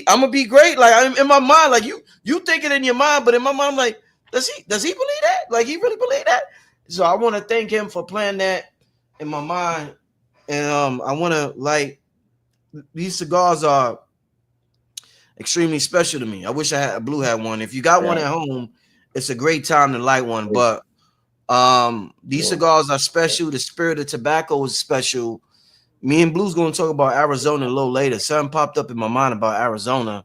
gonna be great. Like I'm in my mind, like you think it in your mind, but in my mind, I'm like, does he believe that? Like he really believe that? So I want to thank him for playing that in my mind, and I want to like these cigars are extremely special to me. I wish I had a Blue had one. If you got one Right. at home, it's a great time to light one. Great. But these Sure. cigars are special. The spirit of tobacco is special. Me and Blue's going to talk about Arizona a little later. Something popped up in my mind about Arizona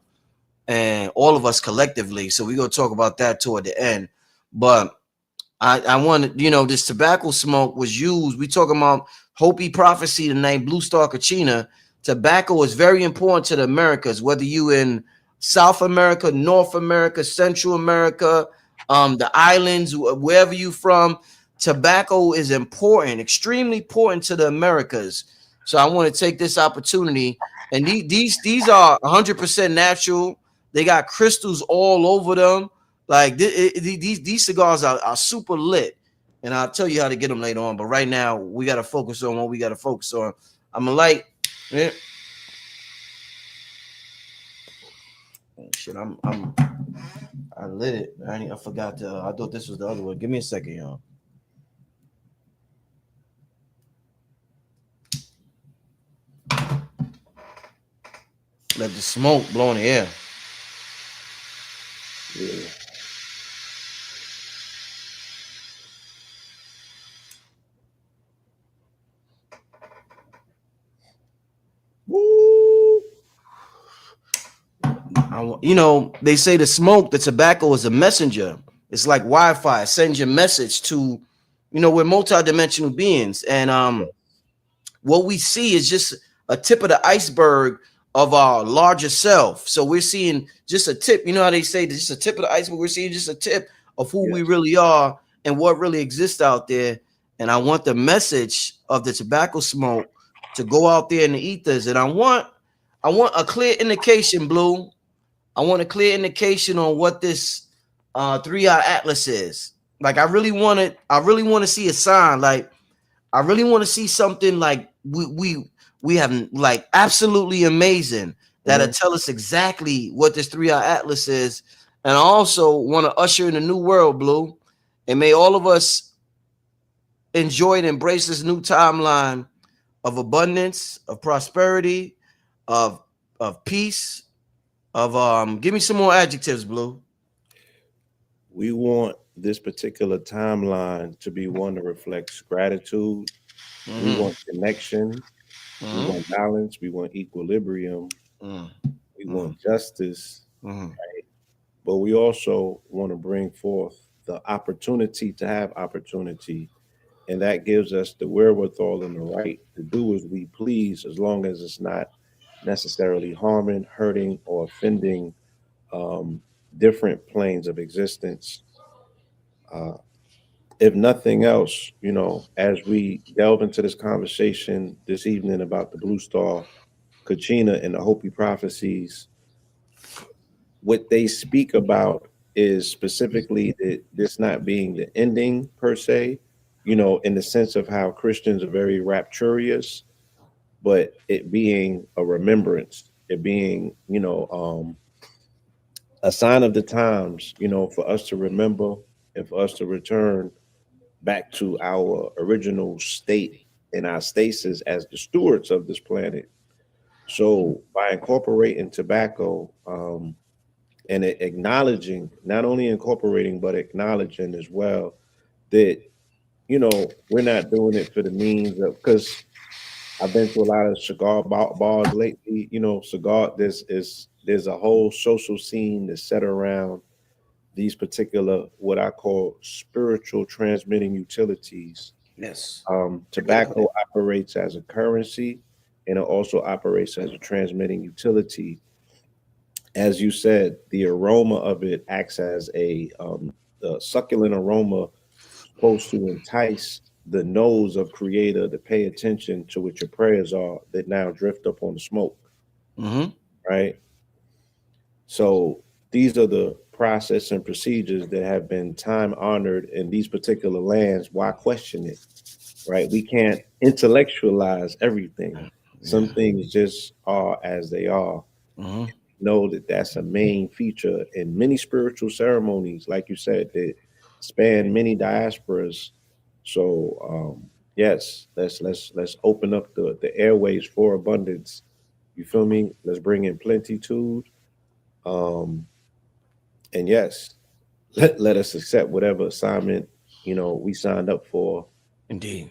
and all of us collectively. So we're going to talk about that toward the end. But I wanted, this tobacco smoke was used. We talking about Hopi prophecy tonight, Blue Star Kachina. Tobacco is very important to the Americas, whether you in South America, North America, Central America, the islands, wherever you from. Tobacco is important, extremely important to the Americas. So I want to take this opportunity, and these are 100% natural. They got crystals all over them. Like these cigars are super lit, and I'll tell you how to get them later on. But right now, we got to focus on what we got to focus on. I'm a light. Yeah. Oh, shit, I lit it. I forgot to. I thought this was the other one. Give me a second, y'all. Let the smoke blow in the air. Yeah. Woo! They say the smoke, the tobacco is a messenger. It's like Wi-Fi. It sends your message to, we're multidimensional beings, and Yeah. what we see is just a tip of the iceberg of our larger self. So we're seeing just a tip. You know how they say just a tip of the iceberg. We're seeing just a tip of who we Yes. really are and what really exists out there. And I want the message of the tobacco smoke to go out there in the ethers. And I want a clear indication, Blue. I want a clear indication on what this 3-eye atlas is. Like I really want to see a sign. Like I really want to see something like we have like absolutely amazing that'll Mhm. tell us exactly what this 3-eye atlas is. And I also want to usher in a new world, Blue. And may all of us enjoy and embrace this new timeline of abundance, of prosperity, of peace, of give me some more adjectives, Blue. We want this particular timeline to be one that reflects gratitude. We Mm-hmm. want connection. We Mm-hmm. want balance. We want equilibrium. We Mm-hmm. want justice. Mm-hmm. But we also want to bring forth the opportunity to have opportunity. And that gives us the wherewithal and the right to do as we please, as long as it's not necessarily harming, hurting, or offending um, different planes of existence. Uh, if nothing else, as we delve into this conversation this evening about the Blue Star, Kachina, and the Hopi prophecies, what they speak about is specifically that this not being the ending per se, in the sense of how Christians are very rapturous, but it being a remembrance, it being, a sign of the times, for us to remember and for us to return back to our original state and our stasis as the stewards of this planet. So by incorporating tobacco, and acknowledging, not only incorporating but acknowledging as well that we're not doing it for the means of, because I've been to a lot of cigar bars lately. Cigar, there's a whole social scene that's set around these particular, what I call, spiritual transmitting utilities. Yes. Tobacco operates as a currency, and it also operates as a transmitting utility. As you said, the aroma of it acts as a succulent aroma supposed to entice the nose of creator to pay attention to what your prayers are that now drift up on the smoke, Mm-hmm. right? So these are the process and procedures that have been time honored in these particular lands. Why question it, right? We can't intellectualize everything. Yeah. Some things just are as they are. Mm-hmm. know that that's a main feature in many spiritual ceremonies, like you said, that span many diasporas. So yes, let's open up the airways for abundance. You feel me? Let's bring in plenitude. Um, and yes, let us accept whatever assignment we signed up for. Indeed.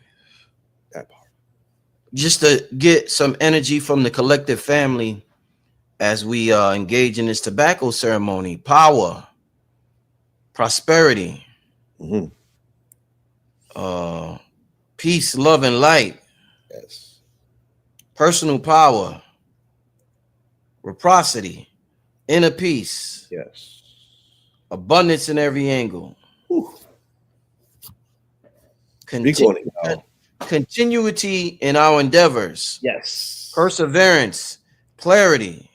That part. Just to get some energy from the collective family as we engage in this tobacco ceremony. Power, prosperity, Hmm. uh, peace, love, and light, Yes, personal power, reciprocity, inner peace, yes. abundance in every angle, Whew. Speak continu- on it, y'all. continuity in our endeavors, Yes. perseverance, clarity,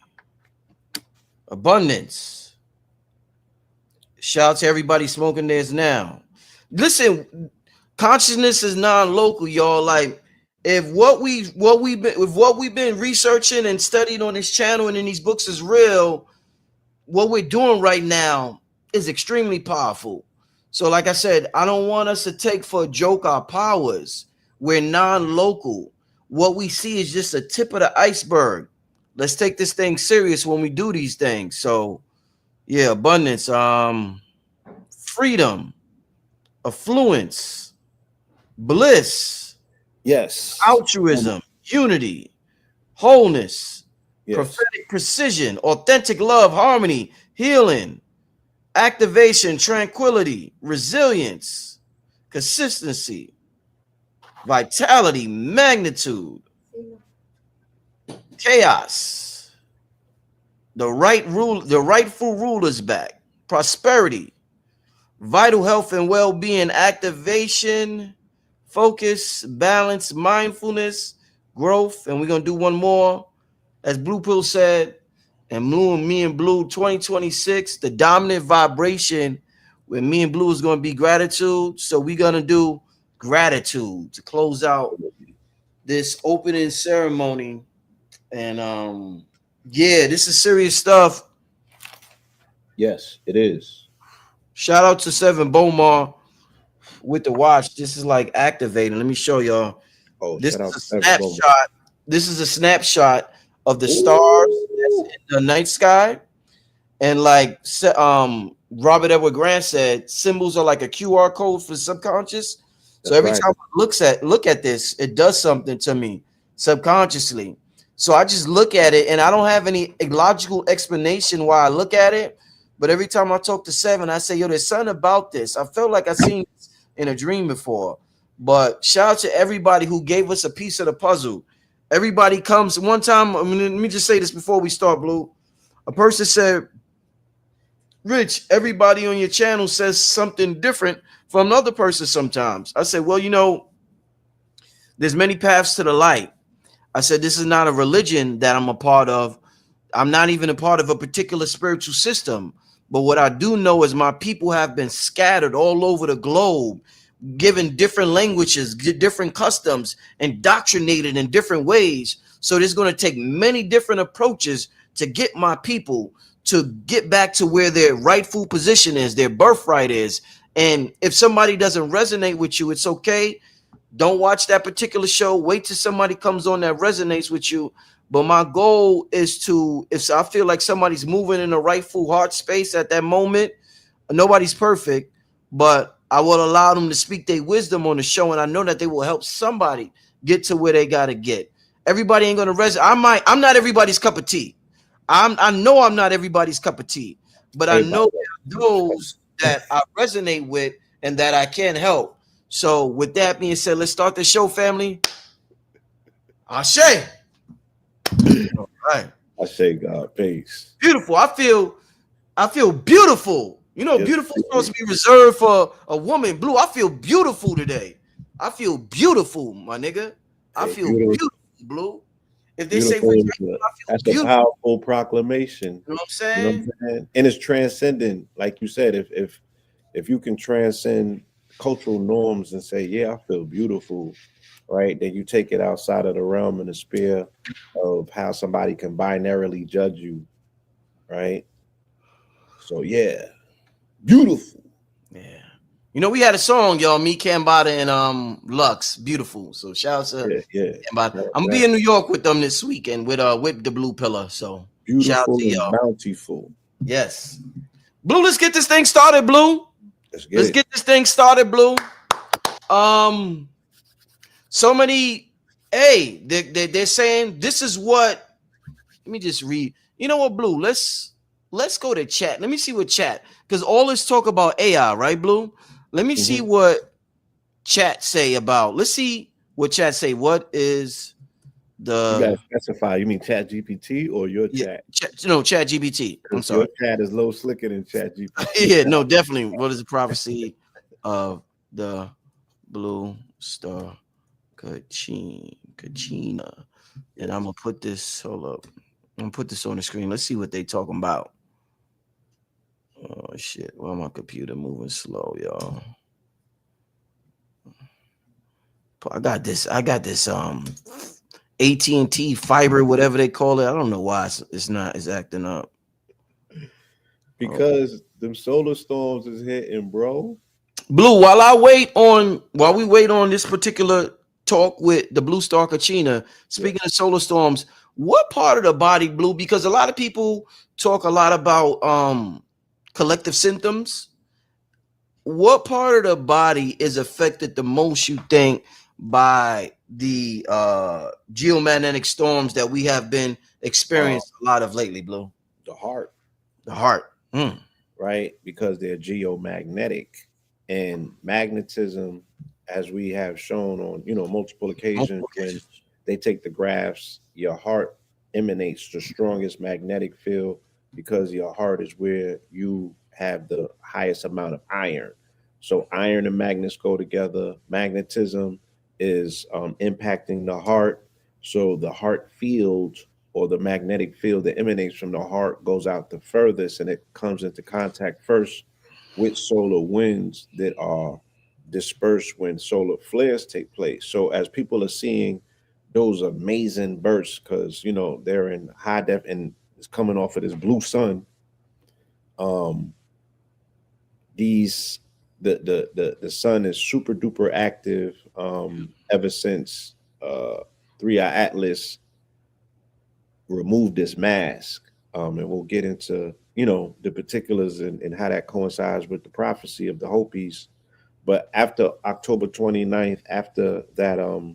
abundance. Shout out to everybody smoking theirs now. Listen, consciousness is non-local, y'all. Like if what we've been researching and studying on this channel and in these books is real, what we're doing right now is extremely powerful. So, like I said, I don't want us to take for a joke our powers. We're non-local. What we see is just a tip of the iceberg. Let's take this thing serious when we do these things. So, yeah, abundance, freedom, affluence, bliss, Yes. altruism, unity, wholeness, Yes. prophetic precision, authentic love, harmony, healing, activation, tranquility, resilience, consistency, vitality, magnitude, chaos, the rightful ruler's back, prosperity, vital health and well-being, activation, focus, balance, mindfulness, growth, and we're gonna do one more, as Blue Pill said, and Blue and me and Blue 2026, the dominant vibration with me and Blue is gonna be gratitude. So we're gonna do gratitude to close out this opening ceremony. And yeah, this is serious stuff. Yes, it is. Shout out to Seven Bomar with the watch. This is like activating. Let me show y'all. Oh, This shout is out a to Seven Bowman. snapshot. This is a snapshot of the stars that's Ooh. in the night sky. And like Robert Edward Grant said, symbols are like a QR code for subconscious. So That's every right. time I look at this, it does something to me subconsciously. So I just look at it and I don't have any logical explanation why I look at it. But every time I talk to Seven, I say, yo, there's something about this. I felt like I seen this in a dream before. But shout out to everybody who gave us a piece of the puzzle. Everybody comes one time. I mean, let me just say this before we start, Blue. A person said, Rich, everybody on your channel says something different from another person sometimes. I said, well, there's many paths to the light. I said, this is not a religion that I'm a part of. I'm not even a part of a particular spiritual system. But what I do know is my people have been scattered all over the globe, given different languages, different customs, indoctrinated in different ways. So there's going to take many different approaches to get my people to get back to where their rightful position is, their birthright is. And if somebody doesn't resonate with you, it's okay. Don't watch that particular show. Wait till somebody comes on that resonates with you. But my goal is to, if I feel like somebody's moving in the rightful heart space at that moment, nobody's perfect, but I will allow them to speak their wisdom on the show, and I know that they will help somebody get to where they gotta get. Everybody ain't gonna resonate. I'm not everybody's cup of tea. I know I'm not everybody's cup of tea, but I Everybody. know those that I resonate with and that I can help. So with that being said, let's start the show, family. Ashe. All right. I say God, peace. Beautiful. I feel beautiful. Yes, Beautiful is supposed to be reserved for a woman. Blue, I feel beautiful today. I feel beautiful, my nigga. I hey, feel beautiful, beautiful, Blue. If they say beautiful. Rich, I feel That's a beautiful. powerful proclamation. You know what I'm You know what saying? I'm saying? And it's transcendent, like you said. If you can transcend cultural norms and say, "Yeah, I feel beautiful," right? Then you take it outside of the realm and the sphere of how somebody can binarily judge you. right? So yeah, beautiful. Yeah. You know, we had a song, y'all, me, Cambada, and Lux. Beautiful. So shout out to Yeah, yeah. Cambada. That, I'm gonna be that in New York with them this weekend with the Blue Pillar. So shout out beautiful to and y'all. bountiful. Yes. Blue, let's get this thing started, Blue. Let's get Let's it. get this thing started, Blue. Um, so many, hey, they're saying this is what. Let me just read. You know what, Blue? Let's go to chat. Let me see what chat, because all this talk about AI, right, Blue? Let me see Mhm. what chat say about. Let's see what chat say. What is You gotta the specify. You mean Chat GPT or your yeah, chat? chat, no, chat GBT. I'm Because your sorry. chat is low slicker than Chat GPT. Yeah, no, definitely. What is the prophecy of the blue star Kachina? And I'm Yes. gonna put this. Hold up. I'm gonna put this on the screen. Let's see what they talking about. Oh shit! Why my computer moving slow, y'all? I got this. AT&T fiber, whatever they call it. I don't know why it's not. It's acting up. Oh. Because them solar storms is hitting, bro. Blue. While we wait on this particular talk with the Blue Star Kachina. Yeah. Speaking of solar storms, what part of the body, Blue? Because a lot of people talk a lot about collective symptoms. What part of the body is affected the most, you think, by the geomagnetic storms that we have been Uh, experiencing a lot of lately, Blue? the heart, The heart. Mm. right? Because they're geomagnetic, and magnetism, as we have shown on multiple occasions, Multiple when occasions. they take the graphs, your heart emanates the strongest magnetic field because your heart is where you have the highest amount of iron. So iron and magnets go together. Magnetism is impacting the heart. So the heart field, or the magnetic field that emanates from the heart, goes out the furthest, and it comes into contact first with solar winds that are dispersed when solar flares take place. So as people are seeing those amazing bursts, because they're in high def and it's coming off of this blue sun, um these the sun is super duper active, ever since 3i Atlas removed this mask. And we'll get into the particulars, and how that coincides with the prophecy of the Hopis. But after October 29th, after that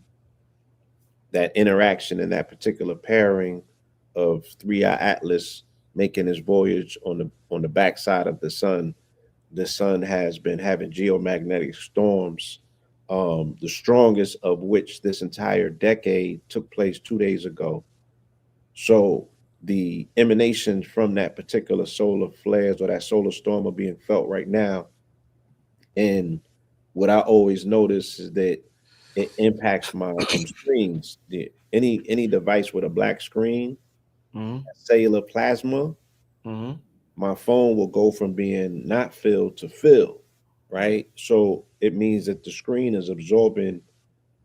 interaction and that particular pairing of 3i Atlas making his voyage on the backside of the sun has been having geomagnetic storms, the strongest of which this entire decade took place 2 days ago. So the emanations from that particular solar flares or that solar storm are being felt right now. And what I always notice is that it impacts my screens. Any device with a black screen, Mm-hmm. cellular plasma, Mm-hmm. my phone will go from being not filled to filled, right? So it means that the screen is absorbing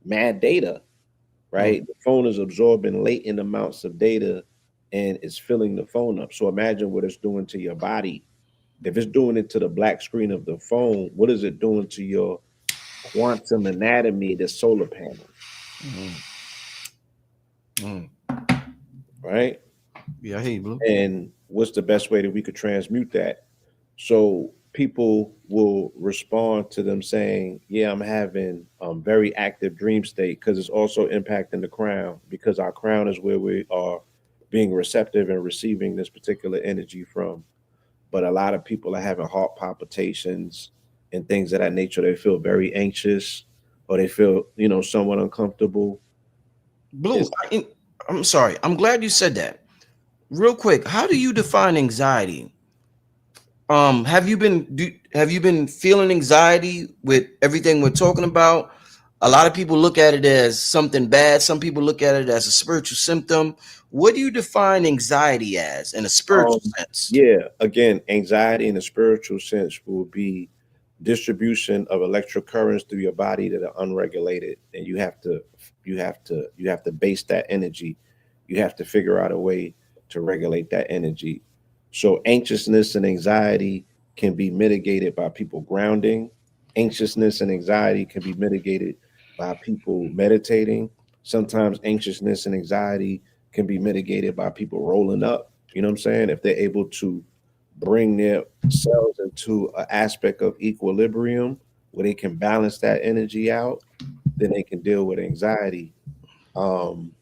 mad data, right? The phone is absorbing latent amounts of data and it's filling the phone up. So imagine what it's doing to your body. If it's doing it to the black screen of the phone, what is it doing to your quantum anatomy, the solar panels, Mm-hmm. right? Yeah, I hear you, Blue. And what's the best way that we could transmute that? So people will respond to them saying, "Yeah, I'm having very active dream state," because it's also impacting the crown, because our crown is where we are being receptive and receiving this particular energy from. But a lot of people are having heart palpitations and things of that nature. They feel very anxious, or they feel somewhat uncomfortable. Blue, It's I'm sorry. I'm glad you said that. Real quick, how do you define anxiety? Have you been feeling anxiety with everything we're talking about? A lot of people look at it as something bad. Some people look at it as a spiritual symptom. What do you define anxiety as in a spiritual sense? Yeah, again, anxiety in a spiritual sense will be distribution of electric currents through your body that are unregulated, and you have to base that energy. You have to figure out a way to regulate that energy. So anxiousness and anxiety can be mitigated by people grounding. Anxiousness and anxiety can be mitigated by people meditating. Sometimes anxiousness and anxiety can be mitigated by people rolling up. You know what I'm saying? If they're able to bring their cells into an aspect of equilibrium where they can balance that energy out, then they can deal with anxiety. Um,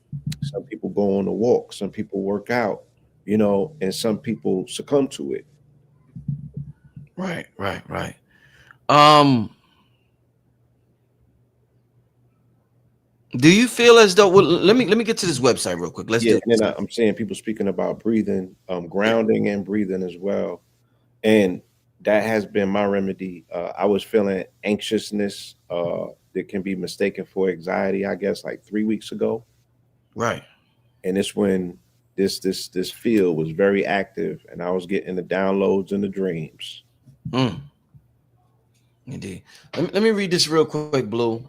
some people go on a walk, some people work out, and some people succumb to it. Right, right, right. Um, do you feel as though? Well, let me get to this website real quick. Let's Yeah, do and this. then I'm seeing people speaking about breathing, Yeah. grounding and breathing as well, and that has been my remedy. I was feeling anxiousness that can be mistaken for anxiety, I guess, like 3 weeks ago, Right. and it's when this field was very active, and I was getting the downloads and the dreams. Mm, indeed. Let me read this real quick, Blue.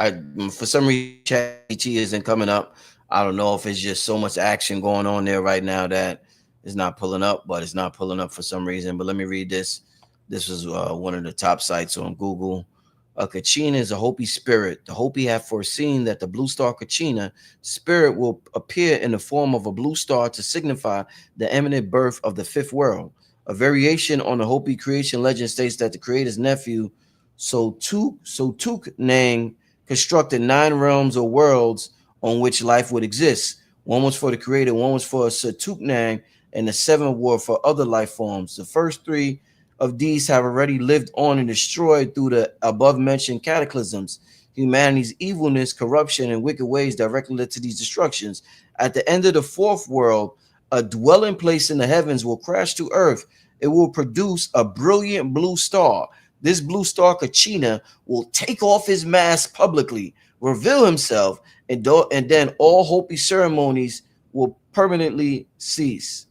I for some reason ChatGPT isn't coming up. I don't know if it's just so much action going on there right now that it's not pulling up, but it's not pulling up for some reason. But let me read this. This is one of the top sites on Google. A Kachina is a Hopi spirit. The Hopi have foreseen that the blue star Kachina spirit will appear in the form of a blue star to signify the imminent birth of the fifth world. A variation on the Hopi creation legend states that the creator's nephew, Sotuk Nang, constructed 9 realms or worlds on which life would exist. One was for the creator, one was for Sotuk Nang, and the seventh were for other life forms. The first three of these have already lived on and destroyed through the above mentioned cataclysms. Humanity's evilness, corruption, and wicked ways directly led to these destructions. At the end of the fourth world, a dwelling place in the heavens will crash to earth. It will produce a brilliant blue star. This blue star, Kachina, will take off his mask publicly, reveal himself, and then all Hopi ceremonies will permanently cease.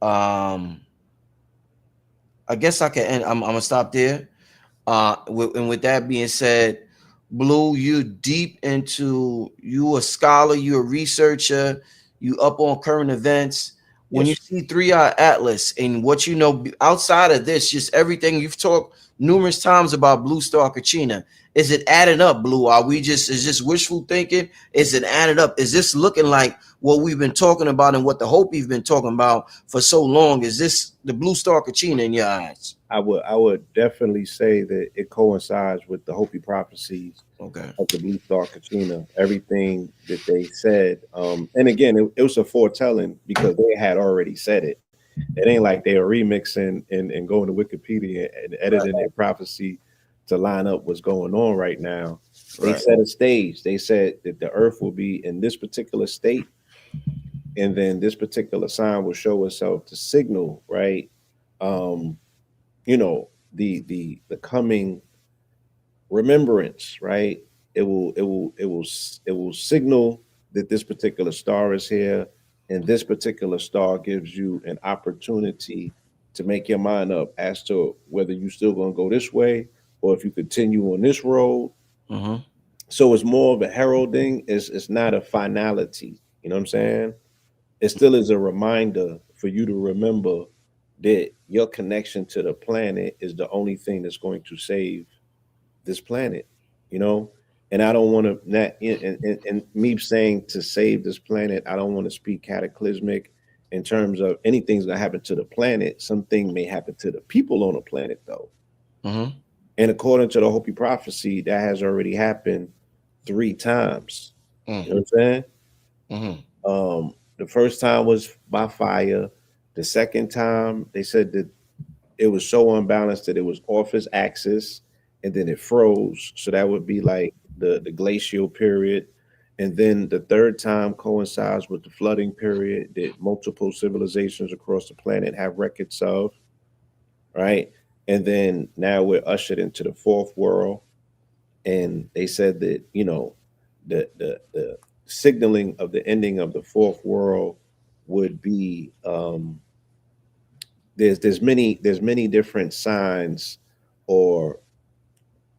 Um, I guess I can end. I'm gonna stop there. And with that being said, Blue, you deep into you a scholar, you a researcher, you up on current events. When you Yes, see Three Eye Atlas and what you know outside of this, just everything you've talked numerous times about Blue Star Kachina, is it adding up, Blue? Are we just is this wishful thinking? Is it added up? Is this looking like what we've been talking about and what the hope we've been talking about for so long? Is this the Blue Star Kachina in your eyes? I would definitely say that it coincides with the Hopi prophecies Okay. of the Blue Star Kachina. Everything that they said, and again, it was a foretelling because they had already said it. It ain't like they are remixing and going to Wikipedia and editing their prophecy to line up what's going on right now. They Right. set a stage. They said that the earth will be in this particular state, and then this particular sign will show itself to signal, right? Um, the coming remembrance, right? It will signal that this particular star is here, and this particular star gives you an opportunity to make your mind up as to whether you're still going to go this way or if you continue on this road. Mm-hmm. So it's more of a heralding. It's not a finality. You know what I'm saying? It still is a reminder for you to remember that your connection to the planet is the only thing that's going to save this planet, you know. And I don't want to not and me saying to save this planet, I don't want to speak cataclysmic in terms of anything's gonna happen to the planet. Something may happen to the people on the planet though. Mm-hmm. And according to the Hopi prophecy, that has already happened 3 times. Mm. You know what I'm saying? Mm-hmm. The first time was by fire. The second time, they said that it was so unbalanced that it was off its axis and then it froze. So that would be like the glacial period. And then the third time coincides with the flooding period that multiple civilizations across the planet have records of, right? And then now we're ushered into the fourth world. And they said that, the signaling of the ending of the fourth world would be there's many different signs, or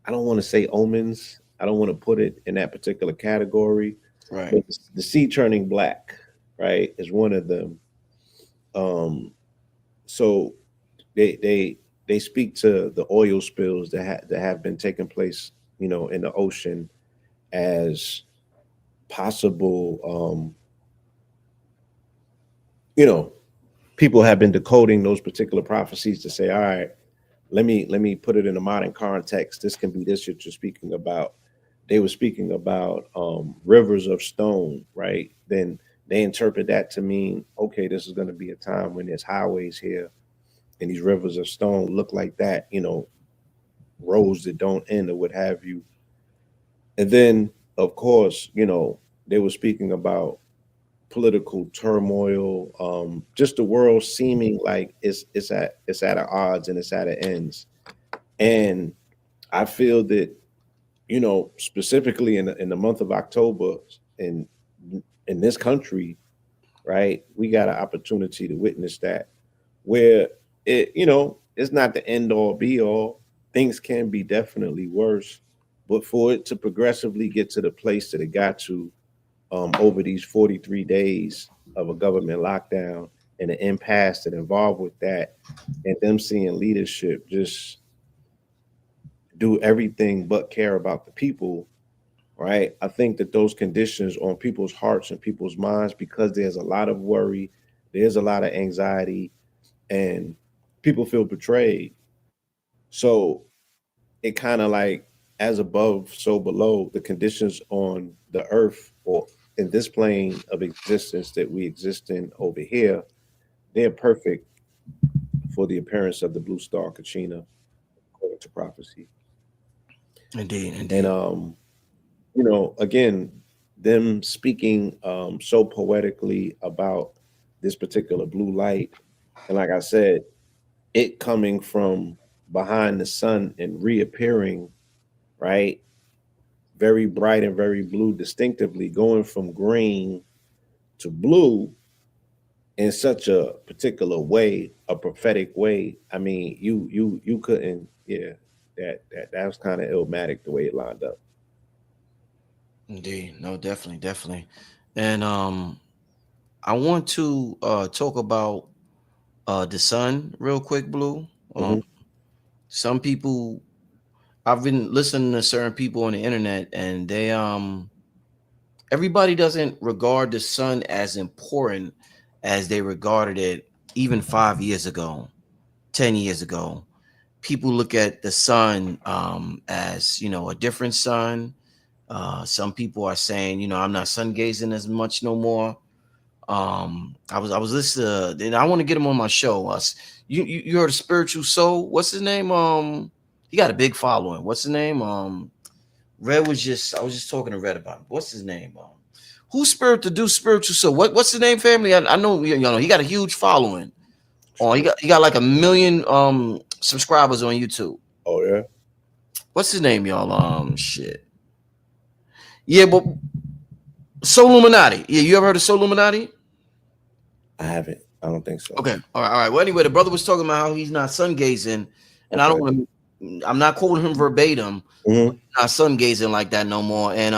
I don't want to say omens. I don't want to put it in that particular category, Right. but the sea turning black, right, is one of them. So they speak to the oil spills that have been taking place, in the ocean as possible. You know, people have been decoding those particular prophecies to say, all right, let me put it in a modern context. This can be this that you're speaking about. They were speaking about rivers of stone, right? Then they interpret that to mean, okay, this is going to be a time when there's highways here, and these rivers of stone look like that, roads that don't end or what have you. And then, of course, they were speaking about political turmoil, just the world seeming like it's at odds and it's at an ends. And I feel that, specifically in the month of October in in this country, right, we got an opportunity to witness that, where it's not the end all be all. Things can be definitely worse, but for it to progressively get to the place that it got to, over these 43 days of a government lockdown and the impasse that involved with that, and them seeing leadership just do everything but care about the people, right? I think that those conditions on people's hearts and people's minds, because there's a lot of worry, there's a lot of anxiety, and people feel betrayed. So it kind of like, as above, so below, the conditions on the earth or in this plane of existence that we exist in over here, they're perfect for the appearance of the blue star Kachina, according to prophecy. Indeed, And indeed. again, them speaking so poetically about this particular blue light, and like I said, it coming from behind the sun and reappearing, right? Very bright and very blue, distinctively going from green to blue in such a particular way, a prophetic way. I mean, you couldn't, yeah. That was kind of illmatic the way it lined up. Indeed. No, definitely, definitely. And I want to talk about the sun real quick, Blue. Um Hmm. some people, I've been listening to certain people on the internet, and they everybody doesn't regard the sun as important as they regarded it even 5 years ago, 10 years ago. People look at the sun as, a different sun. Some people are saying, I'm not sun gazing as much no more. I was listening and I want to get him on my show. You heard of Spiritual Soul? What's his name? He got a big following. What's his name? I was just talking to Red about him. What's his name? Who's Spirit to do Spiritual Soul? What's the name, family? I know, he got a huge following. Oh, he got like 1 million subscribers on YouTube. Oh yeah, What's his name, y'all? Shit. Yeah, but Soul Illuminati. Yeah, you ever heard of Soul Illuminati? I haven't. I don't think so. Okay. All right. All right. Well, anyway, the brother was talking about how he's not sun gazing, and I don't Okay. want to. I'm not quoting him verbatim, but Hmm. he's not sun gazing like that no more. And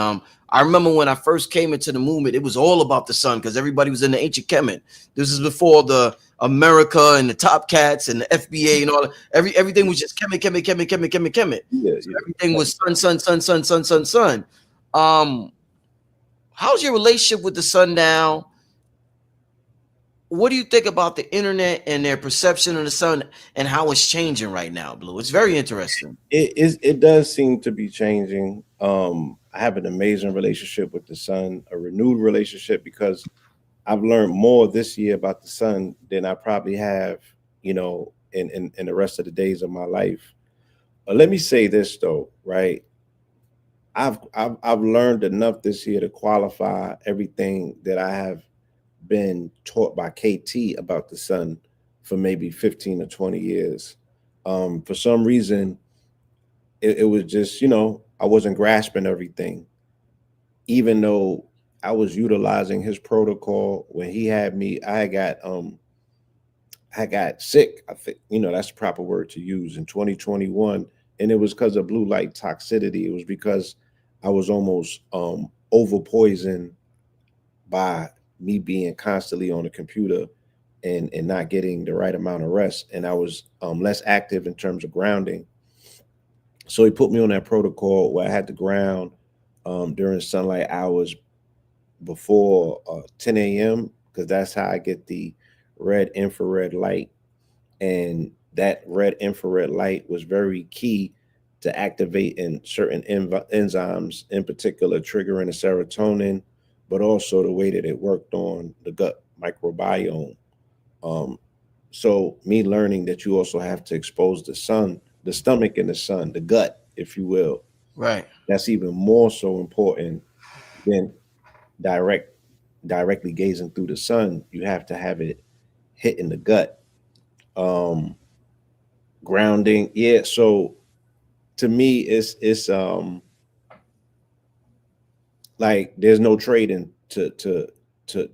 I remember when I first came into the movement, it was all about the sun because everybody was in the ancient Kemet. This is before the America and the Top Cats and the FBA and all. Everything was just Kemet, Kemet, Kemet, Kemet, Kemet, Kemet. Yeah, So yeah. everything was sun, sun, sun, sun, sun, sun, sun. Um, how's your relationship with the sun now? What do you think about the internet and their perception of the sun and how it's changing right now, Blue? It's very interesting. It does seem to be changing. I have an amazing relationship with the sun, a renewed relationship, because I've learned more this year about the sun than I probably have, in the rest of the days of my life. Let me say this though, right? I've learned enough this year to qualify everything that I have been taught by KT about the sun for maybe 15 or 20 years. For some reason, it was just, I wasn't grasping everything, even though I was utilizing his protocol when he had me. I got sick. I think that's the proper word to use in 2021, and it was because of blue light toxicity. It was because I was almost over poisoned by me being constantly on the computer, and not getting the right amount of rest, and I was less active in terms of grounding. So he put me on that protocol where I had to ground during sunlight hours before 10 a.m. because that's how I get the red infrared light. And that red infrared light was very key to activating certain enzymes, in particular, triggering the serotonin, but also the way that it worked on the gut microbiome. Um, so, me learning that you also have to expose the sun, the stomach in the sun, the gut, if you will, Right. that's even more so important than direct directly gazing through the sun. You have to have it hit in the gut. Um, Grounding, yeah. So to me, it's like there's no trading to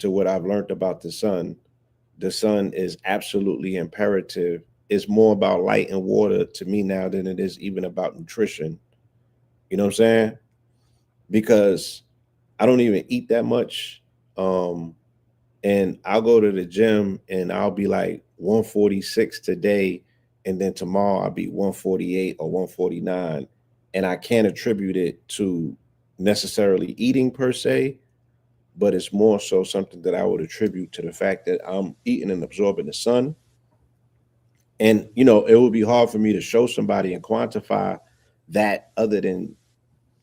what I've learned about the sun. The sun is absolutely imperative. It's more about light and water to me now than it is even about nutrition. You know what I'm saying? Because I don't even eat that much. Um, and I'll go to the gym and I'll be like 146 today, and then tomorrow I'll be 148 or 149. And I can't attribute it to necessarily eating per se, but it's more so something that I would attribute to the fact that I'm eating and absorbing the sun. And it would be hard for me to show somebody and quantify that other than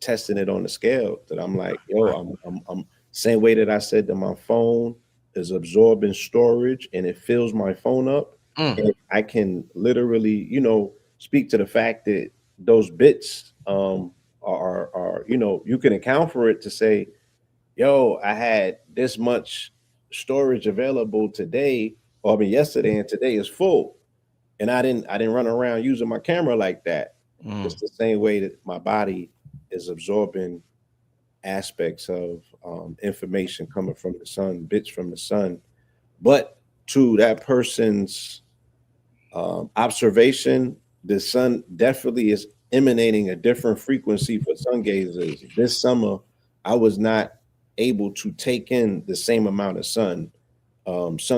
testing it on the scale. That I'm like, yo, Right. I'm same way that I said that my phone is absorbing storage and it fills my phone up, Mm. and I can literally, speak to the fact that those bits are you can account for it to say, yo, I had this much storage available today, or I mean yesterday, and today is full. And I didn't run around using my camera like that. Mm. It's the same way that my body is absorbing aspects of information coming from the sun, bits from the sun. But to that person's observation, the sun definitely is emanating a different frequency for sun gazers. This summer, I was not able to take in the same amount of sun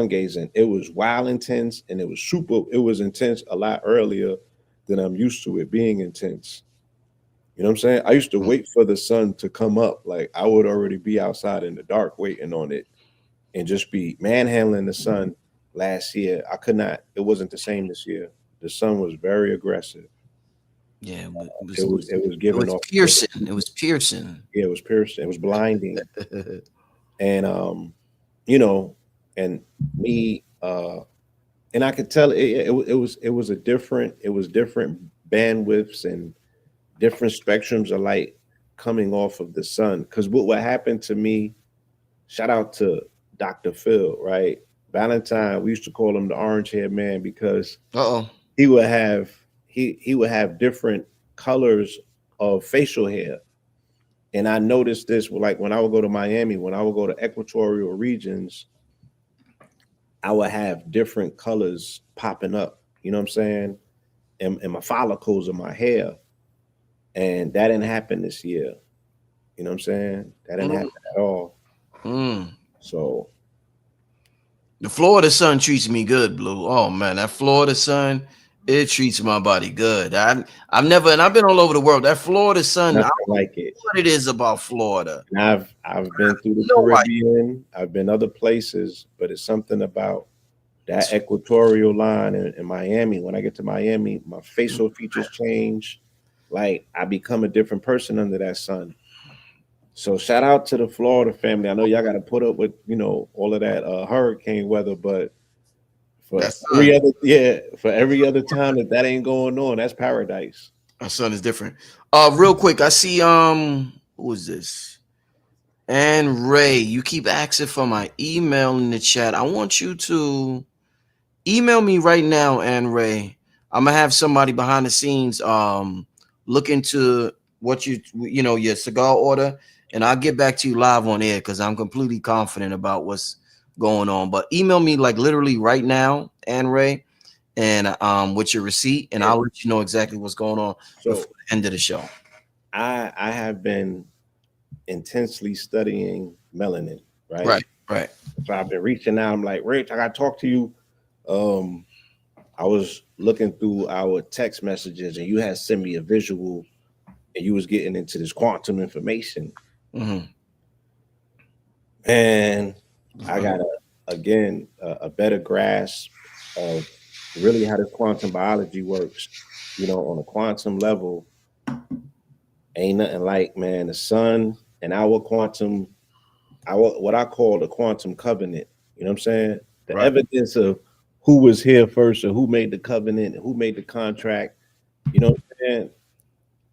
gazing. It was wild intense, and it was intense a lot earlier than I'm used to it being intense. You know what I'm saying? I used to Mm. wait for the sun to come up. Like I would already be outside in the dark waiting on it and just be manhandling the sun last year. I could not, it wasn't the same this year. The sun was very aggressive. Yeah, it It was, was it was it giving was off piercing. It was piercing. yeah, it was piercing, it was blinding. And you know, and me and I could tell it was a different it was different bandwidths and different spectrums of light coming off of the sun. Because what happened to me, shout out to Dr. Phil, right? Valentine, we used to call him the orange haired man because Uh-oh. he would have he would have different colors of facial hair. And I noticed this like when I would go to Miami, when I would go to equatorial regions, I would have different colors popping up. You know what I'm saying? And my follicles in my hair. And that didn't happen this year. You know what I'm saying? That didn't Mm. happen at all. Mm. So The Florida sun treats me good, Blue. Oh man, that Florida sun, it treats my body good. I've never, and I've been all over the world. That Florida sun, I nothing don't know like it. what it is about Florida. And I've been through the No Caribbean. I've been other places, but it's something about that idea. equatorial line in Miami. When I get to Miami, my facial features change. Like I become a different person under that sun. So shout out to the Florida family. I know y'all got to put up with all of that hurricane weather, but for That sun, every other for every other time that ain't going on, that's paradise. our sun is different. Real quick, I see who is this? And Ray, you keep asking for my email in the chat. I want you to email me right now, and Ray. I'm gonna have somebody behind the scenes look into what your cigar order, and I'll get back to you live on air because I'm completely confident about what's going on. But email me like literally right now, and Ray, and with your receipt, and Yeah. I'll let you know exactly what's going on before So the end of the show. I have been intensely studying melanin, right? Right. Right. So I've been reaching out. I'm like, Rich, I gotta talk to you. Um, I was looking through our text messages, and you had sent me a visual, and you was getting into this quantum information, Mm-hmm. and I got a better grasp of really how this quantum biology works. You know, on a quantum level, ain't nothing like, man, the sun and our quantum, our what I call the quantum covenant. You know what I'm saying? The Right. evidence of who was here first and who made the covenant and who made the contract. You know what I'm saying?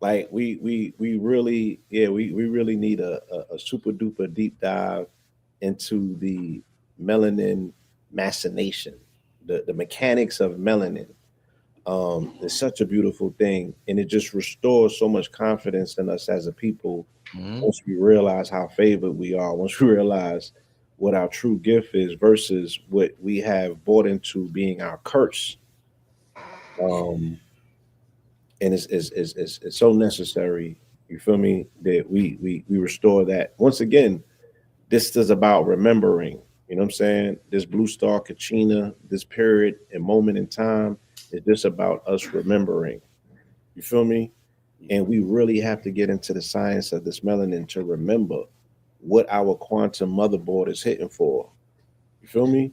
Like we really, yeah, we really need a super duper deep dive into the melanin machination, the mechanics of melanin. It's such a beautiful thing, and it just restores so much confidence in us as a people Mm-hmm. once we realize how favored we are, once we realize what our true gift is versus what we have bought into being our curse. Um, and it's so necessary. You feel me? That we restore that. Once again, this is about remembering. You know what I'm saying? This blue star Kachina, this period and moment in time is just about us remembering. You feel me? And we really have to get into the science of this melanin to remember what our quantum motherboard is hitting for. You feel me?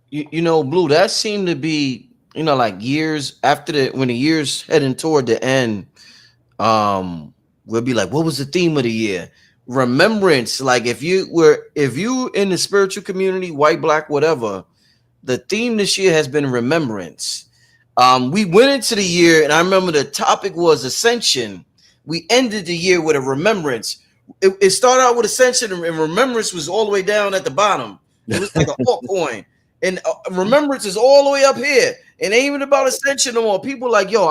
You know, Blue, that seemed to be, like years after when the year's heading toward the end, we'll be like, what was the theme of the year? Remembrance. Like if you in the spiritual community, white, black, whatever, the theme this year has been remembrance. We went into the year, and I remember the topic was ascension. We ended the year with a remembrance. It started out with ascension, and remembrance was all the way down at the bottom. It was like an alt coin, and remembrance is all the way up here. It ain't even about ascension no more. People like, yo,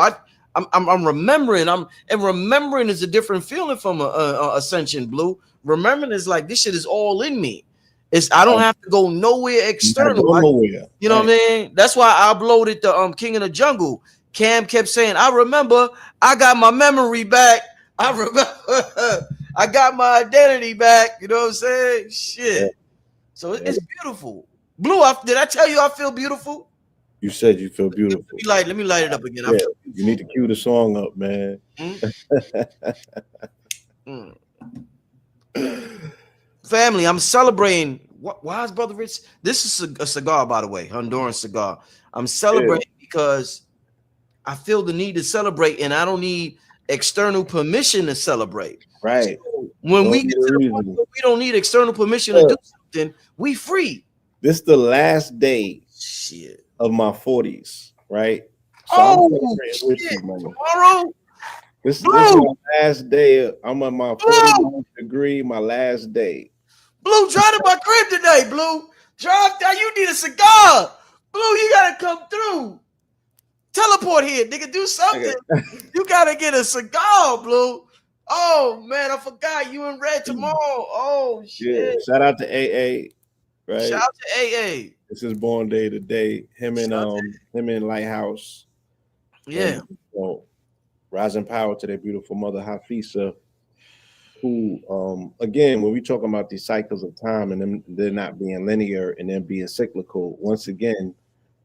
I'm remembering. And remembering is a different feeling from a ascension. Blue remembering is like this shit is all in me. It's I don't have to go nowhere You gotta external. go nowhere. You know what Right. I mean? That's why I uploaded the King of the Jungle. Cam kept saying, I remember I got my memory back. I remember I got my identity back. You know what I'm saying? Yeah, Shit. So yeah. it's beautiful. Blue, did I tell you I feel beautiful? You said you feel beautiful. Let me light it up again. I Yeah. feel You need beautiful. to cue the song up, man. Mm, mm. Family, I'm celebrating. Why is Brother Rich? This is a cigar, by the way, Honduran cigar. I'm Yeah. celebrating because I feel the need to celebrate, and I don't need external permission to celebrate. So Right. when we Don't get need a to the point reason. where we don't need external permission to do Look, something, we free. this the last day Shit. of my 40s, right? So I'm Oh celebrating with shit! you, man. Tomorrow, This is blue, my last day. I'm on my blue, 49th degree, my last day. blue. Drive to my crib today, blue. Drive down. You need a cigar, blue. You gotta come through. Teleport here, nigga. Do something. Okay. You gotta get a cigar, blue. Oh man, I forgot you in red tomorrow. Oh Yeah. shit. Shout out to AA, Shout right? out to AA. This is born day today. Shout out to, Him and Lighthouse and yeah. rising power to their beautiful mother Hafisa, who again, when we talk about these cycles of time and them they're not being linear and then being cyclical, once again,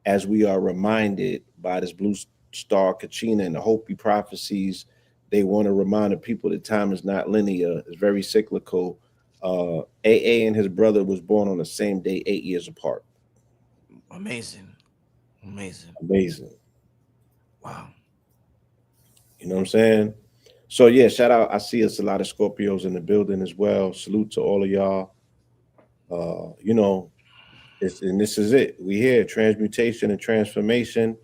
as we are reminded by this blue star Kachina and the Hopi prophecies, they want to remind the people that time is not linear, it's very cyclical. AA and his brother was born on the same day, 8 years apart. Amazing. Amazing. Amazing. Wow. You know what I'm saying? So yeah, shout out. I see us a lot of Scorpios in the building as well. Salute to all of y'all. You know, and this is it. We here, transmutation and transformation.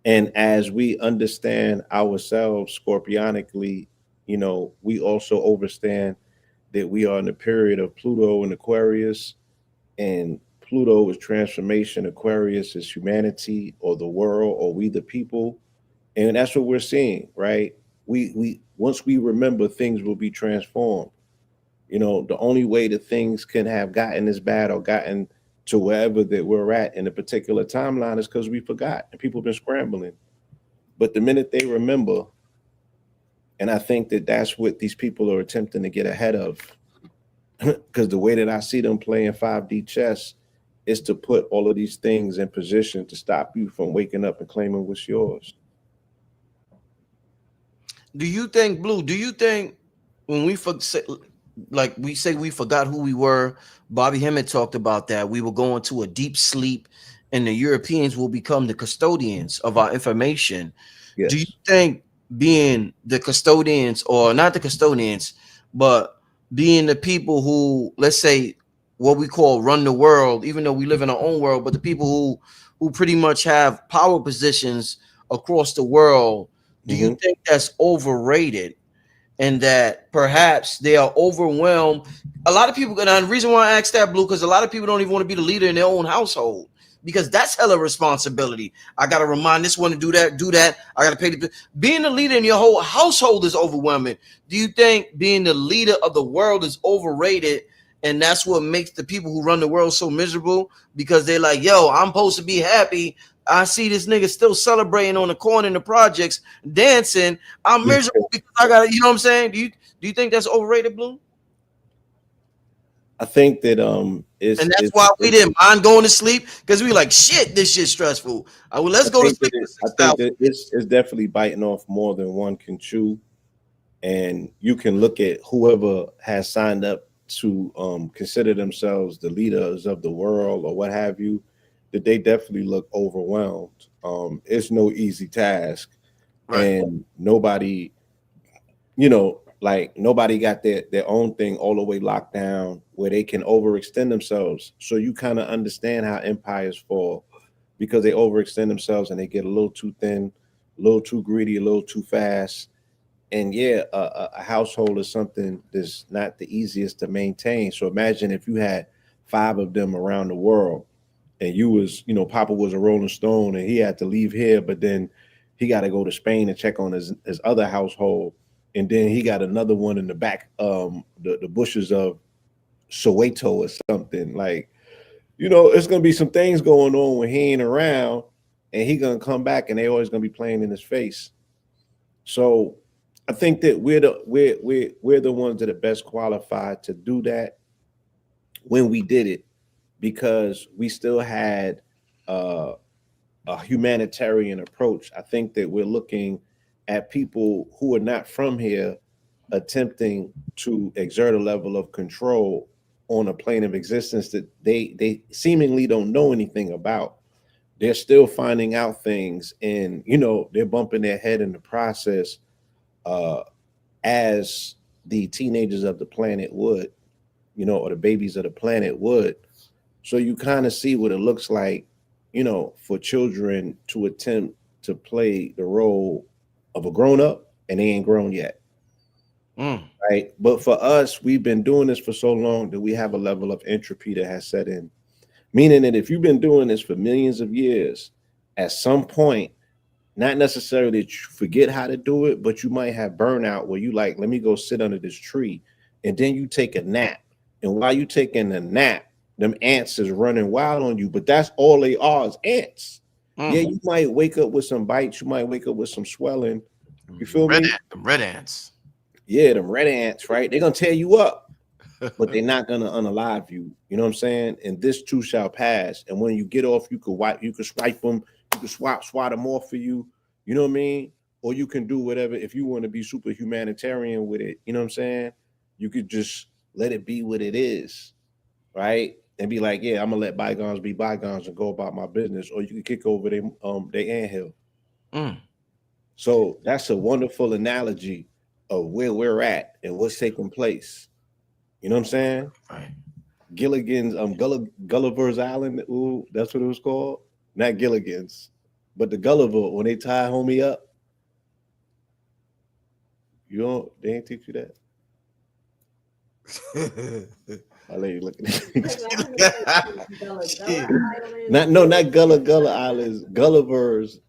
And as we understand ourselves scorpionically, you know, we also understand that we are in the period of Pluto and Aquarius, and Pluto is transformation, Aquarius is humanity or the world or we the people. And that's what we're seeing, right? We once we remember, things will be transformed. You know, the only way that things can have gotten this bad or gotten to wherever that we're at in a particular timeline is because we forgot and people have been scrambling. But the minute they remember, and I think that that's what these people are attempting to get ahead of, because the way that I see them playing 5D chess is to put all of these things in position to stop you from waking up and claiming what's yours. Do you think, Blue? Do you think when like we say we forgot who we were? Bobby Hemmett talked about that. We will go into a deep sleep, and the Europeans will become the custodians of our information. Do you Yes. think being the custodians, or not the custodians, but being the people who, let's say, what we call run the world, even though we live in our own world, but the people who pretty much have power positions across the world, do you Hmm. think that's overrated, and that perhaps they are overwhelmed? A lot of people, and the reason why I asked that, Blue, because a lot of people don't even want to be the leader in their own household, because that's hella responsibility. I gotta remind this one to do that. I gotta pay the being the leader in your whole household is overwhelming. Do you think being the leader of the world is overrated? And that's what makes the people who run the world so miserable, because they're like, yo, I'm supposed to be happy. I see this nigga still celebrating on the corner in the projects, dancing. I'm miserable because I got, you know what I'm saying? Do you think that's overrated, Blue? I think that And that's why we didn't mind going to sleep, because we like, shit, this shit's stressful. Well, let's go to sleep for I 6 hours. think that it's definitely biting off more than one can chew, and you can look at whoever has signed up to consider themselves the leaders of the world or what have you, that they definitely look overwhelmed. It's no easy task, Right. and nobody, like nobody got their own thing all the way locked down where they can overextend themselves. So you kind of understand how empires fall, because they overextend themselves and they get a little too thin, a little too greedy, a little too fast. And yeah, a household is something that's not the easiest to maintain. So imagine if you had five of them around the world, and you was, Papa was a Rolling Stone and he had to leave here, but then he got to go to Spain and check on his other household, and then he got another one in the back, the bushes of Soweto or something. Like, it's gonna be some things going on when he ain't around, and he gonna come back and they always gonna be playing in his face. So I think that we're the ones that are best qualified to do that when we did it, because we still had uh, a humanitarian approach. I think that we're looking at people who are not from here attempting to exert a level of control on a plane of existence that they seemingly don't know anything about. They're still finding out things, and they're bumping their head in the process, uh, as the teenagers of the planet would, or the babies of the planet would. So you kind of see what it looks like, for children to attempt to play the role of a grown up and they ain't grown yet. Mm. Right. But for us, we've been doing this for so long that we have a level of entropy that has set in. Meaning that if you've been doing this for millions of years, at some point, not necessarily that you forget how to do it, but you might have burnout where you like, let me go sit under this tree, and then you take a nap. And while you taking a nap, them ants is running wild on you. But that's all they are, is ants. Yeah, Mm. you might wake up with some bites, you might wake up with some swelling. You feel me? Red ants. Yeah, them red ants, right? They're gonna tear you up, but they're not gonna unalive you. You know what I'm saying? And this too shall pass. And when you get off, you could swipe them, you could swat them off for you. You know what I mean? Or you can do whatever if you want to be super humanitarian with it. You know what I'm saying? You could just let it be what it is, right? And be like, yeah, I'm gonna let bygones be bygones and go about my business. Or you can kick over their anthill. Mm. So that's a wonderful analogy of where we're at and what's taking place. You know what I'm saying? Right. Gilligan's Gulliver's Island. Ooh, that's what it was called. Not Gilligan's, but the Gulliver when they tie homie up. You don't. They ain't teach you that. I let you look at Wait, it. wait, I haven't heard Gullah Shit. Island. Not no, not Gullah Islands. Gulliver's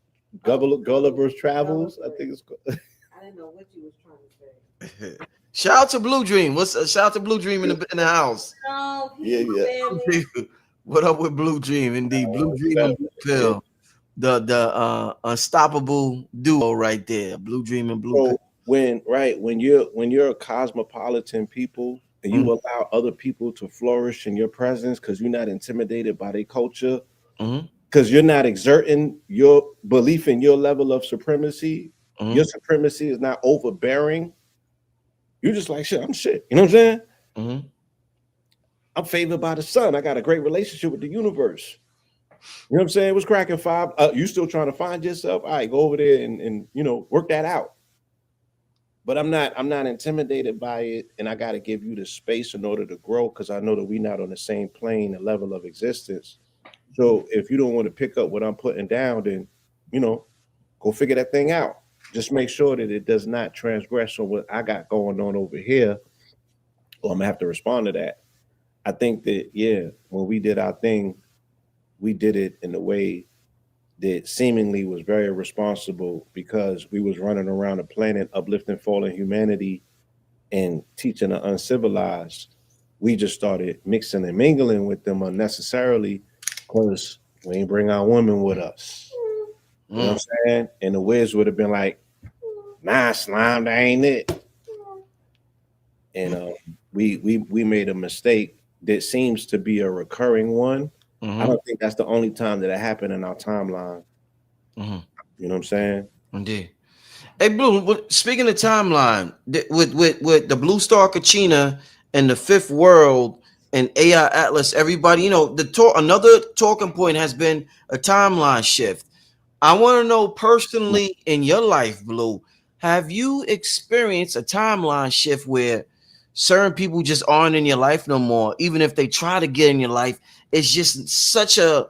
Travels. I Gulliver. think it's called. I didn't know what you was trying to say. Shout out to Blue Dream. Shout out to Blue Dream in the house? No, Yeah, peace, yeah. family. What up with Blue Dream? Indeed, Blue Dream and Blue Yeah. Pill, the unstoppable duo right there. Blue Dream and Blue Pill. So when you're a cosmopolitan people, and you allow other people to flourish in your presence because you're not intimidated by their culture, Mm-hmm. because you're not exerting your belief in your level of supremacy. Your Mm-hmm. supremacy is not overbearing. You're just like, shit, I'm shit. You know what I'm saying? Mm-hmm. I'm favored by the sun. I got a great relationship with the universe. You know what I'm saying? What's cracking, Five? You still trying to find yourself? All right, go over there and work that out. But I'm not intimidated by it, and I got to give you the space in order to grow because I know that we're not on the same plane and level of existence. So if you don't want to pick up what I'm putting down, then you know, go figure that thing out. Just make sure that it does not transgress on what I got going on over here, or I'm gonna have to respond to that. I think that yeah, when we did our thing, we did it in a way that seemingly was very responsible because we was running around the planet uplifting fallen humanity and teaching the uncivilized. We just started mixing and mingling with them unnecessarily because we ain't bring our women with us. You know what Mm. I'm saying? And the Wiz would have been like, nah, slime, that ain't it. And we made a mistake that seems to be a recurring one. I Mm-hmm. don't think that's the only time that it happened in our timeline. Mm-hmm. You know what I'm saying? Indeed. Hey, Blue. Speaking of timeline, with the Blue Star Kachina and the Fifth World and AI Atlas, everybody, the talk. Another talking point has been a timeline shift. I want to know personally in your life, Blue, have you experienced a timeline shift where certain people just aren't in your life no more, even if they try to get in your life? It's just such a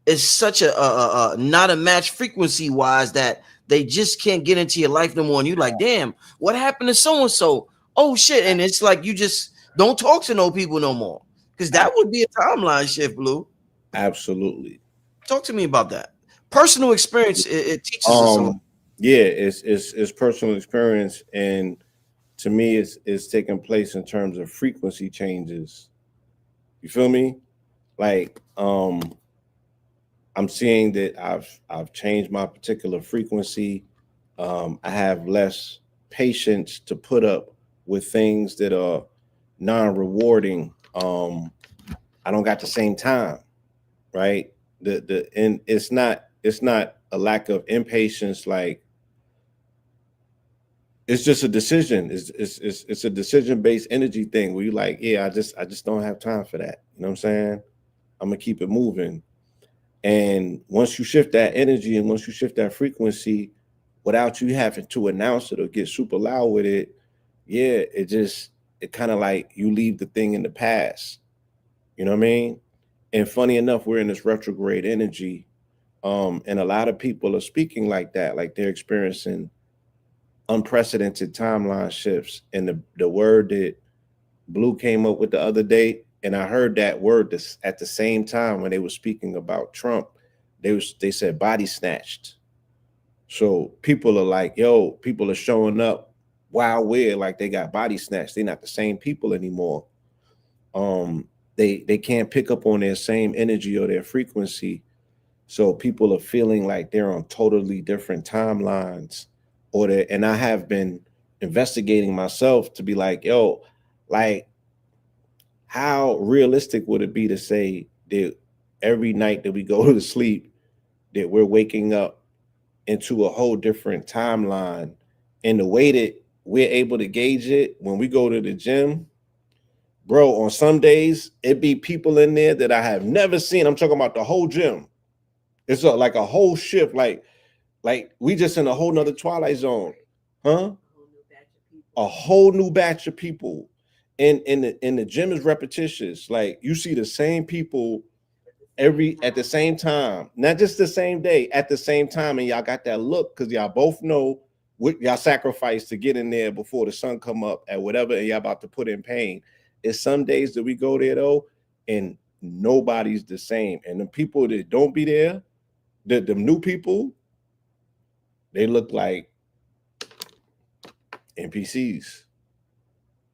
not a match frequency wise that they just can't get into your life no more. And you like, damn, what happened to so and so? Oh shit! And it's like you just don't talk to no people no more because that Ab- would be a timeline shift, Blue. Absolutely. Talk to me about that. Personal experience, it teaches us a lot. Um, yeah, it's personal experience, and to me, it's taking place in terms of frequency changes. You feel me? Like, I'm seeing that I've changed my particular frequency. I have less patience to put up with things that are non-rewarding. I don't got the same time, right? And it's not a lack of impatience. Like it's just a decision. It's a decision based energy thing where you like, yeah, I just don't have time for that. You know what I'm saying? I'm gonna keep it moving. And once you shift that energy and once you shift that frequency without you having to announce it or get super loud with it, yeah, it kind of like you leave the thing in the past. You know what I mean? And funny enough, we're in this retrograde energy. And a lot of people are speaking like that, like they're experiencing unprecedented timeline shifts. And the word that Blue came up with the other day, and I heard that word this at the same time when they were speaking about Trump. They said body snatched. So people are like, yo, people are showing up wild weird, like they got body snatched. They're not the same people anymore. Um, they can't pick up on their same energy or their frequency. So people are feeling like they're on totally different timelines. And I have been investigating myself to be like, yo, like how realistic would it be to say that every night that we go to sleep that we're waking up into a whole different timeline, and the way that we're able to gauge it when we go to the gym, bro, on some days it be people in there that I have never seen. I'm talking about the whole gym. It's like a whole shift, like we just in a whole nother twilight zone, huh? A whole new batch of people, and the gym is repetitious. Like you see the same people every at the same time, not just the same day, at the same time, and y'all got that look because y'all both know what y'all sacrificed to get in there before the sun come up at whatever, and y'all about to put in pain. It's some days that we go there though, and nobody's the same, and the people that don't be there, the new people, they look like NPCs.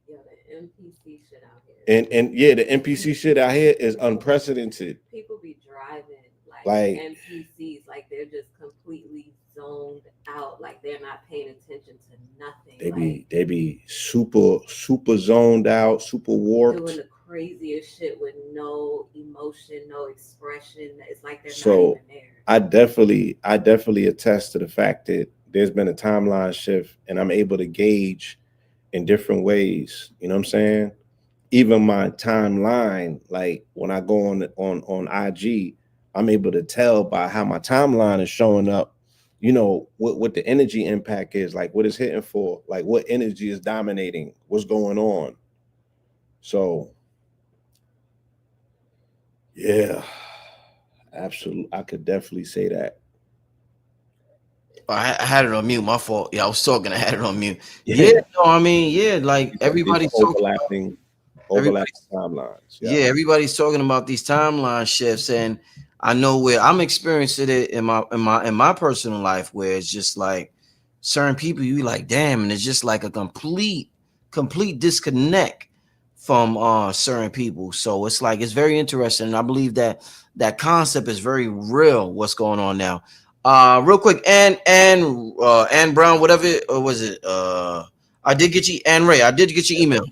Yeah, the NPC shit out here. And yeah, the NPC shit out here is unprecedented. People be driving like Like NPCs, like they're just completely zoned out, like they're not paying attention to nothing. They be super zoned out, super doing warped. the craziest shit with no emotion, no expression. It's like they're not So even there. I definitely attest to the fact that there's been a timeline shift, and I'm able to gauge in different ways. You know what I'm saying? Even my timeline, like when I go on IG, I'm able to tell by how my timeline is showing up. What the energy impact is, like what it's hitting for, like what energy is dominating, what's going on. So yeah, absolutely, I could definitely say that. I had it on mute. My fault. Yeah, I was talking. I had it on mute. Yeah, Yeah, no, I mean, yeah, like these everybody's talking about overlapping everybody's timelines. Yeah. yeah, everybody's talking about these timeline shifts, and I know where I'm experiencing it in my personal life, where it's just like certain people you like, damn, and it's just like a complete disconnect from certain people. So it's like it's very interesting. And I believe that that concept is very real. What's going on now? Real quick, and Brown, whatever, or was it? I did get you, and Ray. I did get your email.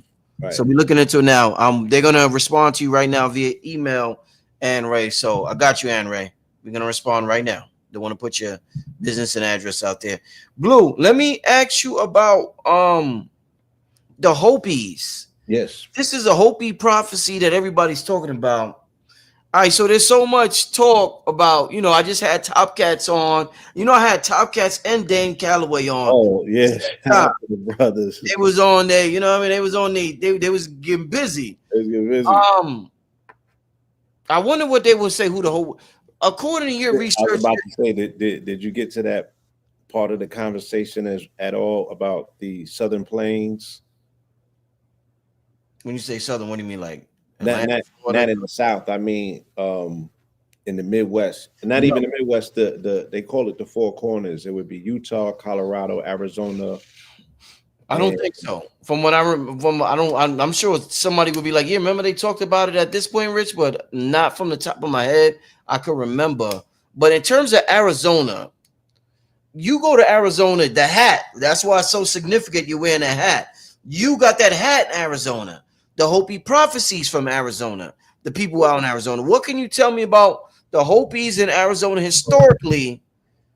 So Right. we're looking into it now. They're gonna respond to you right now via email, Ann Ray. So I got you, Ann Ray. We're gonna respond right now. They want to put your business and address out there. Blue, let me ask you about the Hopis. Yes. This is a Hopi prophecy that everybody's talking about. All right, so there's so much talk about, I just had Top Cats on. I had Top Cats and Dane Calloway on. Oh yeah. Shout Time. out to the brothers. They was on there, what I mean? They was on they was getting busy. Let's get busy. Um, I wonder what they would say. Who the whole, according to your I was research, about to say that did you get to that part of the conversation as at all about the Southern Plains? when you say Southern, what do you mean, like Not Atlanta, not Florida? not in the South. I mean, in the Midwest, and not No, even the Midwest. The they call it the Four Corners. It would be Utah, Colorado, Arizona, I don't and think so. From what I remember, I don't. I'm sure somebody would be like, "Yeah, remember they talked about it at this point, Rich," but not from the top of my head. I could remember. But in terms of Arizona, you go to Arizona, the hat. That's why it's so significant. You're wearing a hat. You got that hat in Arizona. The Hopi prophecies from Arizona. The people out in Arizona. What can you tell me about the Hopis in Arizona historically,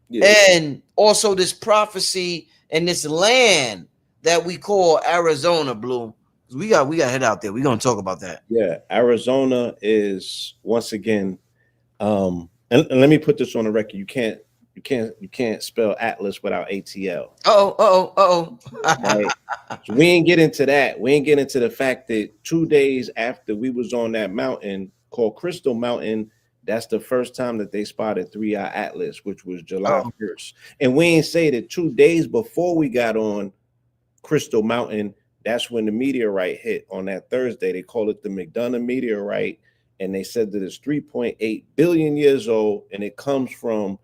yeah, and also this prophecy and this land that we call Arizona, Blue? We got to head out there. We're gonna talk about that. yeah. Arizona is once again. And let me put this on the record. You can't spell Atlas without ATL. Right. Oh. So we ain't get into that. We ain't get into the fact that 2 days after we was on that mountain called Crystal Mountain, that's the first time that they spotted 3-eye Atlas, which was July Oh, 1st. And we ain't say that 2 days before we got on Crystal Mountain, that's when the meteorite hit on that Thursday. They call it the McDonough meteorite, and they said that it's 3.8 billion years old, and it comes from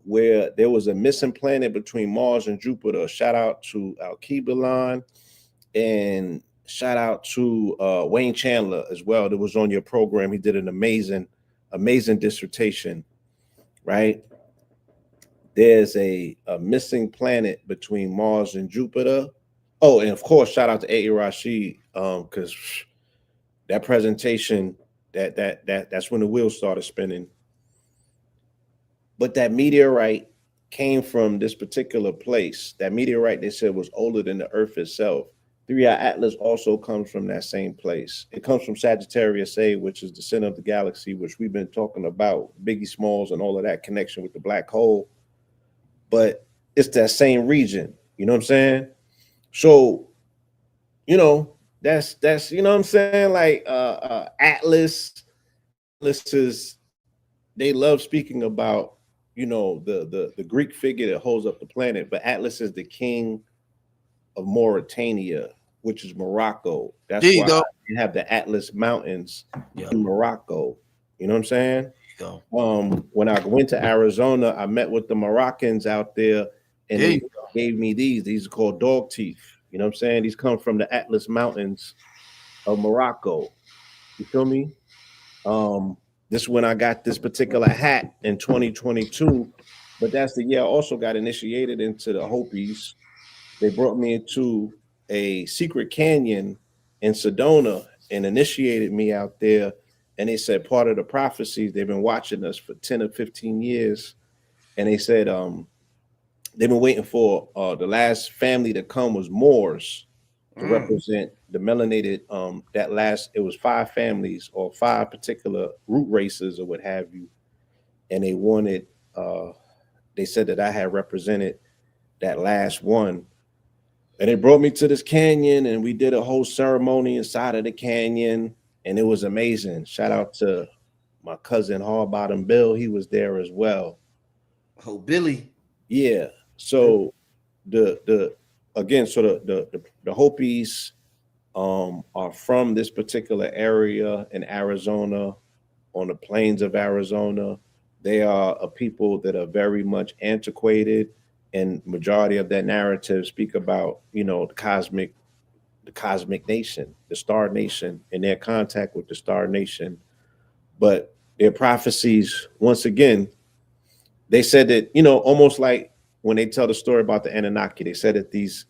where there was a missing planet between Mars and Jupiter. Shout out to Alkebalan, and shout out to Wayne Chandler as well. That was on your program. He did an amazing dissertation. Right, there's a missing planet between Mars and Jupiter. Oh, and of course, shout out to A. Rashid, because that presentation, that's when the wheels started spinning. But that meteorite came from this particular place. That meteorite, they said, was older than the Earth itself. 3-eye Atlas also comes from that same place. It comes from Sagittarius A, which is the center of the galaxy, which we've been talking about, Biggie Smalls and all of that connection with the black hole. But it's that same region. You know what I'm saying? So, that's you know what I'm saying? Like Atlas is, they love speaking about, the Greek figure that holds up the planet, but Atlas is the king of Mauritania, which is Morocco. there That's you why go. you have the Atlas Mountains Yeah, in Morocco. You know what I'm saying? there you go. When I went to Arizona, I met with the Moroccans out there, and There you they go. gave me these. These are called dog teeth. You know what I'm saying? These come from the Atlas Mountains of Morocco. You feel me? Um, this is when I got this particular hat in 2022, but that's the year I also got initiated into the Hopis. They brought me into a secret canyon in Sedona and initiated me out there. And they said part of the prophecies, they've been watching us for 10 or 15 years. And they said they've been waiting for the last family to come was Moors to Mm. represent the melanated that last it was five families or five particular root races or what have you. And they wanted they said that I had represented that last one. And they brought me to this canyon and we did a whole ceremony inside of the canyon and it was amazing. Shout out to my cousin Hard Bottom Bill. He was there as well. Oh, Billy. Yeah. So the again, so the Hopis are from this particular area in Arizona, on the plains of Arizona. They are a people that are very much antiquated, and majority of that narrative speak about the cosmic nation, the star nation, and their contact with the star nation. But their prophecies, once again, they said that almost like when they tell the story about the Anunnaki, they said that these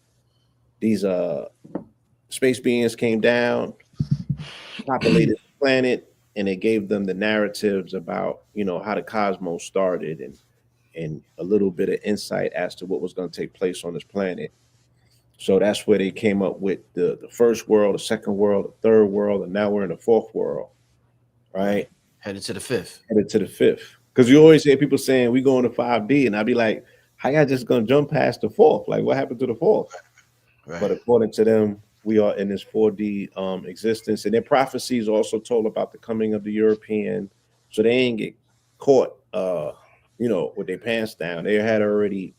space beings came down, populated the planet, and it gave them the narratives about how the cosmos started and a little bit of insight as to what was going to take place on this planet. So that's where they came up with the first world, the second world, the third world, and now we're in the fourth world, Right. right? Headed to the fifth. Headed to the fifth. Because you always hear people saying we going to 5D, and I'd be like, how y'all just gonna jump past the fourth? Like, what happened to the fourth? Right. But according to them, we are in this 4D existence. And their prophecies also told about the coming of the European. So they ain't get caught, with their pants down. They had already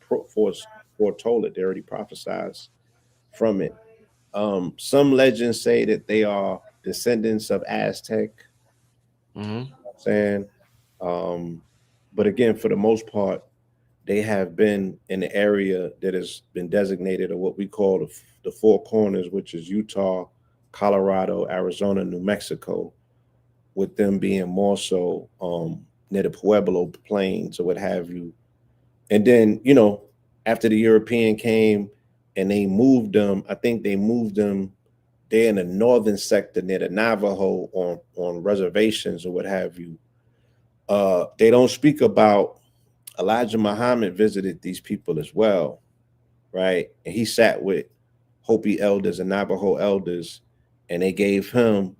foretold it. They already prophesied from it. Some legends say that they are descendants of Aztec, Mm-hmm. saying, um, but again, for the most part, they have been in the area that has been designated or what we call the four corners, which is Utah, Colorado, Arizona, New Mexico, with them being more so near the Pueblo plains or what have you. And then, after the European came and they moved them, I think they moved them. They're in the northern sector near the Navajo on reservations or what have you. They don't speak about Elijah Muhammad visited these people as well, right? And he sat with Hopi elders and Navajo elders, and they gave him,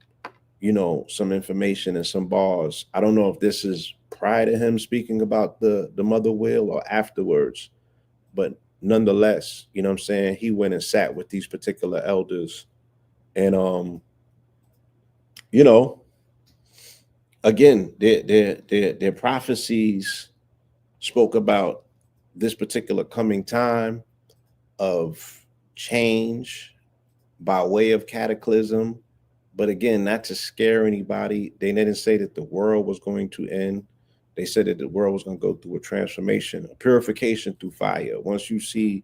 some information and some bars. I don't know if this is prior to him speaking about the mother wheel or afterwards, but nonetheless, you know what I'm saying? He went and sat with these particular elders, and you know, again, their prophecies spoke about this particular coming time of change by way of cataclysm. But again, not to scare anybody. They didn't say that the world was going to end. They said that the world was going to go through a transformation, a purification through fire. Once you see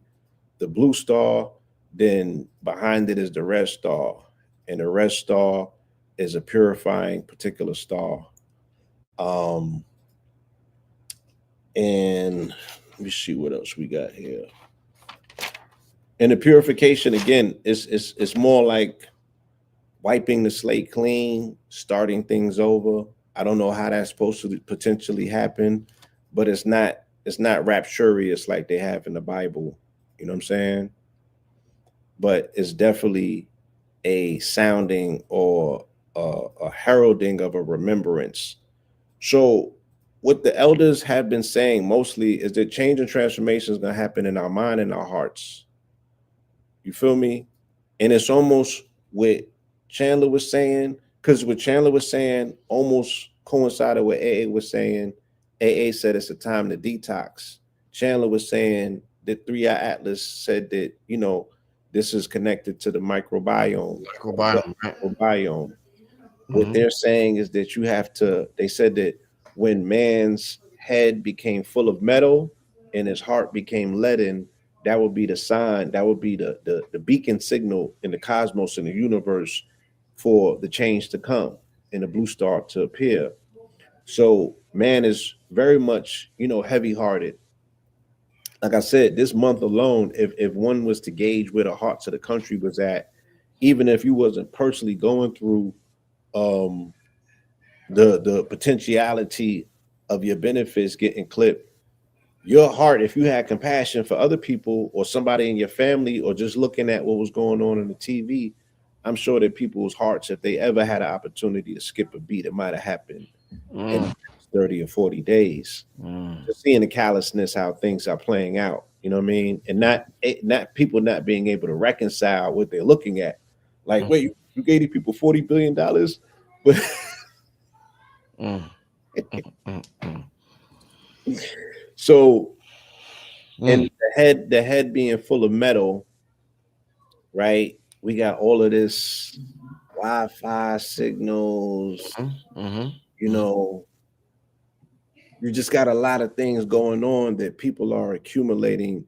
the blue star, then behind it is the red star. And the red star is a purifying particular star. Um, and let me see what else we got here. And the purification again is more like wiping the slate clean, starting things over. I don't know how that's supposed to potentially happen, but it's not rapturous like they have in the Bible. You know what I'm saying? But it's definitely a sounding or a heralding of a remembrance. So what the elders have been saying mostly is that change and transformation is going to happen in our mind and our hearts. You feel me? And it's almost what Chandler was saying, because what Chandler was saying almost coincided with AA was saying. AA said it's a time to detox. Chandler was saying that 3 Eye Atlas said that, this is connected to the microbiome, the gut Microbiome, right? microbiome. What Mm-hmm. they're saying is that they said that when man's head became full of metal and his heart became leaden, that would be the sign, that would be the beacon signal in the cosmos, in the universe, for the change to come and the blue star to appear. So man is very much, heavy hearted. like I said, this month alone, if one was to gauge where the hearts of the country was at, even if you wasn't personally going through um the potentiality of your benefits getting clipped, your heart, if you had compassion for other people or somebody in your family, or just looking at what was going on in the TV, I'm sure that people's hearts, if they ever had an opportunity to skip a beat, it might have happened in the Mm, next 30 or 40 days. mm, Just seeing the callousness, how things are playing out, you know what I mean? And not people not being able to reconcile what they're looking at. Like, mm, wait, you gave these people $40 billion, but mm, mm, mm, so, and mm, the head being full of metal, right? We got all of this Wi-Fi signals, mm, mhm, you mhm, know, you just got a lot of things going on that people are accumulating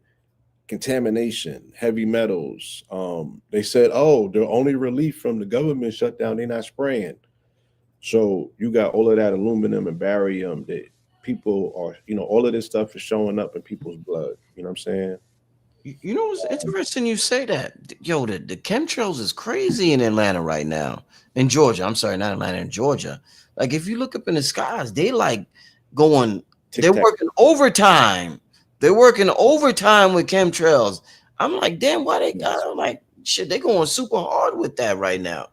contamination, heavy metals. They said, oh, the only relief from the government shutdown, they're not spraying. So you got all of that aluminum and barium that people are, all of this stuff is showing up in people's blood. You know what I'm saying? You know, it's interesting you say that. Yo, the chemtrails is crazy in Atlanta right now. In Georgia. I'm sorry, not Atlanta, in Georgia. Like if you look up in the skies, they like going, Tic they're tac. working overtime. They're working overtime with chemtrails. I'm like, damn, why they got, I'm like, shit, they going super hard with that right now.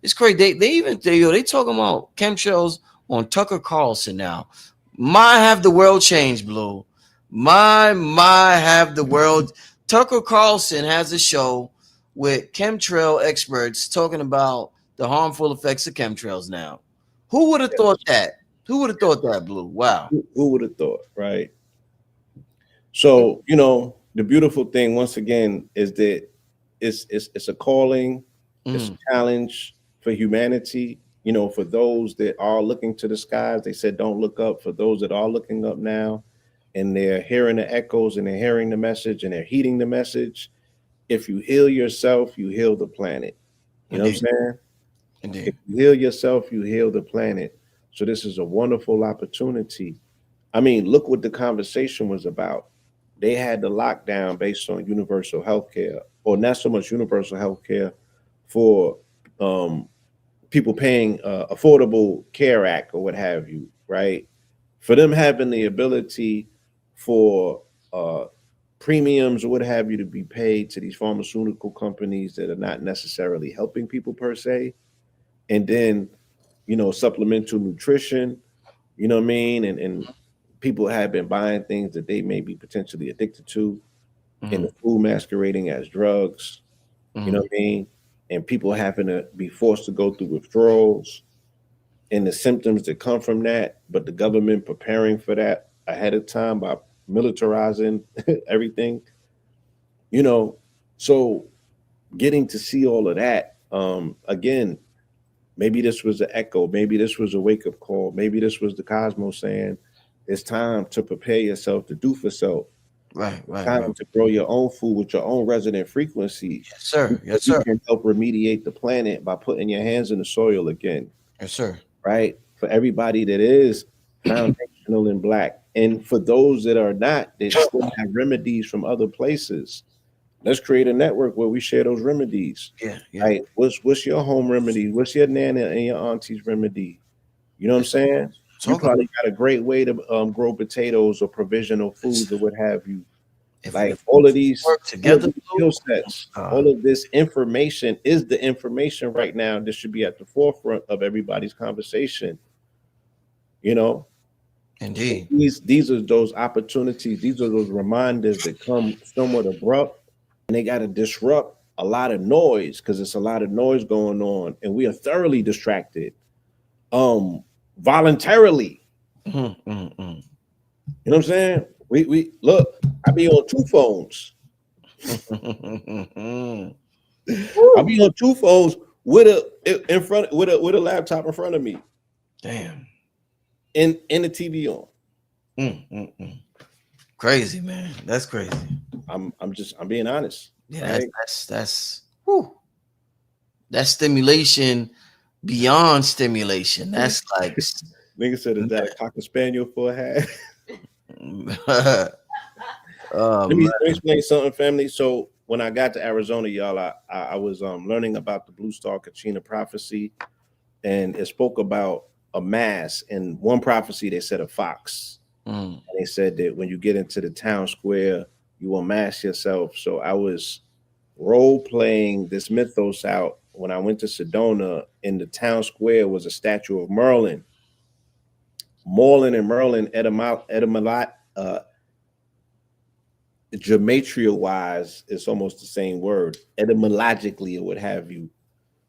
It's crazy. They talking about chemtrails on Tucker Carlson now. My have the world changed, Blue. My have the world. Tucker Carlson has a show with chemtrail experts talking about the harmful effects of chemtrails now. Who would have thought that? Who would have thought that, Blue? Wow. Who would have thought, right? So, the beautiful thing once again is that it's a calling, it's Mm, a challenge for humanity. For those that are looking to the skies, they said don't look up. For those that are looking up now and they're hearing the echoes and they're hearing the message and they're heeding the message, if you heal yourself, you heal the planet. You know what I'm indeed. saying? If Indeed. you heal yourself, you heal the planet. So this is a wonderful opportunity. I mean, look what the conversation was about. They had the lockdown based on universal health care, or not so much universal health care for um, people paying Affordable Care Act or what have you, right? For them having the ability for premiums or what have you to be paid to these pharmaceutical companies that are not necessarily helping people per se, and then supplemental nutrition, you know what I mean, and people have been buying things that they may be potentially addicted to, and the Mm, food masquerading as drugs, you know mm, what I mean, and people having to be forced to go through withdrawals and the symptoms that come from that, but the government preparing for that ahead of time by militarizing everything, you know. So getting to see all of that, again, maybe this was an echo, maybe this was a wake up call, maybe this was the cosmos saying it's time to prepare yourself to do for self. right, It's right, right. time to grow your own food with your own resonant frequency. Yes, sir. So Yes, you sir. can help remediate the planet by putting your hands in the soil again, Yes, sir. right? For everybody that is foundational and black. And for those that are not, that still have remedies from other places. Let's create a network where we share those remedies. Yeah, yeah. Right? What's your home remedy? What's your nana and your auntie's remedy? You know what I'm Let's saying? You talk about probably got a great way to grow potatoes or provisional this. foods or what have you. Like If we work all of together, these Blue, skill oh my sets, all God. of this information is the information right now that should be at the forefront of everybody's conversation. You know, so Indeed. these are those opportunities. These are those reminders that come somewhat abrupt, and they got to disrupt a lot of noise because it's a lot of noise going on, and we are thoroughly distracted, um, voluntarily. Mm, mm, mm. You know what I'm saying? We look. I be on two phones. I Woo. be on two phones with a in front with a laptop in front of me Damn. and the TV on. Mm, mm, mm. Crazy, man. That's crazy. I'm being honest, Yeah, right? that's whew. That's stimulation beyond stimulation. That's like Nigga said, is that a cocker spaniel for a hat? Let Man. me explain something, family. So when I got to Arizona, y'all, I was learning about the Blue Star Kachina prophecy, and it spoke about a mass. In one prophecy, they said a fox, Mm. and they said that when you get into the town square, you will mass yourself. So I was role playing this mythos out when I went to Sedona. In the town square was a statue of Merlin. Merlin and Merlin gematria wise, it's almost the same word. Etymologically, it would have you.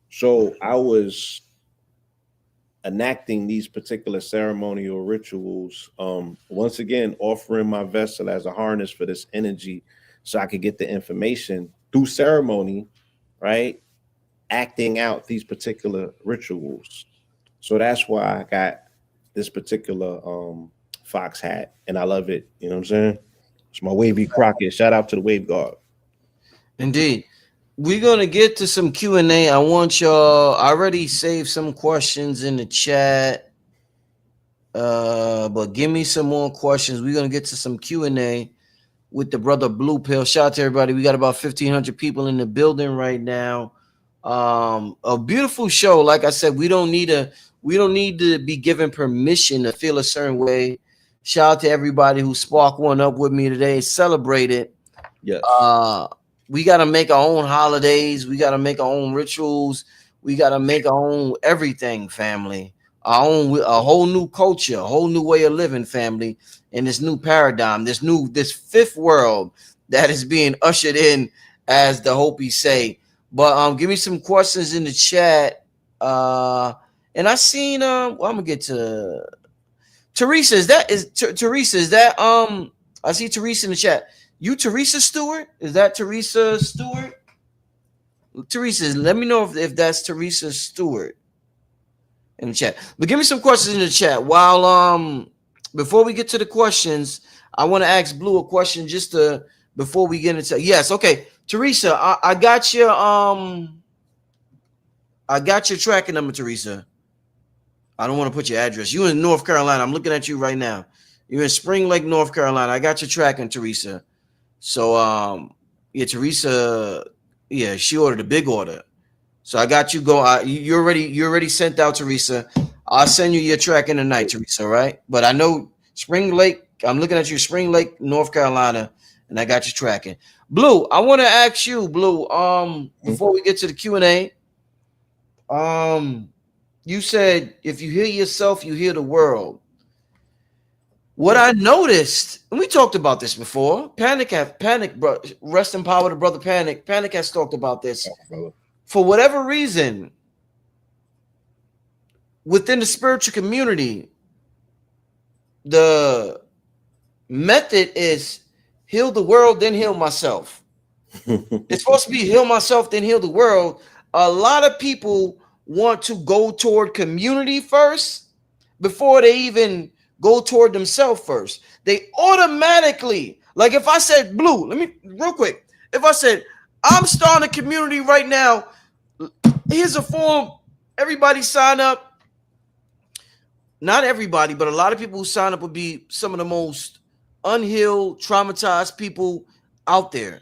So I was enacting these particular ceremonial rituals. Once again, offering my vessel as a harness for this energy so I could get the information through ceremony, right? Acting out these particular rituals. So that's why I got this particular fox hat and I love it. You know what I'm saying? It's my wavy Crockett. Shout out to the wave guard. Indeed. We're gonna get to some Q&A. I want y'all. I already saved some questions in the chat. But give me some more questions. We're gonna get to some Q&A with the brother Blue Pill. Shout out to everybody. We got about 1,500 people in the building right now. A beautiful show. Like I said, we don't need to be given permission to feel a certain way. Shout out to everybody who sparked one up with me today. Celebrate it. Yes. Uh, we got to make our own holidays. We got to make our own rituals. We got to make our own everything, family. Our own, a whole new culture, a whole new way of living, family, in this new paradigm, this fifth world that is being ushered in, as the Hopi say. But give me some questions in the chat. And I seen well, I'm gonna get to Teresa. Teresa? Is that I see Teresa in the chat. You Teresa Stewart? Is that Teresa Stewart? Teresa, let me know if that's Teresa Stewart in the chat. But give me some questions in the chat. While before we get to the questions, I want to ask Blue a question just to before we get into yes, okay. Teresa, I got your tracking number, Teresa. I don't want to put your address. You in North Carolina. I'm looking at you right now. You're in Spring Lake, North Carolina. I got your tracking, Teresa. So yeah, Teresa, yeah, she ordered a big order. So I got you go. You already sent out, Teresa. I'll send you your tracking tonight, Teresa. All right. But I know Spring Lake. I'm looking at you, Spring Lake, North Carolina, and I got you tracking. Blue, I want to ask you, Blue. Before we get to the Q&A, um, you said if you heal yourself, you heal the world. What Yes. I noticed, and we talked about this before, Panic, bro, rest in power to brother Panic. Panic has talked about this. Brother. For whatever reason, within the spiritual community, the method is heal the world, then heal myself. It's supposed to be heal myself, then heal the world. A lot of people want to go toward community first before they even go toward themselves first. They automatically, like if I said, Blue, let me real quick. If I said, I'm starting a community right now, here's a form, everybody sign up. Not everybody, but a lot of people who sign up would be some of the most unhealed, traumatized people out there.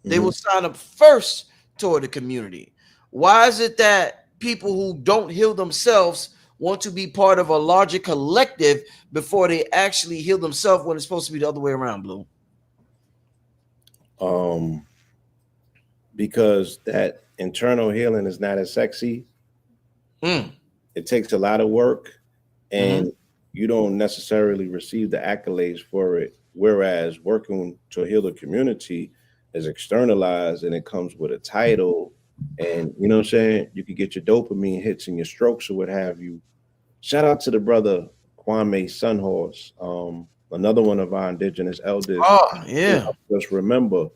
They will sign up first toward the community. Why is it that people who don't heal themselves want to be part of a larger collective before they actually heal themselves when it's supposed to be the other way around, Blue? um, because that internal healing is not as sexy. Mm. It takes a lot of work, Mm-hmm. and you don't necessarily receive the accolades for it. Whereas working to heal the community is externalized and it comes with a title. And you know what I'm saying? You can get your dopamine hits and your strokes or what have you. Shout out to the brother Kwame Sunhorse, another one of our indigenous elders Oh, who yeah. helped us remember.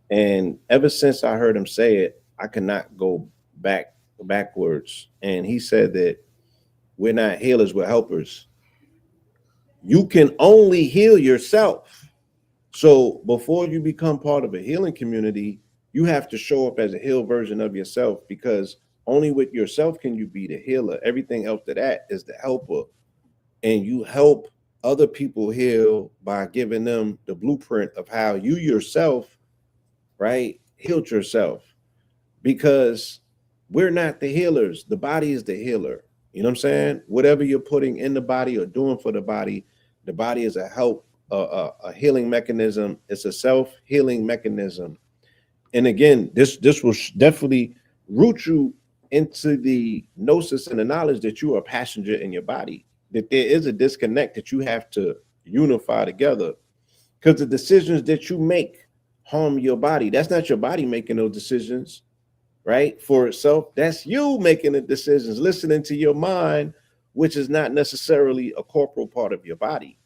And ever since I heard him say it, I cannot go backwards. And he said that we're not healers, we're helpers. You can only heal yourself. So before you become part of a healing community, you have to show up as a healed version of yourself because only with yourself can you be the healer. Everything else to that is the helper. And you help other people heal by giving them the blueprint of how you yourself, right, healed yourself. Because we're not the healers. The body is the healer. You know what I'm saying? Whatever you're putting in the body or doing for the body is a help, a healing mechanism. It's a self healing mechanism. And again, this will definitely root you into the gnosis and the knowledge that you are a passenger in your body. That there is a disconnect that you have to unify together, because the decisions that you make harm your body. That's not your body making those decisions, right? For itself. That's you making the decisions, listening to your mind, which is not necessarily a corporal part of your body.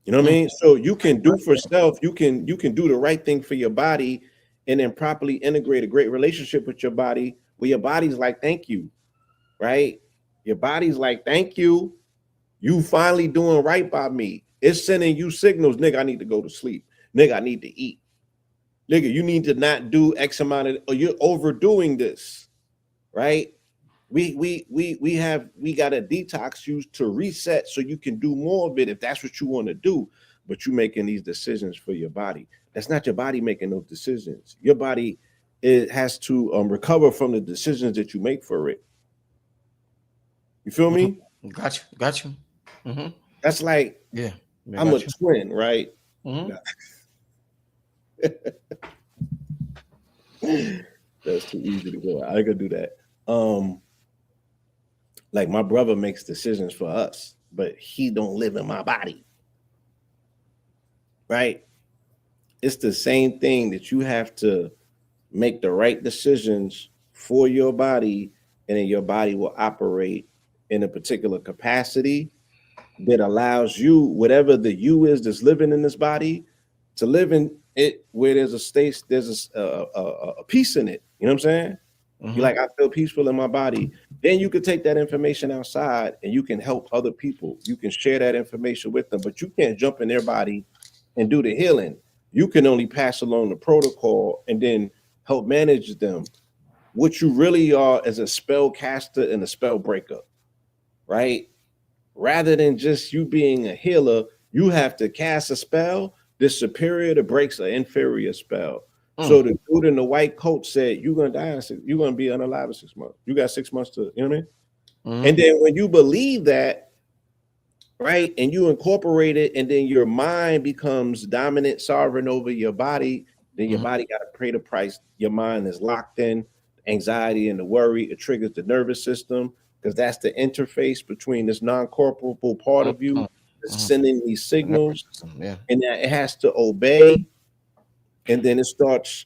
You know what I Mm. mean? So you can do for self, you can do the right thing for your body and then properly integrate a great relationship with your body where your body's like, thank you, right? Your body's like, thank you. You finally doing right by me. It's sending you signals, nigga, I need to go to sleep. Nigga, I need to eat. Nigga, you need to not do X amount of, or you're overdoing this, right? We got a detox you to reset so you can do more of it if that's what you want to do. But you making these decisions for your body. That's not your body making those decisions. Your body, it has to recover from the decisions that you make for it. You feel Mhm. me? Got you. Got you. Hmm. That's like Yeah. Yeah. I'm a Got you. twin, right? Hmm. That's too easy to go. I ain't gonna do that. Um, like my brother makes decisions for us, but he don't live in my body, right? It's the same thing that you have to make the right decisions for your body, and then your body will operate in a particular capacity that allows you, whatever the you is that's living in this body, to live in it where there's a state, there's a peace in it. You know what I'm saying? You're Hmm. like, I feel peaceful in my body. Then you can take that information outside and you can help other people. You can share that information with them, but you can't jump in their body and do the healing. You can only pass along the protocol and then help manage them. What you really are is a spell caster and a spell breaker, right? Rather than just you being a healer, you have to cast a spell that's superior to breaks an inferior spell. Mm. So the dude in the white coat said, "You're gonna die. You're gonna be unalive in 6 months. You got 6 months to, you know what I mean?" Hmm. And then when you believe that, right, and you incorporate it, and then your mind becomes dominant, sovereign over your body, then your Hmm. body got to pay the price. Your mind is locked in, anxiety and the worry. It triggers the nervous system because that's the interface between this non-corporeal part of you that's Hmm. sending these The nervous signals, system. Yeah. and that it has to obey, and then it starts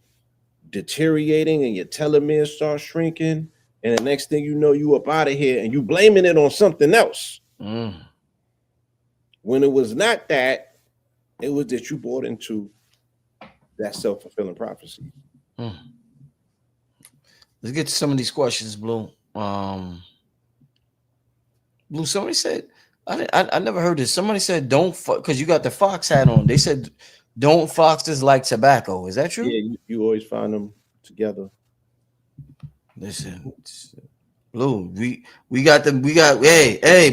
deteriorating, and your telomeres start shrinking, and the next thing you know, you up out of here, and you blaming it on something else Mm. when it was not that. It was that you bought into that self-fulfilling prophecy. Mm. Let's get to some of these questions, Blue. Blue. Somebody said, I never heard this. Somebody said, "Don't," because you got the fox hat on. They said, "Don't foxes like tobacco." Is that true? Yeah, you always find them together. Listen, Blue. Hey,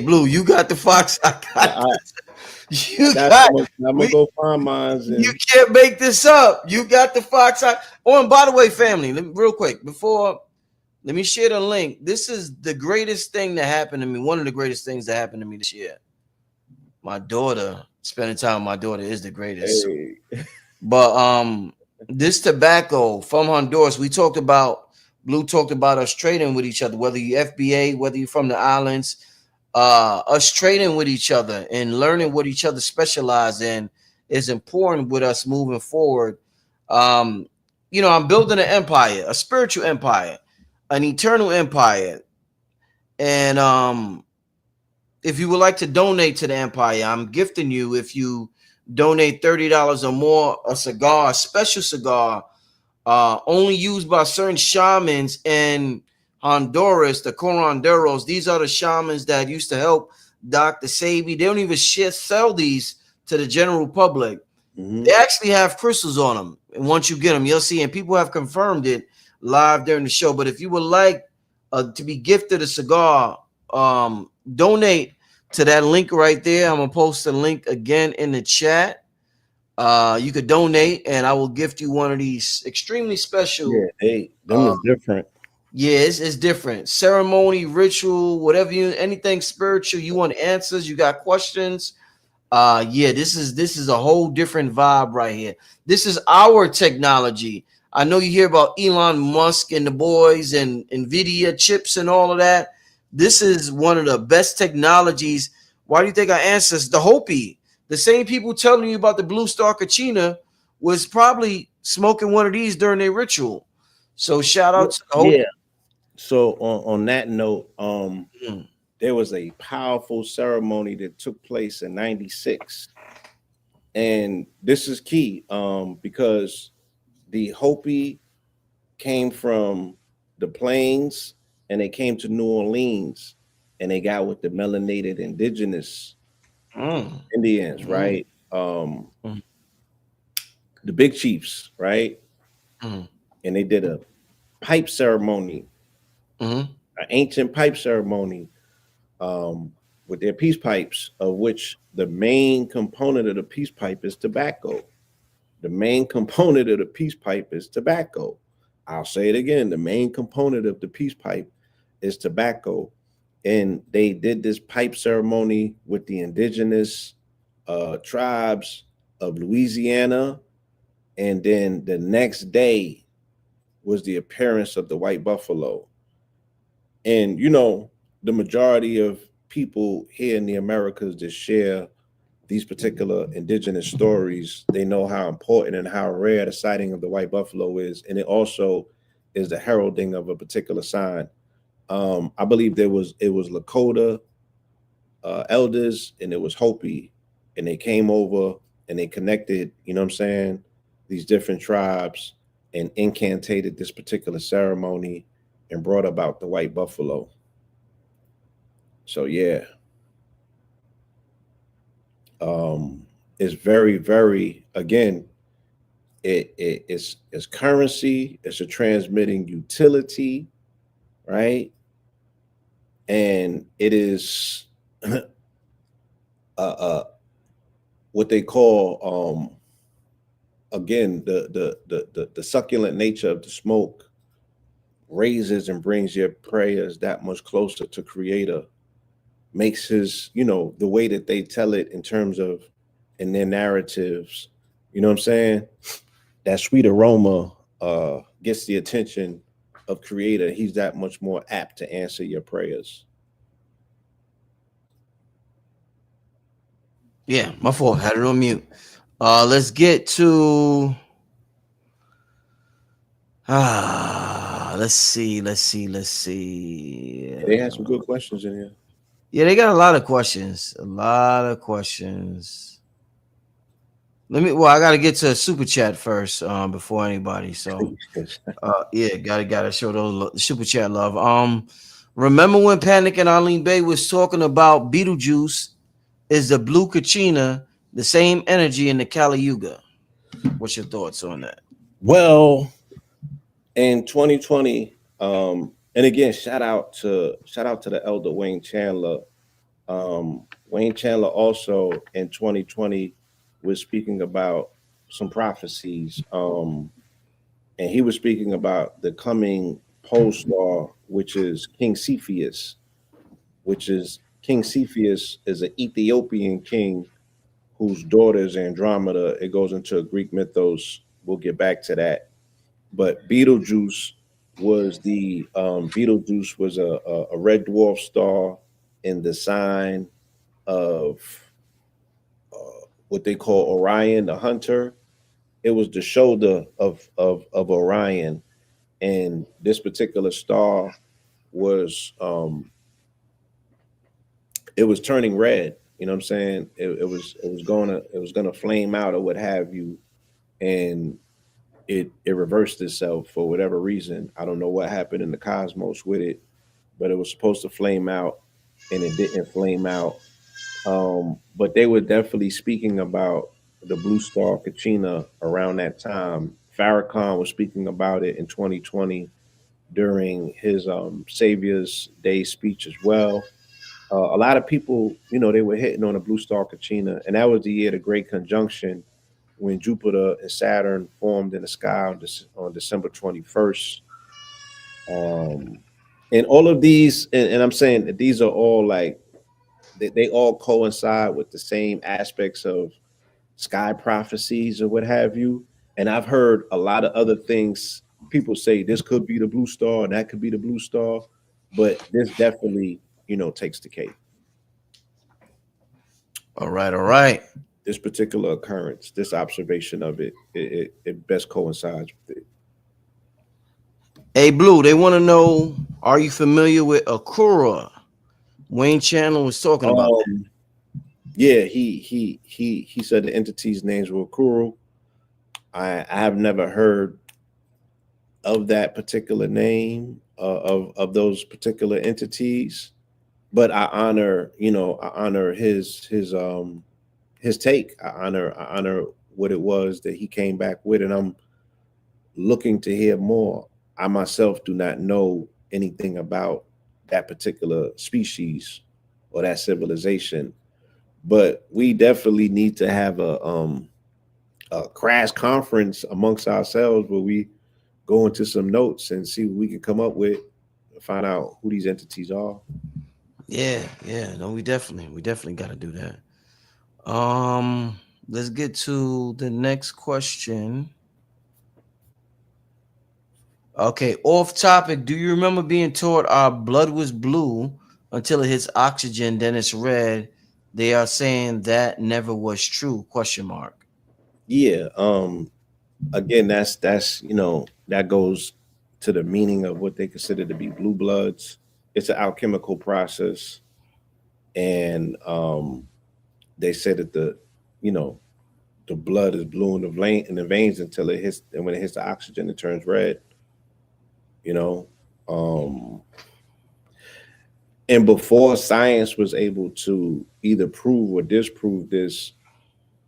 Blue. You got the fox. I I, got. I, I You got got. someone. I'm gonna We. go find mines You and can't make this up. You got the fox. Oh, and by the way, family, real quick before. Let me share the link. This is the greatest thing that happened to me. One of the greatest things that happened to me this year. My daughter, spending time with my daughter is the greatest. hey, But this tobacco from Honduras, we talked about. Blue talked about us trading with each other, whether you FBA, whether you're from the islands, us trading with each other and learning what each other specialize in is important with us moving forward. Um, I'm building an empire, a spiritual empire, an eternal empire. And if you would like to donate to the empire, I'm gifting you, if you donate $30 or more, a cigar, a special cigar, only used by certain shamans in Honduras, the Curanderos. These are the shamans that used to help Dr. Sabi. They don't even sell these to the general public. mm-hmm. They actually have crystals on them. And once you get them, you'll see. And people have confirmed it live during the show. But if you would like to be gifted a cigar, donate to that link right there. I'm gonna post the link again in the chat. You could donate, and I will gift you one of these extremely Yeah, special. they them Uh, is different. yeah, it's different. Ceremony, ritual, whatever you, anything spiritual. You want answers? You got questions? Yeah, this is a whole different vibe right here. This is our technology. I know you hear about Elon Musk and the boys and Nvidia chips and all of that. This is one of the best technologies. Why do you think our ancestors, the Hopi, the same people telling you about the blue star Kachina, was probably smoking one of these during their ritual? So shout out to the Hopi. Yeah. So on that note, Mm, there was a powerful ceremony that took place in '96, and this is key because the Hopi came from the plains and they came to New Orleans and they got with the melanated indigenous mm, Indians, mm, right? mm, The big chiefs, right? mm, And they did a pipe ceremony, mm, an ancient pipe ceremony um, with their peace pipes, of which the main component of the peace pipe is tobacco. The main component of the peace pipe is tobacco. I'll say it again. The main component of the peace pipe is tobacco. And they did this pipe ceremony with the indigenous tribes of Louisiana. And then the next day was the appearance of the white buffalo. And, the majority of people here in the Americas that share these particular indigenous stories, they know how important and how rare the sighting of the white buffalo is, and it also is the heralding of a particular sign. I believe it was Lakota elders and it was Hopi, and they came over and they connected. You know what I'm saying? These different tribes and incantated this particular ceremony and brought about the white buffalo. So yeah, um, it's very, very again it's currency, it's a transmitting utility, right? And it is uh what they call again the succulent nature of the smoke raises and brings your prayers that much closer to creator, makes his, the way that they tell it in terms of in their narratives, you know what I'm saying, that sweet aroma gets the attention of creator. He's that much more apt to answer your prayers. yeah, my fault. Had it on mute. Let's get to let's see. They had some good questions in here. Yeah, they got a lot of questions. A lot of questions. Well, I gotta get to a super chat first, before anybody. So yeah, gotta show those super chat love. Remember when Panic and Arlene Bay was talking about Beetlejuice is the blue Kachina, the same energy in the Kali Yuga? What's your thoughts on that? Well, in 2020, and again, shout out to the elder Wayne Chandler. Wayne Chandler also in 2020 was speaking about some prophecies, and he was speaking about the coming pole star, which is King Cepheus, which is King Cepheus is an Ethiopian king whose daughter is Andromeda. It goes into a Greek mythos. We'll get back to that. But Beetlejuice was a red dwarf star in the sign of what they call Orion, the hunter. It was the shoulder of Orion, and this particular star was it was turning red. You know what I'm saying? It was gonna flame out or what have you, and it reversed itself for whatever reason. I don't know what happened in the cosmos with it, but it was supposed to flame out and it didn't flame out. But they were definitely speaking about the blue star Kachina around that time. Farrakhan was speaking about it in 2020 during his Savior's Day speech as well. A lot of people, they were hitting on a blue star Kachina, and that was the year of the Great Conjunction when Jupiter and Saturn formed in the sky on December 21st. Um, and all of these, and I'm saying that these are all like they all coincide with the same aspects of sky prophecies or what have you. And I've heard a lot of other things. People say this could be the blue star, and that could be the blue star, but this definitely, takes the cake. All right, all right. This particular occurrence, this observation of it best coincides with it. Hey, Blue, they want to know, are you familiar with Akura? Wayne Channel was talking about that. Um, yeah, he said the entity's names were Kuru. I have never heard of that particular name of those particular entities, but I honor his take. I honor what it was that he came back with, and I'm looking to hear more. I myself do not know anything about that particular species or that civilization, but we definitely need to have a crash conference amongst ourselves where we go into some notes and see what we can come up with, find out who these entities are. Yeah, yeah. No, we definitely got to do that. Um, let's get to the next question. Okay, off topic. Do you remember being taught our blood was blue until it hits oxygen, then it's red? They are saying that never was true. Question mark. Yeah. Again, that's that goes to the meaning of what they consider to be blue bloods. It's an alchemical process, and they say that you know the blood is blue in the veins until it hits, and when it hits the oxygen, it turns red. You know, um, and before science was able to either prove or disprove this,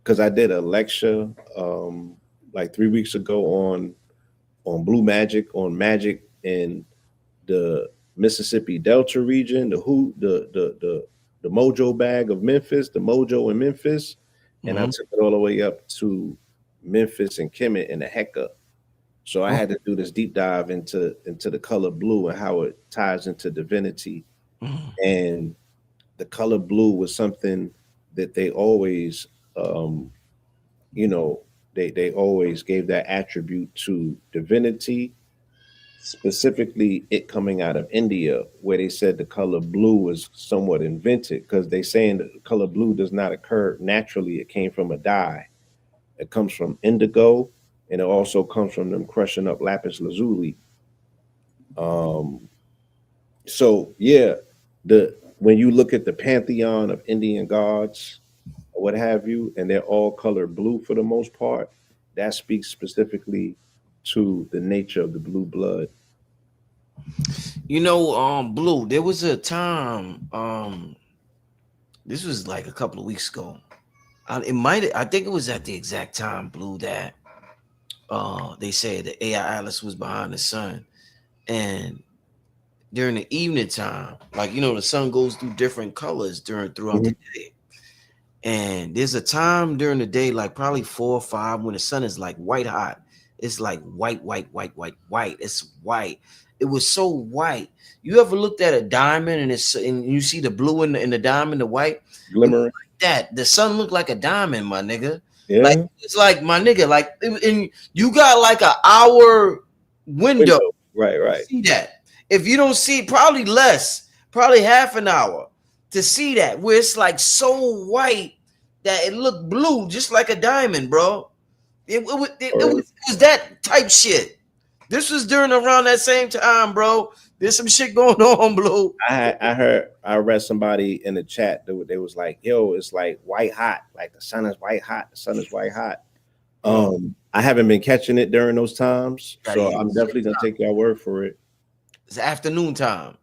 because I did a lecture like 3 weeks ago on blue magic, on magic in the Mississippi Delta region, the Mojo bag of Memphis, the Mojo in Memphis, and I Hmm. took it all the way up to Memphis and Kemet and the Hecka. So I had to do this deep dive into the color blue and how it ties into divinity. And the color blue was something that they always, um, you know, they always gave that attribute to divinity, specifically it coming out of India, where they said the color blue was somewhat invented because they saying that the color blue does not occur naturally. It came from a dye. It comes from indigo, and it also comes from them crushing up lapis lazuli. Um, so yeah, the when you look at the pantheon of Indian gods, or what have you, and they're all colored blue for the most part, that speaks specifically to the nature of the blue blood. Blue. There was a time. This was like a couple of weeks ago. It might. I think it was at the exact time, Blue, that they said the AI Atlas was behind the sun, and during the evening time, like the sun goes through different colors throughout the Mhm. day. And there's a time during the day, like probably 4 or 5, when the sun is like white hot. It's like white, white, white, white, white. It's white. It was so white. You ever looked at a diamond and you see the blue in the diamond, the white? It was Glimmering. like that. The sun looked like a diamond, my nigga. Like Yeah. it's like my nigga, like and you got like an hour window Window. Right, to right. see that. If you don't see, probably less, probably half an hour to see that, where it's like so white that it looked blue, just like a diamond, bro. Or It was that type shit. This was during around that same time, bro. There's some shit going on, Blue. I read somebody in the chat that they was like, "Yo, it's like white hot, like the sun is white hot, the sun is white hot." Bro, I haven't been catching it during those times, gotta so use I'm definitely gonna take your word for it. it's afternoon time.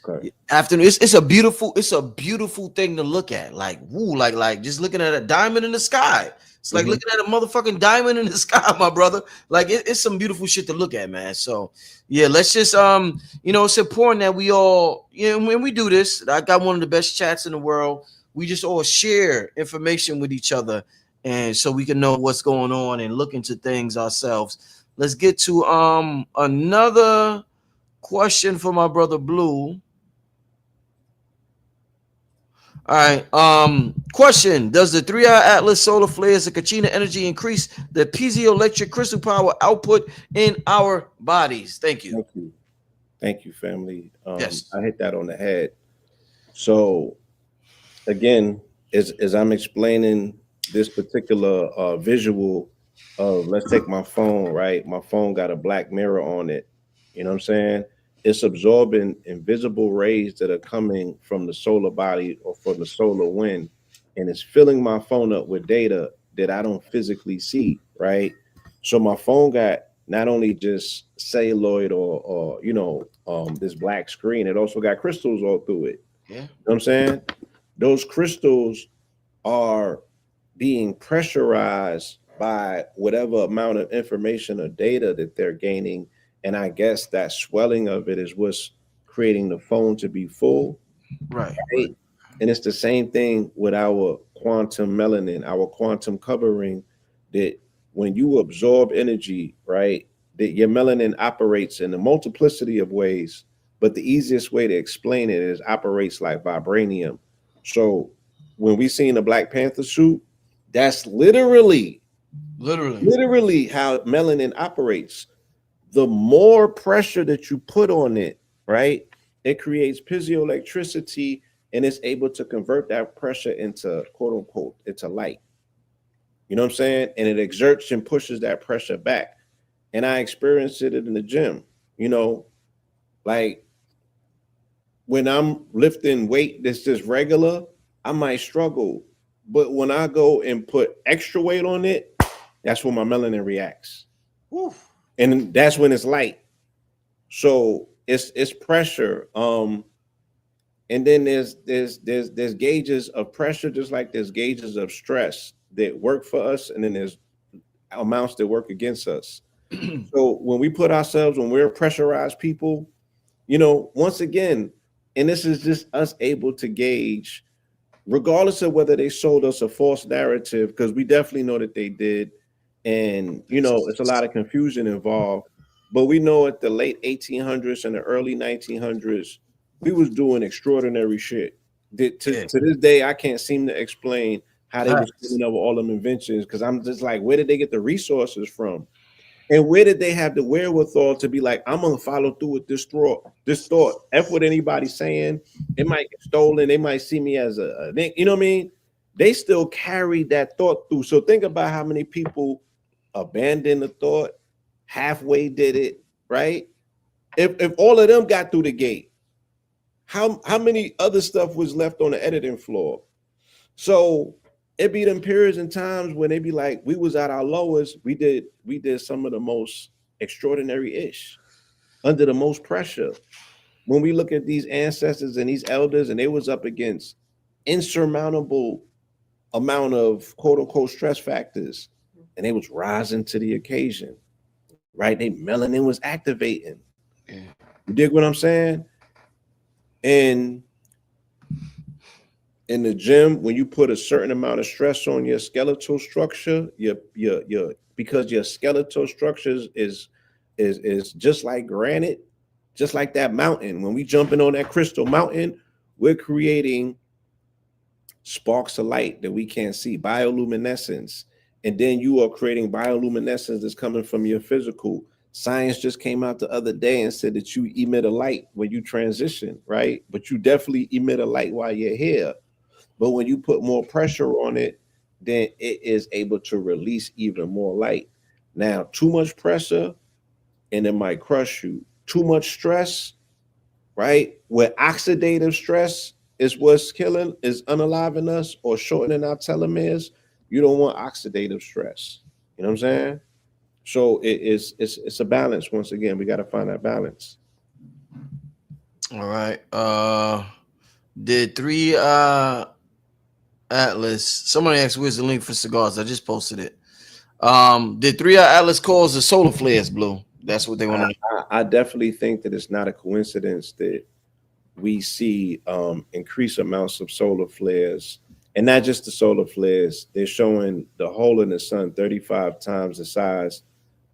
Okay. Afternoon. It's a beautiful thing to look at. Like woo, like just looking at a diamond in the sky. It's like Mhm. looking at a motherfucking diamond in the sky, my brother. Like it's some beautiful shit to look at, man. So yeah, let's just it's important that we all, when we do this, I got one of the best chats in the world. We just all share information with each other, and so we can know what's going on and look into things ourselves. Let's get to another question for my brother Blue. All right. Question: Does the 3-hour Atlas solar flares of Kachina energy increase the piezoelectric crystal power output in our bodies? Thank you. Thank you. Thank you, family. Yes. I hit that on the head. So again, as I'm explaining this particular visual of, let's take my phone, right? My phone got a black mirror on it. You know what I'm saying? It's absorbing invisible rays that are coming from the solar body or from the solar wind, and it's filling my phone up with data that I don't physically see, right? So my phone got not only just celluloid or this black screen, it also got crystals all through it. Yeah. You know what I'm saying? Those crystals are being pressurized by whatever amount of information or data that they're gaining. And I guess that swelling of it is what's creating the phone to be full, Right. Right. right? And it's the same thing with our quantum melanin, our quantum covering, that when you absorb energy, right, that your melanin operates in a multiplicity of ways. But the easiest way to explain it is operates like vibranium. So when we see in the Black Panther suit, that's Literally. literally how melanin operates. The more pressure that you put on it, right, it creates piezoelectricity and it's able to convert that pressure into quote unquote into light. You know what I'm saying? And it exerts and pushes that pressure back. And I experienced it in the gym. You know, like when I'm lifting weight that's just regular, I might struggle. But when I go and put extra weight on it, that's when my melanin reacts. Woo. And that's when it's light. So it's pressure. And then there's gauges of pressure, just like there's gauges of stress that work for us, and then there's amounts that work against us. So when we put ourselves, when we're pressurized people, once again, and this is just us able to gauge, regardless of whether they sold us a false narrative, because we definitely know that they did, and it's a lot of confusion involved. But we know at the late 1800s and the early 1900s, we was doing extraordinary shit. To, Yeah. to this day, I can't seem to explain how they was Facts. putting over all them inventions, because I'm just like, where did they get the resources from? And where did they have the wherewithal to be like, I'm gonna follow through with this thought, F what anybody's saying. It might get stolen, they might see me as you know what I mean? They still carried that thought through. So think about how many people abandoned the thought, halfway did it, right? If all of them got through the gate, how many other stuff was left on the editing floor? So it be them periods and times when they be like, we was at our lowest, we did some of the most extraordinary ish under the most pressure. When we look at these ancestors and these elders, and they was up against insurmountable amount of quote unquote stress factors, and they was rising to the occasion, right? They melanin was activating. Yeah. You dig what I'm saying? And in the gym, when you put a certain amount of stress on your skeletal structure, your because your skeletal structures is just like granite, just like that mountain. When we jumping on that crystal mountain, we're creating sparks of light that we can't see, bioluminescence. And then you are creating bioluminescence that's coming from your physical. Science just came out the other day and said that you emit a light when you transition, right? But you definitely emit a light while you're here. But when you put more pressure on it, then it is able to release even more light. Now, too much pressure and it might crush you. Too much stress, right? Where oxidative stress is what's killing, is unaliving us or shortening our telomeres. You don't want oxidative stress. You know what I'm saying? So it's a balance. Once again, we got to find that balance. All right. Did three Atlas? Somebody asked where's the link for cigars. I just posted it. Did three Atlas cause the solar flares, Blue? That's what they want I, to know. I definitely think that it's not a coincidence that we see increased amounts of solar flares, and not just the solar flares. They're showing the hole in the sun 35 times the size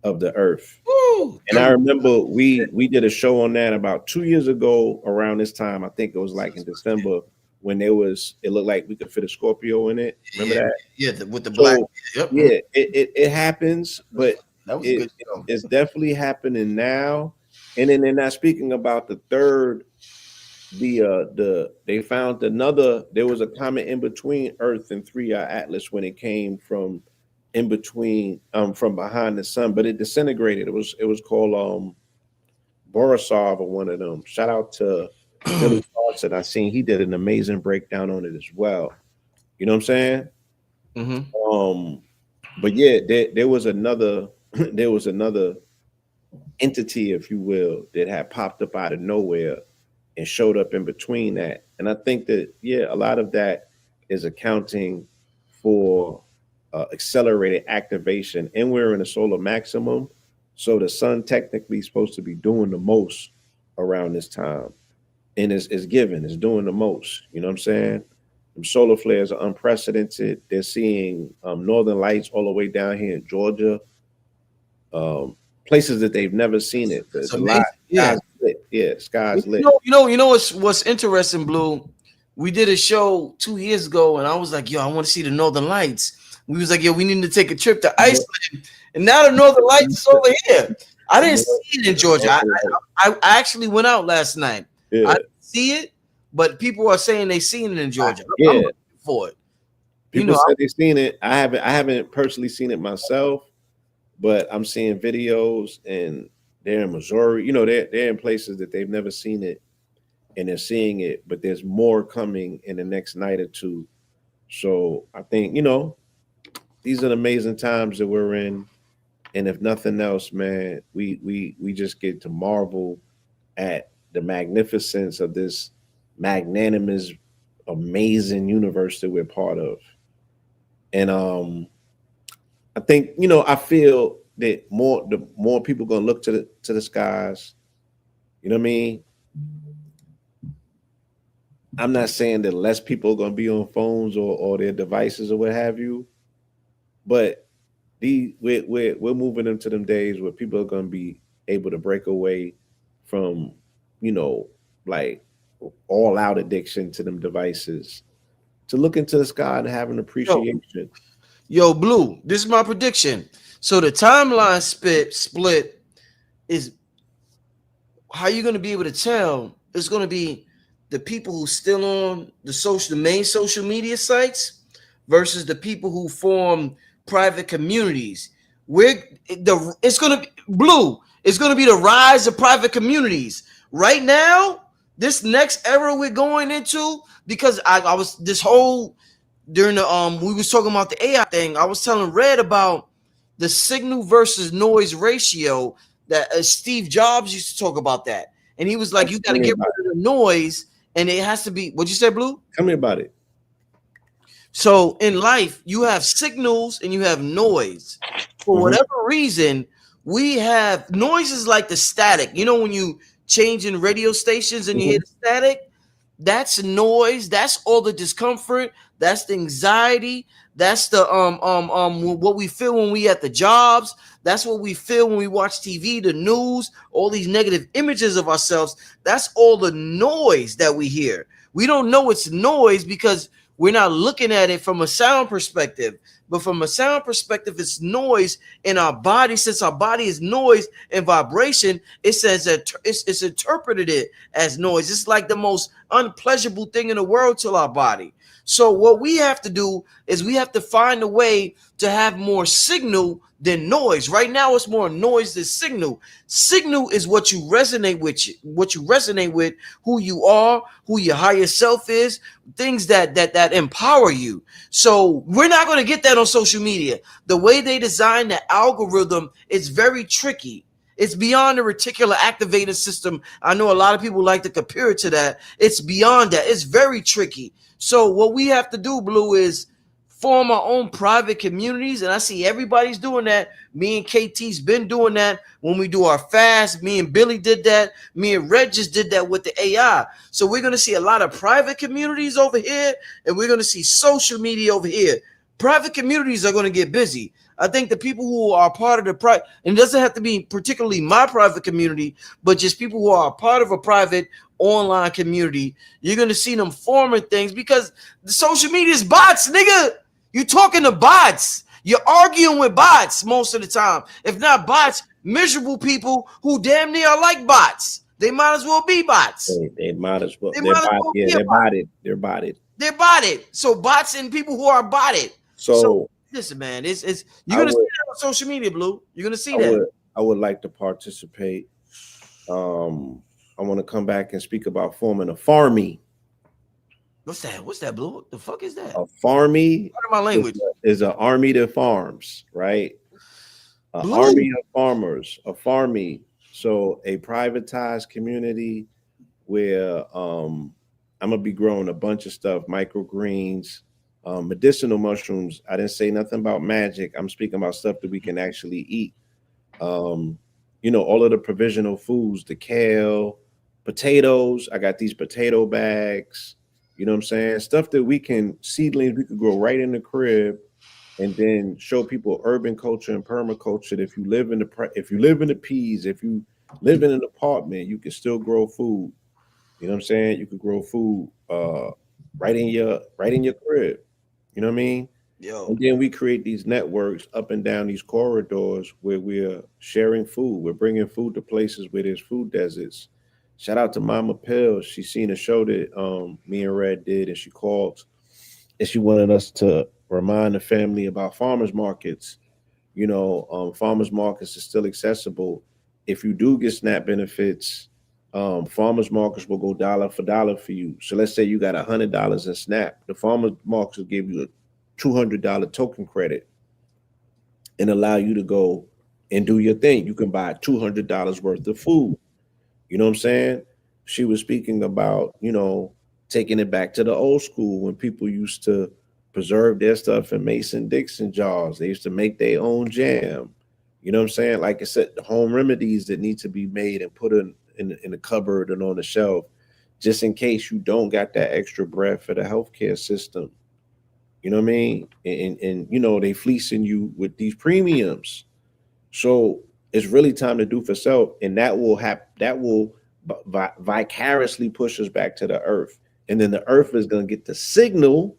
of the Earth. Woo, And I 30. remember we did a show on that about 2 years ago around this time. I think it was like in December when there was it looked like we could fit a Scorpio in it. Remember Yeah, that? yeah, with the black. So Yep, yeah, it happens, but that was a it good show. it's definitely happening now. And then they're not speaking about the third. They found another. There was a comet in between Earth and 3i Atlas when it came from in between from behind the sun, but it disintegrated. It was called Borisov or one of them. Shout out to Billy Carson. I seen he did an amazing breakdown on it as well. You know what I'm saying? Mm-hmm. Um, but yeah, there was another there was another entity, if you will, that had popped up out of nowhere and showed up in between that. And I think that yeah, a lot of that is accounting for accelerated activation. And we're in a solar maximum, so the sun technically is supposed to be doing the most around this time, and is doing the most. You know what I'm saying? Them solar flares are unprecedented. They're seeing northern lights all the way down here in Georgia, places that they've never seen it. The, It's the light amazing. Yeah. sky's lit. Yeah, sky's lit. What's interesting, Blue? We did a show 2 years ago, and I was like, "Yo, I want to see the Northern Lights." We was like, "Yo, we need to take a trip to Iceland," and now the Northern Lights is over here. I didn't see it in Georgia. I actually went out last night. I Yeah, didn't see it, but people are saying they seen it in Georgia. I'm yeah. looking for it. You People know, said they've seen it. I haven't personally seen it myself, but I'm seeing videos and they're in Missouri. They're in places that they've never seen it and they're seeing it, but there's more coming in the next night or two. So I think, these are the amazing times that we're in. And if nothing else, man, we just get to marvel at the magnificence of this magnanimous, amazing universe that we're part of. And I think, I feel that the more people gonna look to the skies, you know what I mean? I'm not saying that less people are gonna be on phones or their devices or what have you, but we're moving into them days where people are gonna be able to break away from, you know, like all out addiction to them devices, to look into the sky and have an yo, appreciation. yo, Blue. This is my prediction. So the timeline split is how you're going to be able to tell is going to be the people who still on the main social media sites versus the people who form private communities. Where it's going to be Blue. It's going to be the rise of private communities. Right now, this next era we're going into, because I was this whole during the we was talking about the AI thing. I was telling Red about the signal versus noise ratio that Steve Jobs used to talk about that, and he was like, "You got Tell to me get about rid of the noise, and it has to be." What you say, Blue? Tell me about it. So in life, you have signals and you have noise. For Hmm. whatever reason, we have noise is like the static. You know when you change in radio stations and you hear Hmm. the static, that's noise. That's all the discomfort. That's the anxiety. That's the what we feel when we at the jobs. That's what we feel when we watch TV, the news, all these negative images of ourselves. That's all the noise that we hear. We don't know it's noise because we're not looking at it from a sound perspective. But from a sound perspective, it's noise in our body. Since our body is noise and vibration, it says that it's interpreted it as noise. It's like the most unpleasurable thing in the world to our body. So what we have to do is we have to find a way to have more signal than noise. Right now, it's more noise than signal. Signal is what you resonate with, who you are, who your higher self is, things that empower you. So we're not going to get that on social media. The way they design the algorithm is very tricky. It's beyond the reticular activator system. I know a lot of people like to compare it to that. It's beyond that. It's very tricky. So what we have to do, Blue, is form our own private communities. And I see everybody's doing that. Me and KT's been doing that when we do our fast. Me and Billy did that. Me and Red just did that with the AI. So we're going to see a lot of private communities over here, and we're going to see social media over here. Private communities are going to get busy. I think the people who are part of the private, and it doesn't have to be particularly my private community, but just people who are part of a private online community, you're going to see them forming things because the social media is bots, nigga. You're talking to bots. You're arguing with bots most of the time. If not bots, miserable people who damn near are like bots. They might as well be bots. They might as well. They They're might as bot. well Yeah, be a they're bot. botted. They're botted. They're botted. So bots and people who are botted. So So listen, man, it's you're I gonna see would, that on social media, Blue. You're gonna see I that. would, I would like to participate. I want to come back and speak about forming a farmy. What's that? What's that, Blue? What the fuck is that? A farmy Part of my is, language. is an army that farms, right? An Blue. army of farmers, a farmy. So a privatized community where I'm gonna be growing a bunch of stuff, microgreens, medicinal mushrooms. I didn't say nothing about magic. I'm speaking about stuff that we can actually eat. Um, all of the provisional foods, the kale, potatoes. I got these potato bags. You know what I'm saying? Stuff that we can seedlings we could grow right in the crib, and then show people urban culture and permaculture. That if you live in if you live in the peas, if you live in an apartment, you can still grow food. You know what I'm saying? You could grow food right in your crib. You know what I mean? Yo. And then we create these networks up and down these corridors where we're sharing food. We're bringing food to places where there's food deserts. Shout out to Mama Pill. She seen a show that me and Red did, and she called and she wanted us to remind the family about farmers markets. Farmers markets is still accessible. If you do get SNAP benefits, farmers markets will go dollar for dollar for you. So let's say you got $100 in SNAP, the farmers markets will give you a $200 token credit and allow you to go and do your thing. You can buy $200 worth of food. You know what I'm saying? She was speaking about, taking it back to the old school when people used to preserve their stuff in Mason Dixon jars. They used to make their own jam. You know what I'm saying? Like I said, the home remedies that need to be made and put in the cupboard and on the shelf, just in case you don't got that extra bread for the healthcare system. You know what I mean? And they fleecing you with these premiums. So it's really time to do for self, and that will vicariously push us back to the earth, and then the earth is gonna get the signal,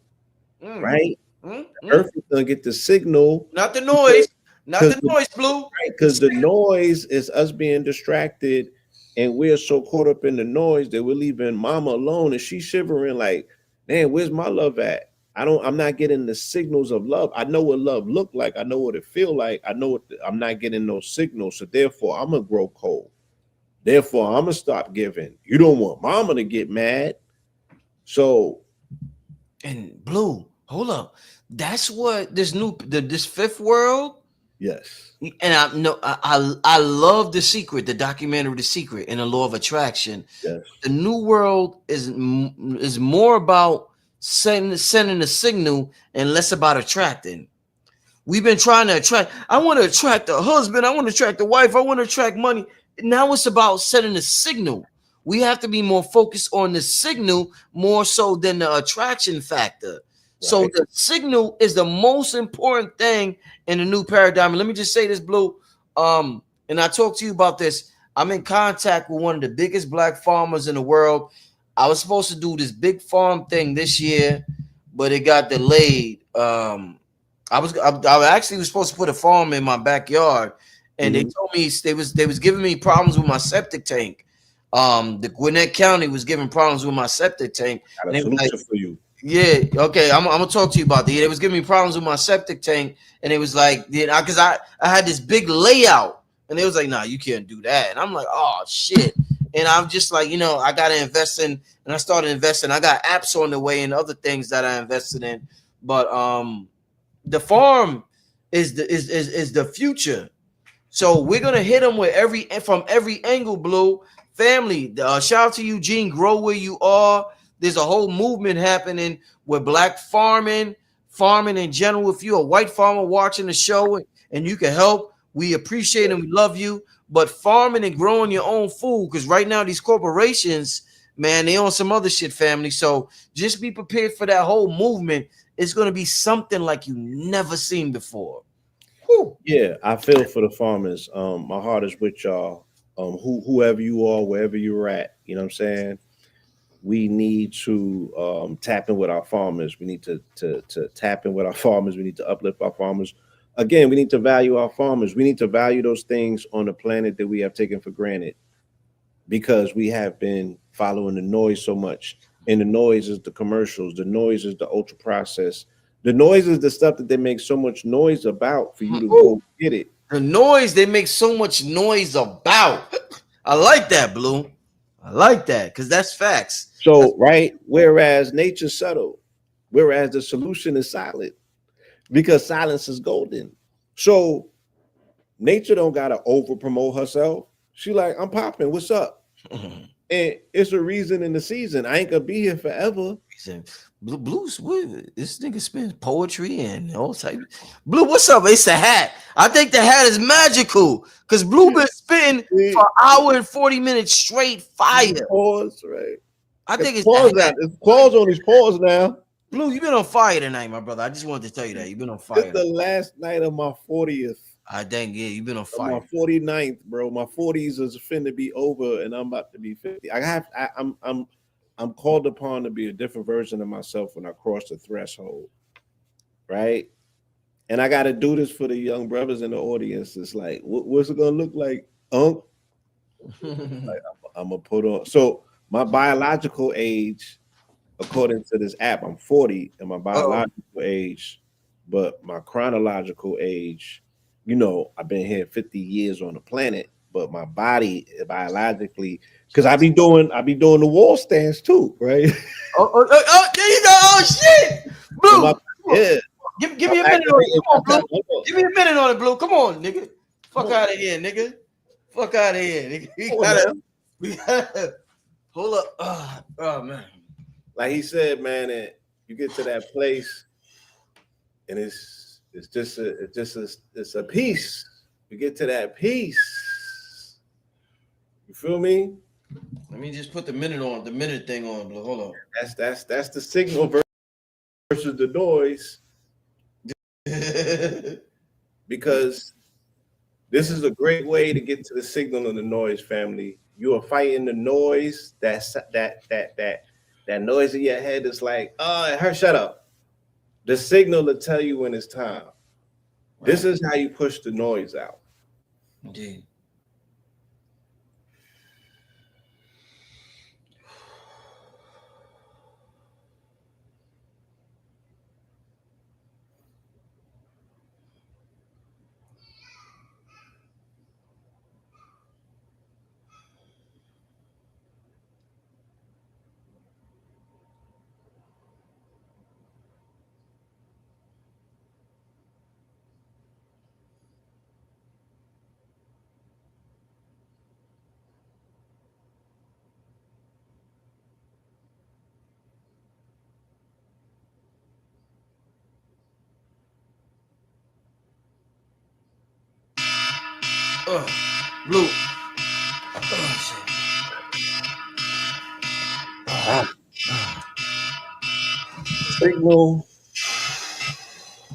Mm, right? mm, mm. Earth is gonna get the signal Not the noise. Not because the noise, Blue. because the noise is us being distracted, and we're so caught up in the noise that we're leaving Mama alone, and she's shivering like, man, where's my love at? I'm not getting the signals of love. I know what love look like. I know what it feel like. I know I'm not getting those signals. So therefore, I'm gonna grow cold. Therefore, I'm gonna stop giving. You don't want Mama to get mad. So And Blue, hold up. That's what this fifth world. yes, And I love The Secret, the documentary The Secret and the Law of Attraction. yes, The new world is more about sending a signal and less about attracting. We've been trying to attract. I want to attract a husband. I want to attract a wife. I want to attract money. Now it's about sending a signal. We have to be more focused on the signal more so than the attraction factor. So right. the signal is the most important thing in the new paradigm. And let me just say this, Blue. And I talked to you about this. I'm in contact with one of the biggest black farmers in the world. I was supposed to do this big farm thing this year, but it got delayed. I actually was supposed to put a farm in my backyard, and they Mhm. told me they was giving me problems with my septic tank. The Gwinnett County was giving problems with my septic tank, Got and a they were like, solution for you. yeah, okay, I'm gonna talk to you about that. It was giving me problems with my septic tank, and it was like, because I had this big layout, and they was like, nah, you can't do that, and I'm like, oh shit, and I'm just like, I gotta invest in, and I started investing. I got apps on the way and other things that I invested in, but the farm is the future. So we're gonna hit them with every angle, Blue family. Shout out to Eugene, grow where you are. There's a whole movement happening with black farming in general. If you're a white farmer watching the show and you can help, we appreciate and we love you. But farming and growing your own food, because right now these corporations, man, they on some other shit, family. So just be prepared for that whole movement. It's gonna be something like you never seen before. Whew. Yeah, I feel for the farmers. My heart is with y'all. Whoever you are, wherever you're at, you know what I'm saying? We need to tap in with our farmers. We need to tap in with our farmers. We need to uplift our farmers. Again, we need to value our farmers. We need to value those things on the planet that we have taken for granted because we have been following the noise so much. And the noise is the commercials, the noise is the ultra process, the noise is the stuff that they make so much noise about for you to Ooh, go get it. the noise they make so much noise about. I like that, Blue. I like that because that's facts. That's So, right, whereas nature's subtle, whereas the solution is silent, because silence is golden. So nature don't gotta over promote herself. She like, I'm popping, what's up? And it's a reason in the season. I ain't gonna be here forever. Blues. This nigga spins poetry and all types. Blue, what's up? It's the hat. I think the hat is magical because Blue been spitting for an hour and 40 minutes straight fire. Pause, right? I think it's Pause the now. hat. It's pause on his pause now. Blue, you been on fire tonight, my brother. I just wanted to tell you that you've been on It's fire. the last night of my 40th. I think yeah, you've been on My fire. 49th, bro. My 40s is finna be over, and I'm about to be 50. I'm called upon to be a different version of myself when I cross the threshold, right? And I got to do this for the young brothers in the audience. It's like, what's it gonna look like, Unc? Like, I'm gonna put on. So my biological age, according to this app, I'm 40, and my Oh, biological age, but my chronological age, I've been here 50 years on the planet, but my body biologically, because I be doing the wall stance too, right? there you go. Oh shit, So my Blue. Come on. yeah, Give I'm me a minute on it. activating Come on, my Blue. time. Hold on, Give me a minute on it, Blue. Come on, nigga. come Fuck on, out of here, nigga. Fuck out of here, nigga. come on now. We gotta hold up. Oh man. Like he said, man, and you get to that place, and it's a peace. You get to that peace. You feel me? Let me just put the minute thing on, Blue. Hold That's the signal versus the noise, on. because this is a great way to get to the signal and the noise, family. You are fighting the noise. That noise in your head is like, oh, her, shut up. The signal to tell you when it's time. This Right. is how you push the noise out. Indeed. Blue. Shit. Ah, signal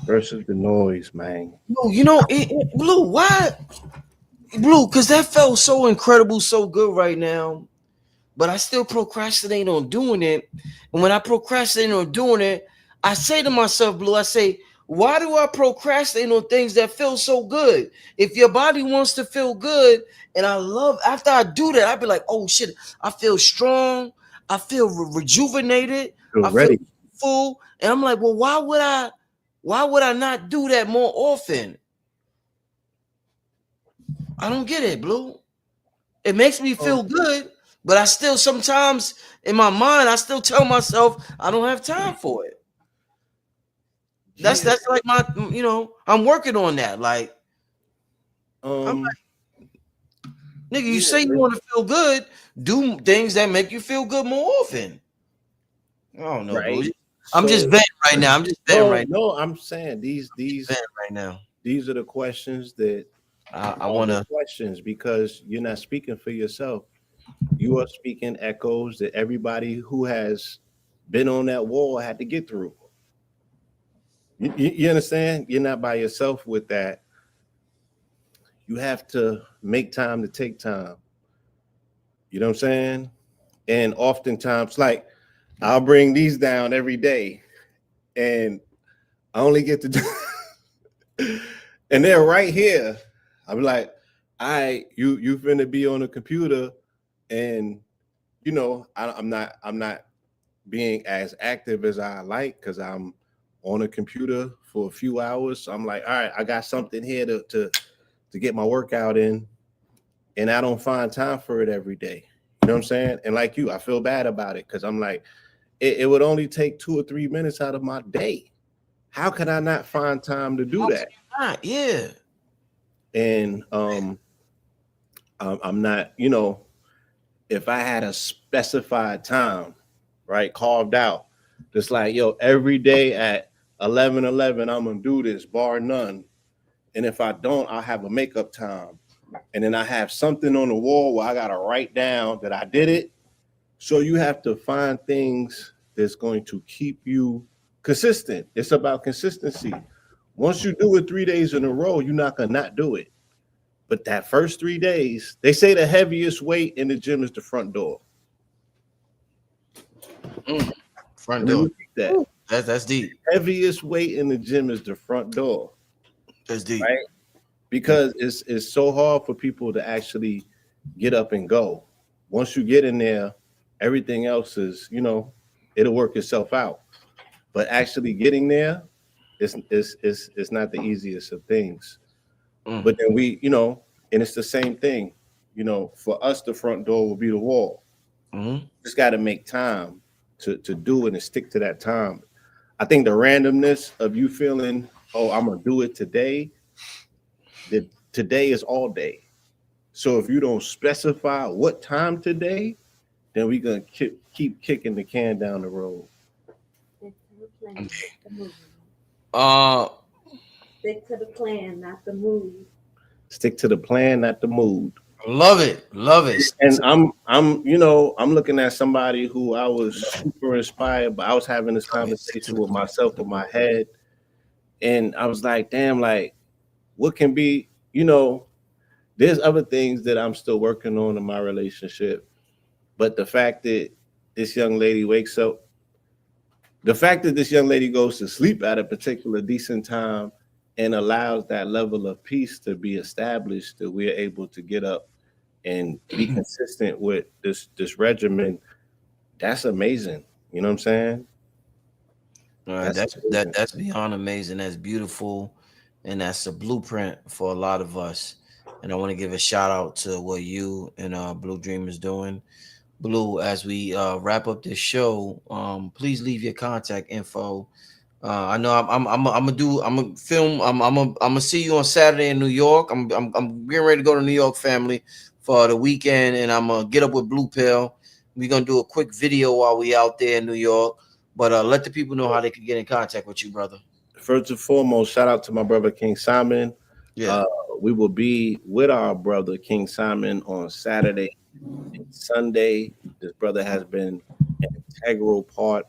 versus the noise, man. Blue, Blue, why? Blue, because that felt so incredible, so good right now. But I still procrastinate on doing it. And when I procrastinate on doing it, I say to myself, Blue, I say, why do I procrastinate on things that feel so good? If your body wants to feel good, and I love after I do that, I'd be like, oh shit, I feel strong, I feel rejuvenated, Feel I feel ready. full. And I'm like, well, why would I not do that more often? I don't get it, Blue. It makes me feel good, but I still sometimes in my mind I still tell myself I don't have time for it. That's Yeah. like I'm working on that. Like I'm Um, like, nigga, you yeah, say you want to feel good, do things that make you feel good more often. I don't know, bro. right. I'm just So venting right now. I'm just venting no, right no, I'm saying venting right now. these are the questions that I are want the to. questions because you're not speaking for yourself. You are speaking echoes that everybody who has been on that wall had to get through. You understand? You're not by yourself with that. You have to make time to take time. You know what I'm saying? And oftentimes, like, I'll bring these down every day, and I only get to do, and they're right here. I'm like, you finna be on a computer, and I'm not being as active as I like because I'm on a computer for a few hours. So I'm like, all right, I got something here to get my workout in, and I don't find time for it every day. You know what I'm saying? And like you, I feel bad about it because I'm like, it would only take 2 or 3 minutes out of my day. How can I not find time to do How can that? you not? Yeah. And I'm not, if I had a specified time, right, carved out, just like, yo, every day at 11:11, I'm gonna do this, bar none. And if I don't, I'll have a makeup time. And then I have something on the wall where I gotta write down that I did it. So you have to find things that's going to keep you consistent. It's about consistency. Once you do it 3 days in a row, you're not gonna not do it. But that first 3 days, they say the heaviest weight in the gym is the front door. Mm. Front Let me door. repeat that. That's deep. Heaviest weight in the gym is the front door, That's deep. right? Because it's so hard for people to actually get up and go. Once you get in there, everything else is, it'll work itself out. But actually getting there is not the easiest of things. Mm. But then and it's the same thing. For us, the front door will be the wall. Mm-hmm. Just got to make time to do it and stick to that time. I think the randomness of you feeling, oh, I'm gonna do it today. That today is all day. So if you don't specify what time today, then we gonna keep kicking the can down the road. Stick to the plan, not the mood. Uh, Stick to the plan, not the mood. Stick to the plan, not the mood. love it. Love it. And I'm looking at somebody who I was super inspired, but I was having this Stick to conversation the with plan. myself in my head, and I was like, damn, like what can be, there's other things that I'm still working on in my relationship, but this young lady wakes up, the fact that this young lady goes to sleep at a particular decent time and allows that level of peace to be established, that we're able to get up and be consistent with this regimen. That's amazing. You know what I'm saying? That's amazing. That's beyond amazing. That's beautiful, and that's a blueprint for a lot of us. And I want to give a shout out to what you and Blue Dream is doing. Blue, as we wrap up this show, please leave your contact info. I know I'm gonna film. I'm gonna see you on Saturday in New York. I'm getting ready to go to New York, family, for the weekend, and I'm gonna get up with Blue Pill. We're gonna do a quick video while we out there in New York. But let the people know how they can get in contact with you, brother. First and foremost, shout out to my brother King Simon. Yeah. Uh, we will be with our brother King Simon on Saturday and Sunday. This brother has been an integral part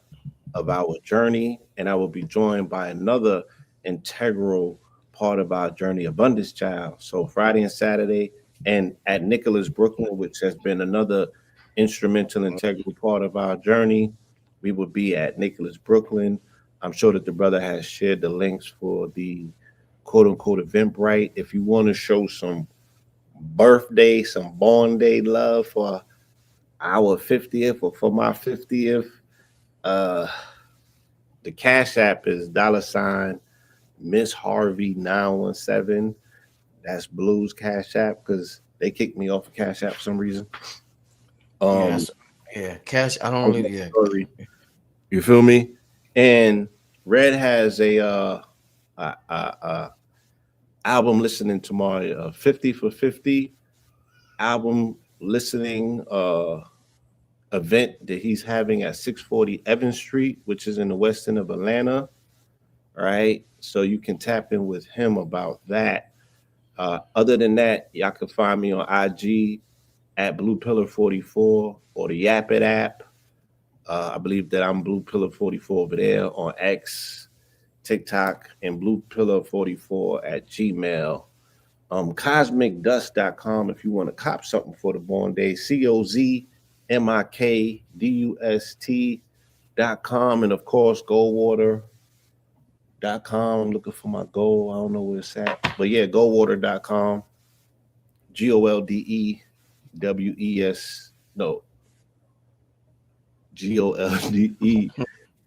of our journey, and I will be joined by another integral part of our journey, Abundance Child. So Friday and Saturday, and at Nicholas Brooklyn, which has been another instrumental, integral part of our journey, we will be at Nicholas Brooklyn. I'm sure that the brother has shared the links for the quote unquote Eventbrite. If you want to show some birthday, some born day love for our 50th or for my 50th, uh, the Cash App is $ Miss Harvey 917. That's Blues Cash App because they kicked me off of Cash App for some reason. Um, Yes. Yeah. Cash. I don't I'm really. Yeah. sorry. You feel me? And Red has a album listening tomorrow. 50 for 50 album listening event that he's having at 640 Evans Street, which is in the west end of Atlanta. Right, so you can tap in with him about that. Other than that, y'all can find me on IG at Blue Pillar 44 or the Yap It app. I believe that I'm Blue Pillar 44 over there on X, TikTok, and Blue Pillar 44 at Gmail. CosmicDust.com if you want to cop something for the born day. CosmicDust.com. And of course, Goldwater.com. I'm looking for my gold. I don't know where it's at. But yeah, Goldwater.com. GOLDEWES. No,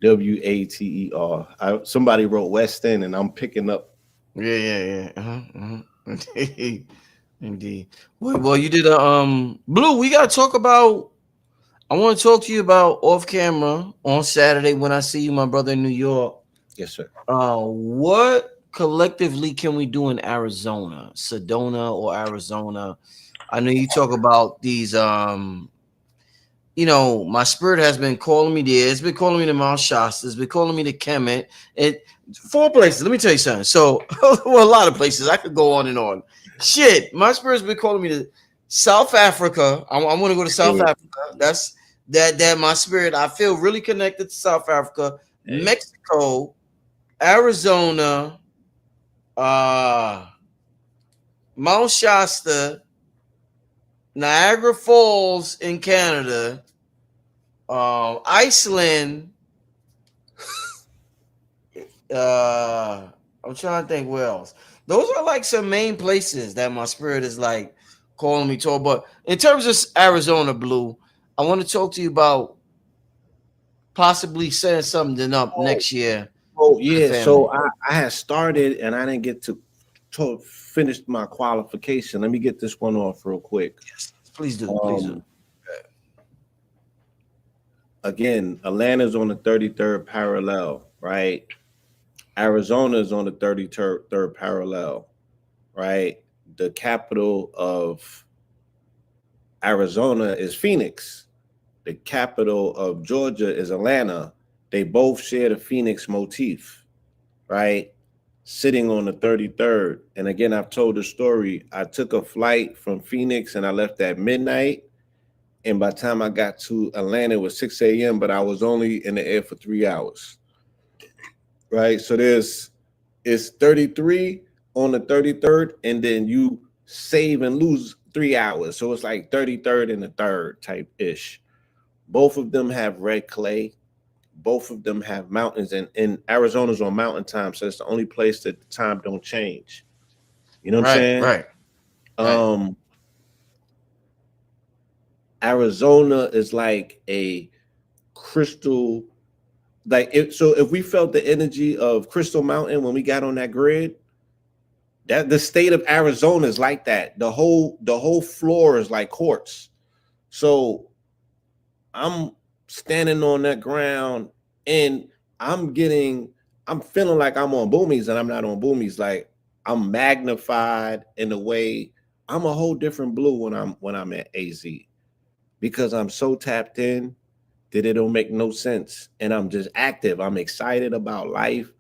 GOLDEWATER. Somebody wrote West End, and I'm picking up. Yeah. Indeed. Indeed. Well, you did a Blue. We gotta talk about. I want to talk to you about off camera on Saturday when I see you, my brother, in New York. Yes, sir. What collectively can we do in Arizona, Sedona or Arizona? I know you talk about these. My spirit has been calling me there. It's been calling me to Mount Shasta. It's been calling me to Kemet. It 4 places. Let me tell you something. So, well, a lot of places. I could go on and on. Shit, my spirit's been calling me to South Africa. I want to go to South Hey, Africa. That's that. My spirit. I feel really connected to South Africa, hey. Mexico, Arizona, uh, Mount Shasta, Niagara Falls in Canada, Iceland. I'm trying to think where else. Those are like some main places that my spirit is like calling me to. But in terms of Arizona, Blue, I want to talk to you about possibly setting something up Oh, next year oh for the yeah. So family. I had started and I didn't get to finish my qualification. Let me get this one off real quick. Yes, please do, please do. Um, Again, Atlanta's on the 33rd parallel, right? Arizona's on the 33rd parallel, right? The capital of Arizona is Phoenix. The capital of Georgia is Atlanta. They both share the Phoenix motif, right? Sitting on the 33rd. And again, I've told the story. I took a flight from Phoenix and I left at midnight. And by the time I got to Atlanta, it was 6 a.m., but I was only in the air for 3 hours, right? So it's 33 on the 33rd, and then you save and lose 3 hours. So it's like 33rd and the third type ish. Both of them have red clay. Both of them have mountains, and Arizona's on mountain time, so it's the only place that the time don't change. You know what I'm Right, saying? right, right. Um, Arizona is like a crystal, like if we felt the energy of Crystal Mountain when we got on that grid, that the state of Arizona is like that. The whole floor is like quartz. So I'm standing on that ground and I'm getting, I'm feeling like I'm on boomies and I'm not on boomies. Like I'm magnified in a way. I'm a whole different blue when I'm at AZ because I'm so tapped in that it don't make no sense. And I'm just active. I'm excited about life.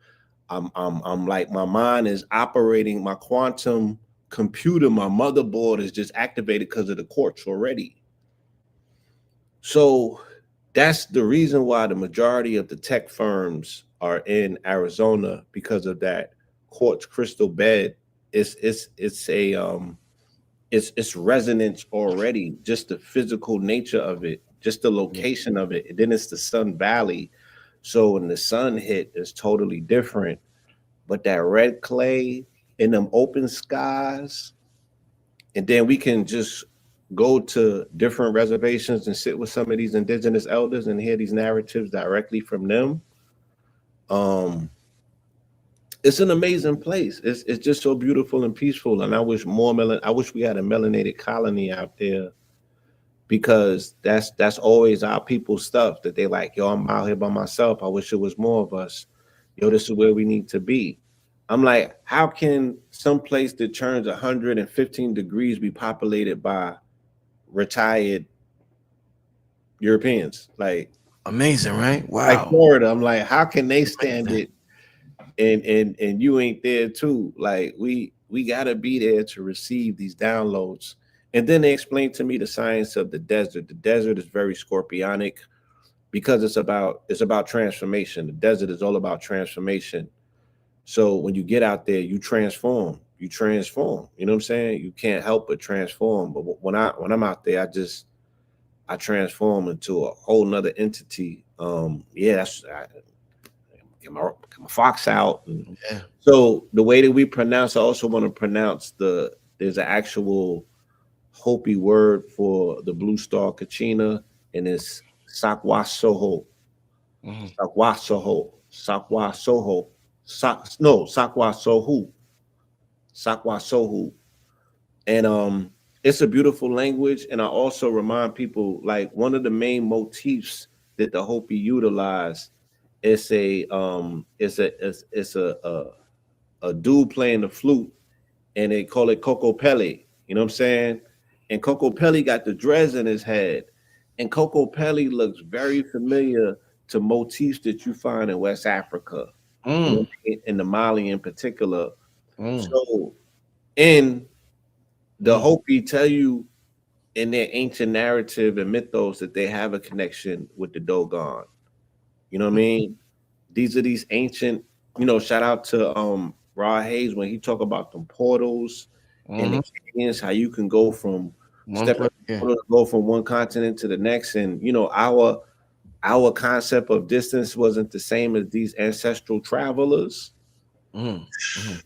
I'm like my mind is operating, my quantum computer, my motherboard is just activated because of the quartz already. So that's the reason why the majority of the tech firms are in Arizona because of that quartz crystal bed. It's resonance already, just the physical nature of it, just the Yeah, location of it. And then it's the Sun Valley. So when the sun hit, it's totally different. But that red clay in them open skies, and then we can just go to different reservations and sit with some of these indigenous elders and hear these narratives directly from them. Um, it's an amazing place. It's just so beautiful and peaceful. And I wish I wish we had a melanated colony out there because that's always our people's stuff that they like. Yo, I'm out here by myself. I wish it was more of us. Yo, this is where we need to be. I'm like, how can some place that turns 115 degrees be populated by retired Europeans? Amazing, right? Like Wow. Florida. I'm like, how can they stand Amazing. it and you ain't there too? Like we gotta be there to receive these downloads. And then they explained to me the science of the desert. The desert is very scorpionic because it's about transformation. The desert is all about transformation. So when you get out there, you transform. You transform. You know what I'm saying? You can't help but transform. But when I'm out there, I transform into a whole nother entity. Yeah, get my fox out. And Yeah. so the way that we pronounce, I also want to pronounce there's an actual Hopi word for the blue star Kachina, and it's Sakwa Mhm. Sakwa Soho, Sakwa Soho, no, Sakwa Sohu, Sakwa Sohu. And it's a beautiful language. And I also remind people, like, one of the main motifs that the Hopi utilize is a dude playing the flute, and they call it Coco Pelli. You know what I'm saying? And Coco Pelli got the dreads in his head. And Coco Pelli looks very familiar to motifs that you find in West Africa, you know, Mm. in the Mali in particular. Mm. So in the Mm. Hopi tell you in their ancient narrative and mythos that they have a connection with the Dogon. You know what I mean? These are these ancient, shout out to Rod Hayes when he talk about them portals and the Mhm. canyons, how you can go from One step place. Yeah. go from one continent to the next. And our concept of distance wasn't the same as these ancestral travelers. Mm. Mhm.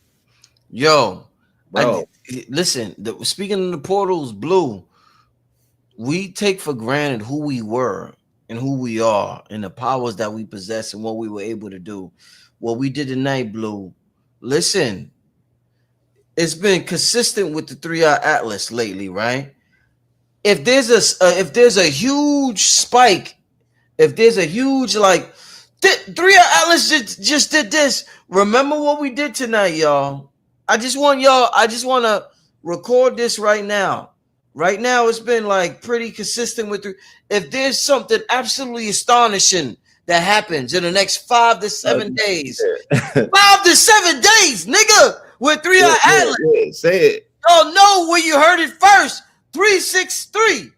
Yo, I Bro, listen. Speaking of the portals, Blue, we take for granted who we were and who we are and the powers that we possess and what we were able to do. What we did tonight, Blue. Listen, it's been consistent with the 3 Eye Atlas lately, right? If there's a huge spike, if there's a huge like 3 Eye Atlas just did this. Remember what we did tonight, y'all. I just want to record this right now. Right now, it's been like pretty consistent with. If there's something absolutely astonishing that happens in the next 5 to 7 days, yeah. 5 to 7 days, nigga, with Three Yeah, Eye yeah, Atlas. yeah. Say it. Y'all know where you heard it first. 363.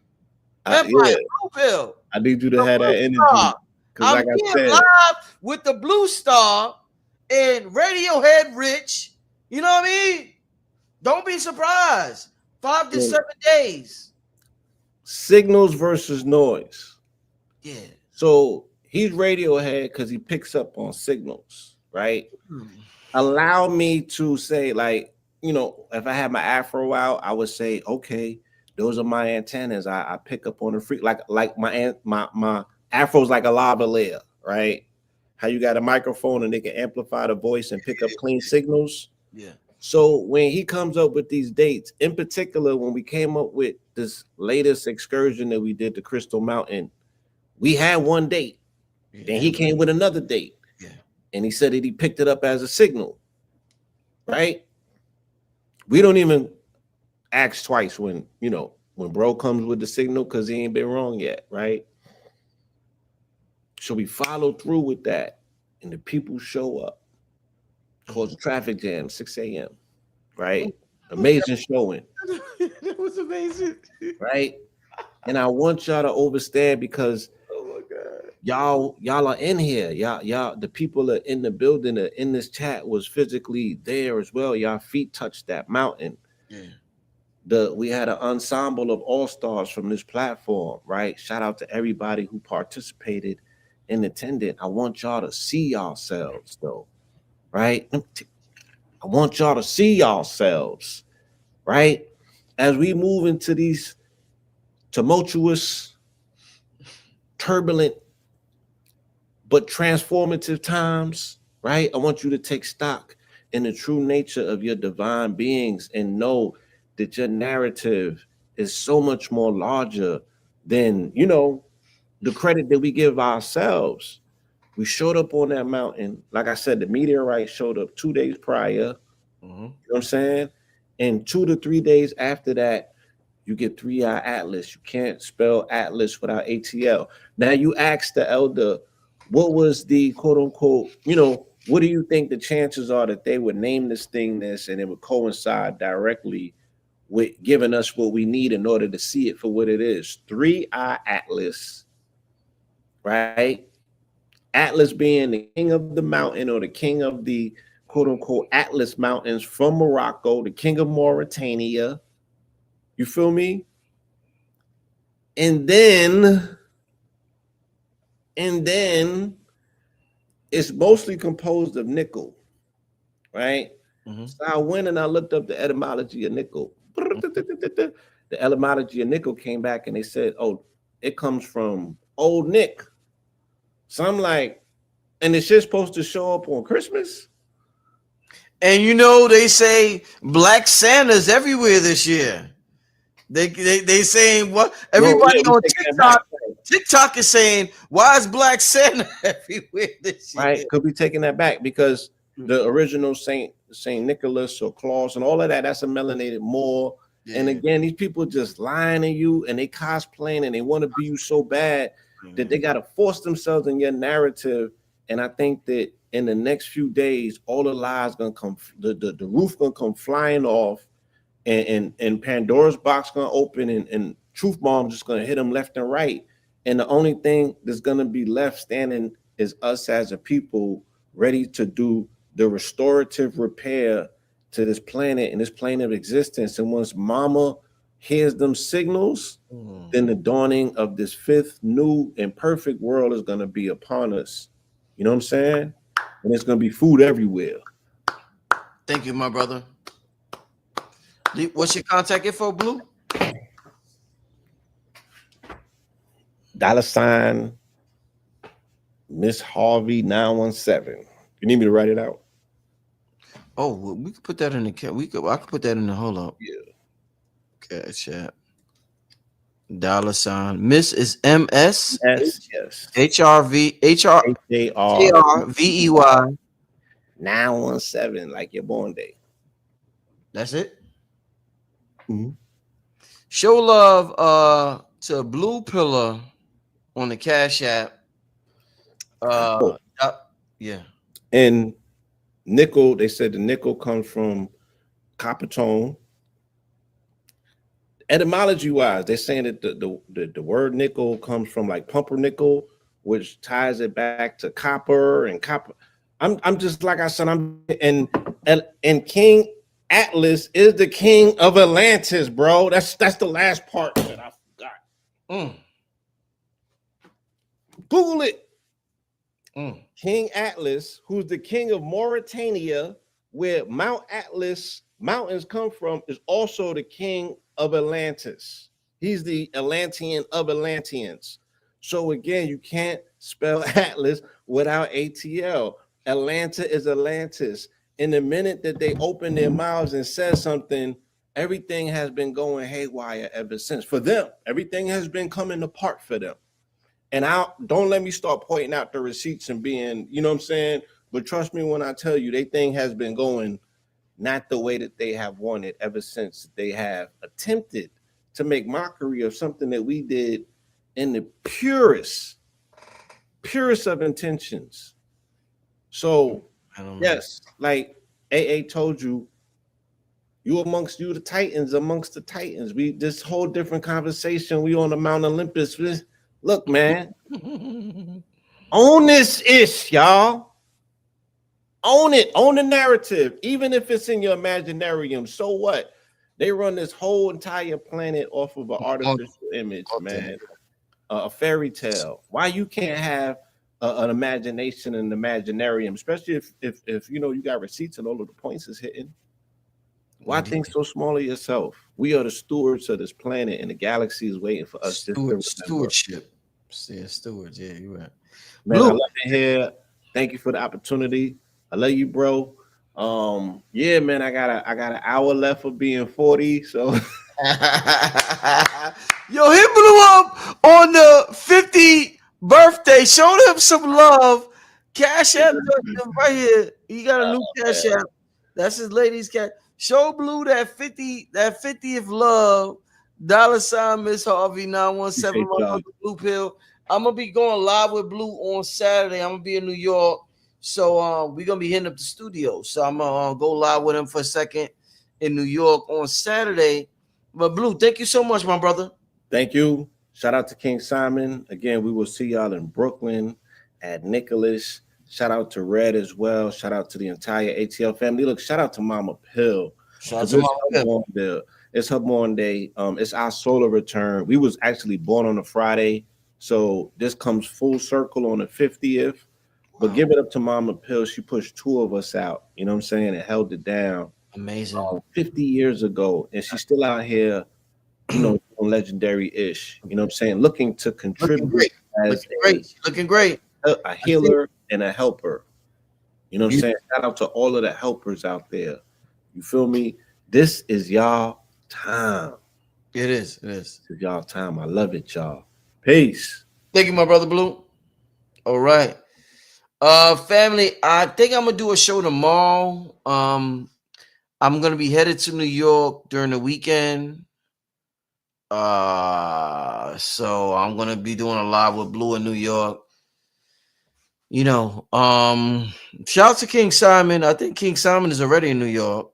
Empire Yeah, Blue Pill. I need you to The have Blue that energy Star. because, I'm like I here said, live with the Blue Star and Radiohead Rich. You know what I mean? Don't be surprised. 5 to 7 days. signals versus noise. Yeah. So he's Radiohead because he picks up on signals, right? Allow me to say, like, if I had my afro out, I would say, okay, those are my antennas. I pick up on the free, like my afro's like a lavalier, right? How you got a microphone and they can amplify the voice and pick up clean signals. Yeah. So when he comes up with these dates, in particular, when we came up with this latest excursion that we did to Crystal Mountain, we had one date. Yeah. Then he came with another date, Yeah. and he said that he picked it up as a signal, right? We don't even ask twice when bro comes with the signal because he ain't been wrong yet, right? So we follow through with that, and the people show up, cause a traffic jam, 6 a.m., right? Amazing showing, That was amazing. right? And I want y'all to understand because Oh my god. y'all are in here. Y'all, the people are in the building, in this chat was physically there as well. Y'all feet touched that mountain. Yeah. We had an ensemble of all stars from this platform, right? Shout out to everybody who participated and attended. I want y'all to see yourselves, though, right? I want y'all to see yourselves, right? As we move into these tumultuous, turbulent, but transformative times, right? I want you to take stock in the true nature of your divine beings and know that your narrative is so much more larger than, the credit that we give ourselves. We showed up on that mountain. Like I said, the meteorite showed up 2 days prior. You know Mhm. what I'm saying? And 2 to 3 days after that, you get 3-eye Atlas. You can't spell Atlas without ATL. Now you ask the elder, what was the quote unquote, what do you think the chances are that they would name this thing this and it would coincide directly with giving us what we need in order to see it for what it is? 3-eye Atlas, right? Atlas being the king of the mountain or the king of the quote unquote Atlas Mountains from Morocco, the king of Mauritania. You feel me? And then, and then it's mostly composed of nickel, right? Mhm. So I went and I looked up the etymology of nickel. The etymology of nickel came back and they said, oh, it comes from old Nick. So I'm like, and it's just supposed to show up on Christmas? And they say Black Santa's everywhere this year. They saying what Well, everybody yeah, we on taking that back, TikTok is saying, why is Black Santa everywhere this right? year? Could be taking that back because the original Saint Nicholas or Claus and all of that, that's a melanated Moor. And Yeah. again, these people just lying to you and they cosplaying and they want to be you so bad that they got to force themselves in your narrative. And I think that in the next few days, all the lies gonna come, the roof gonna come flying off, and Pandora's box gonna open, and truth bomb just gonna hit them left and right. And the only thing that's gonna be left standing is us as a people ready to do the restorative repair to this planet and this plane of existence. And once Mama hears them signals, Mm. then the dawning of this fifth new and perfect world is gonna be upon us. You know what I'm saying? And it's gonna be food everywhere. Thank you, my brother. What's your contact info, Blue? $ Miss Harvey 917. You need me to write it out? Oh, well, we could put that in the cat. I could put that in the hold up. Yeah. Cash app. $ Miss is MS Yes, yes. HRV HAR HRVEY. 917, like your born day. That's it. Mhm. Show love to Blue Pillar on the Cash App. Oh, Uh, yeah. and nickel, they said the nickel comes from copper tone. Etymology wise, they're saying that the word nickel comes from like pumpernickel, which ties it back to copper and copper. I'm just like I said, and King Atlas is the king of Atlantis, bro. That's the last part that I forgot. Mm, Google it. mm. King Atlas, who's the king of Mauritania, where Mount Atlas mountains come from, is also the king of Atlantis. He's the Atlantean of Atlanteans. So again, you can't spell Atlas without ATL. Atlanta is Atlantis. In the minute that they open their mouths and said something, everything has been going haywire ever since. For them, everything has been coming apart for them. And I don't let me start pointing out the receipts and being, you know what I'm saying? But trust me when I tell you, they thing has been going not the way that they have wanted ever since they have attempted to make mockery of something that we did in the purest of intentions. So, I don't know. yes, like AA told you, you the Titans amongst the Titans. We this whole different conversation. We on the Mount Olympus. Look, man, own this ish, y'all. Own it. Own the narrative, even if it's in your imaginarium. So what? They run this whole entire planet off of an artificial image, man. A fairy tale. Why you can't have an imagination and an imaginarium, especially if you got receipts and all of the points is hitting. Why think so small of yourself? We are the stewards of this planet, and the galaxy is waiting for us just to remember. Stewardship. Yeah, stewards. Yeah, you're right. Man, I Blue. love it here. Thank you for the opportunity. I love you, bro. Yeah, man, I got an hour left of being 40. So Yo, he blew up on the 50th birthday. Showed him some love. Cash App right here. He got a new Cash App. That's his lady's cat. Show Blue that 50th love. $ Miss Harvey 917. Appreciate My y'all. brother Blue Pill. I'm gonna be going live with Blue on Saturday. I'm gonna be in New York, so we're gonna be hitting up the studio. So I'm gonna go live with him for a second in New York on Saturday. But Blue, thank you so much, my brother. Thank you. Shout out to King Simon. Again, we will see y'all in Brooklyn at Nicholas. Shout out to Red as well. Shout out to the entire ATL family. Look, shout out to Mama Pill Shout out because to it's my her born day. It's her born day. It's our solar return. We was actually born on a Friday, so this comes full circle on the 50th. But wow, give it up to Mama Pill. She pushed two of us out. You know what I'm saying? And held it down amazing. 50 years ago, and she's still out here, legendary ish. You know what I'm saying? Looking to Looking contribute great. as Looking great. Looking great. a I see healer and a helper. You know what I'm you. saying? Shout out to all of the helpers out there. You feel me? This is y'all time. It is. It is. This is y'all time. I love it, y'all. Peace. Thank you, my brother Blue. All right. Family, I think I'm gonna do a show tomorrow. I'm gonna be headed to New York during the weekend. So I'm gonna be doing a live with Blue in New York. You know, shout out to King Simon. I think King Simon is already in New York.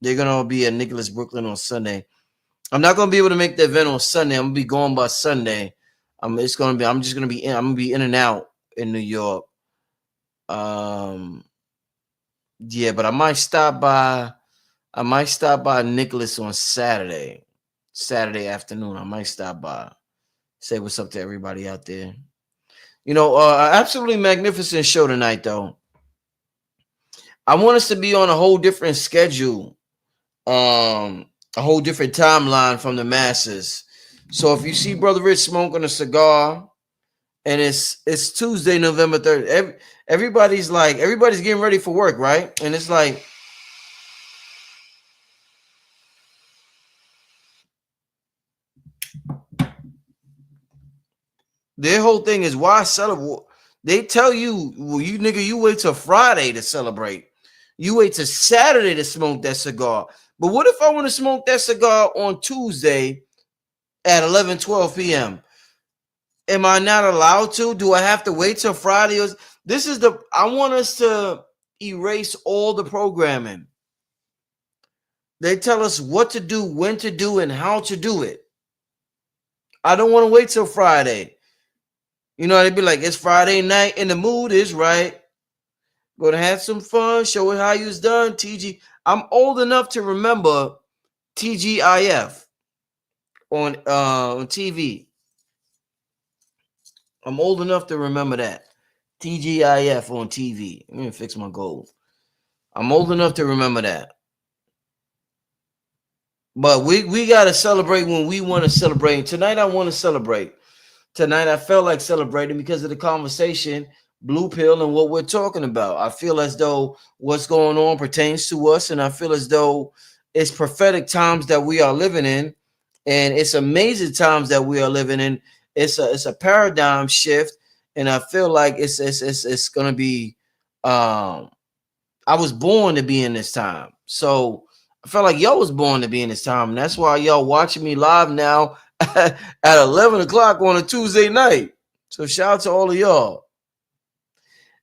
They're gonna be at Nicholas Brooklyn on Sunday. I'm not gonna be able to make the event on Sunday. I'm gonna be going by Sunday. It's gonna be. I'm just gonna be in. I'm gonna be in and out in New York. Um, yeah, but I might stop by. I might stop by Nicholas on Saturday afternoon. I might stop by, say what's up to everybody out there. Absolutely magnificent show tonight, though. I want us to be on a whole different schedule, a whole different timeline from the masses. So if you see Brother Rich smoking a cigar, and it's Tuesday, November 3rd, everybody's getting ready for work, right? And it's like their whole thing is why celebrate. They tell you, well, you nigga, you wait till Friday to celebrate. You wait till Saturday to smoke that cigar. But what if I want to smoke that cigar on Tuesday at 11:12 p.m.? Am I not allowed to? Do I have to wait till Friday? I want us to erase all the programming. They tell us what to do, when to do, and how to do it. I don't want to wait till Friday. They'd be like, it's Friday night and the mood is right. Gonna have some fun, show it how you's done, TG. I'm old enough to remember TGIF on TV. I'm old enough to remember that. TGIF on TV. I'm gonna fix my gold. I'm old enough to remember that. But we gotta celebrate when we want to celebrate. Tonight I want to celebrate. Tonight I felt like celebrating because of the conversation, Blue Pill, and what we're talking about. I feel as though what's going on pertains to us, and I feel as though it's prophetic times that we are living in, and it's amazing times that we are living in. It's a paradigm shift, and I feel like it's gonna be. I was born to be in this time, so I felt like y'all was born to be in this time, and that's why y'all watching me live now at 11 o'clock on a Tuesday night. So shout out to all of y'all.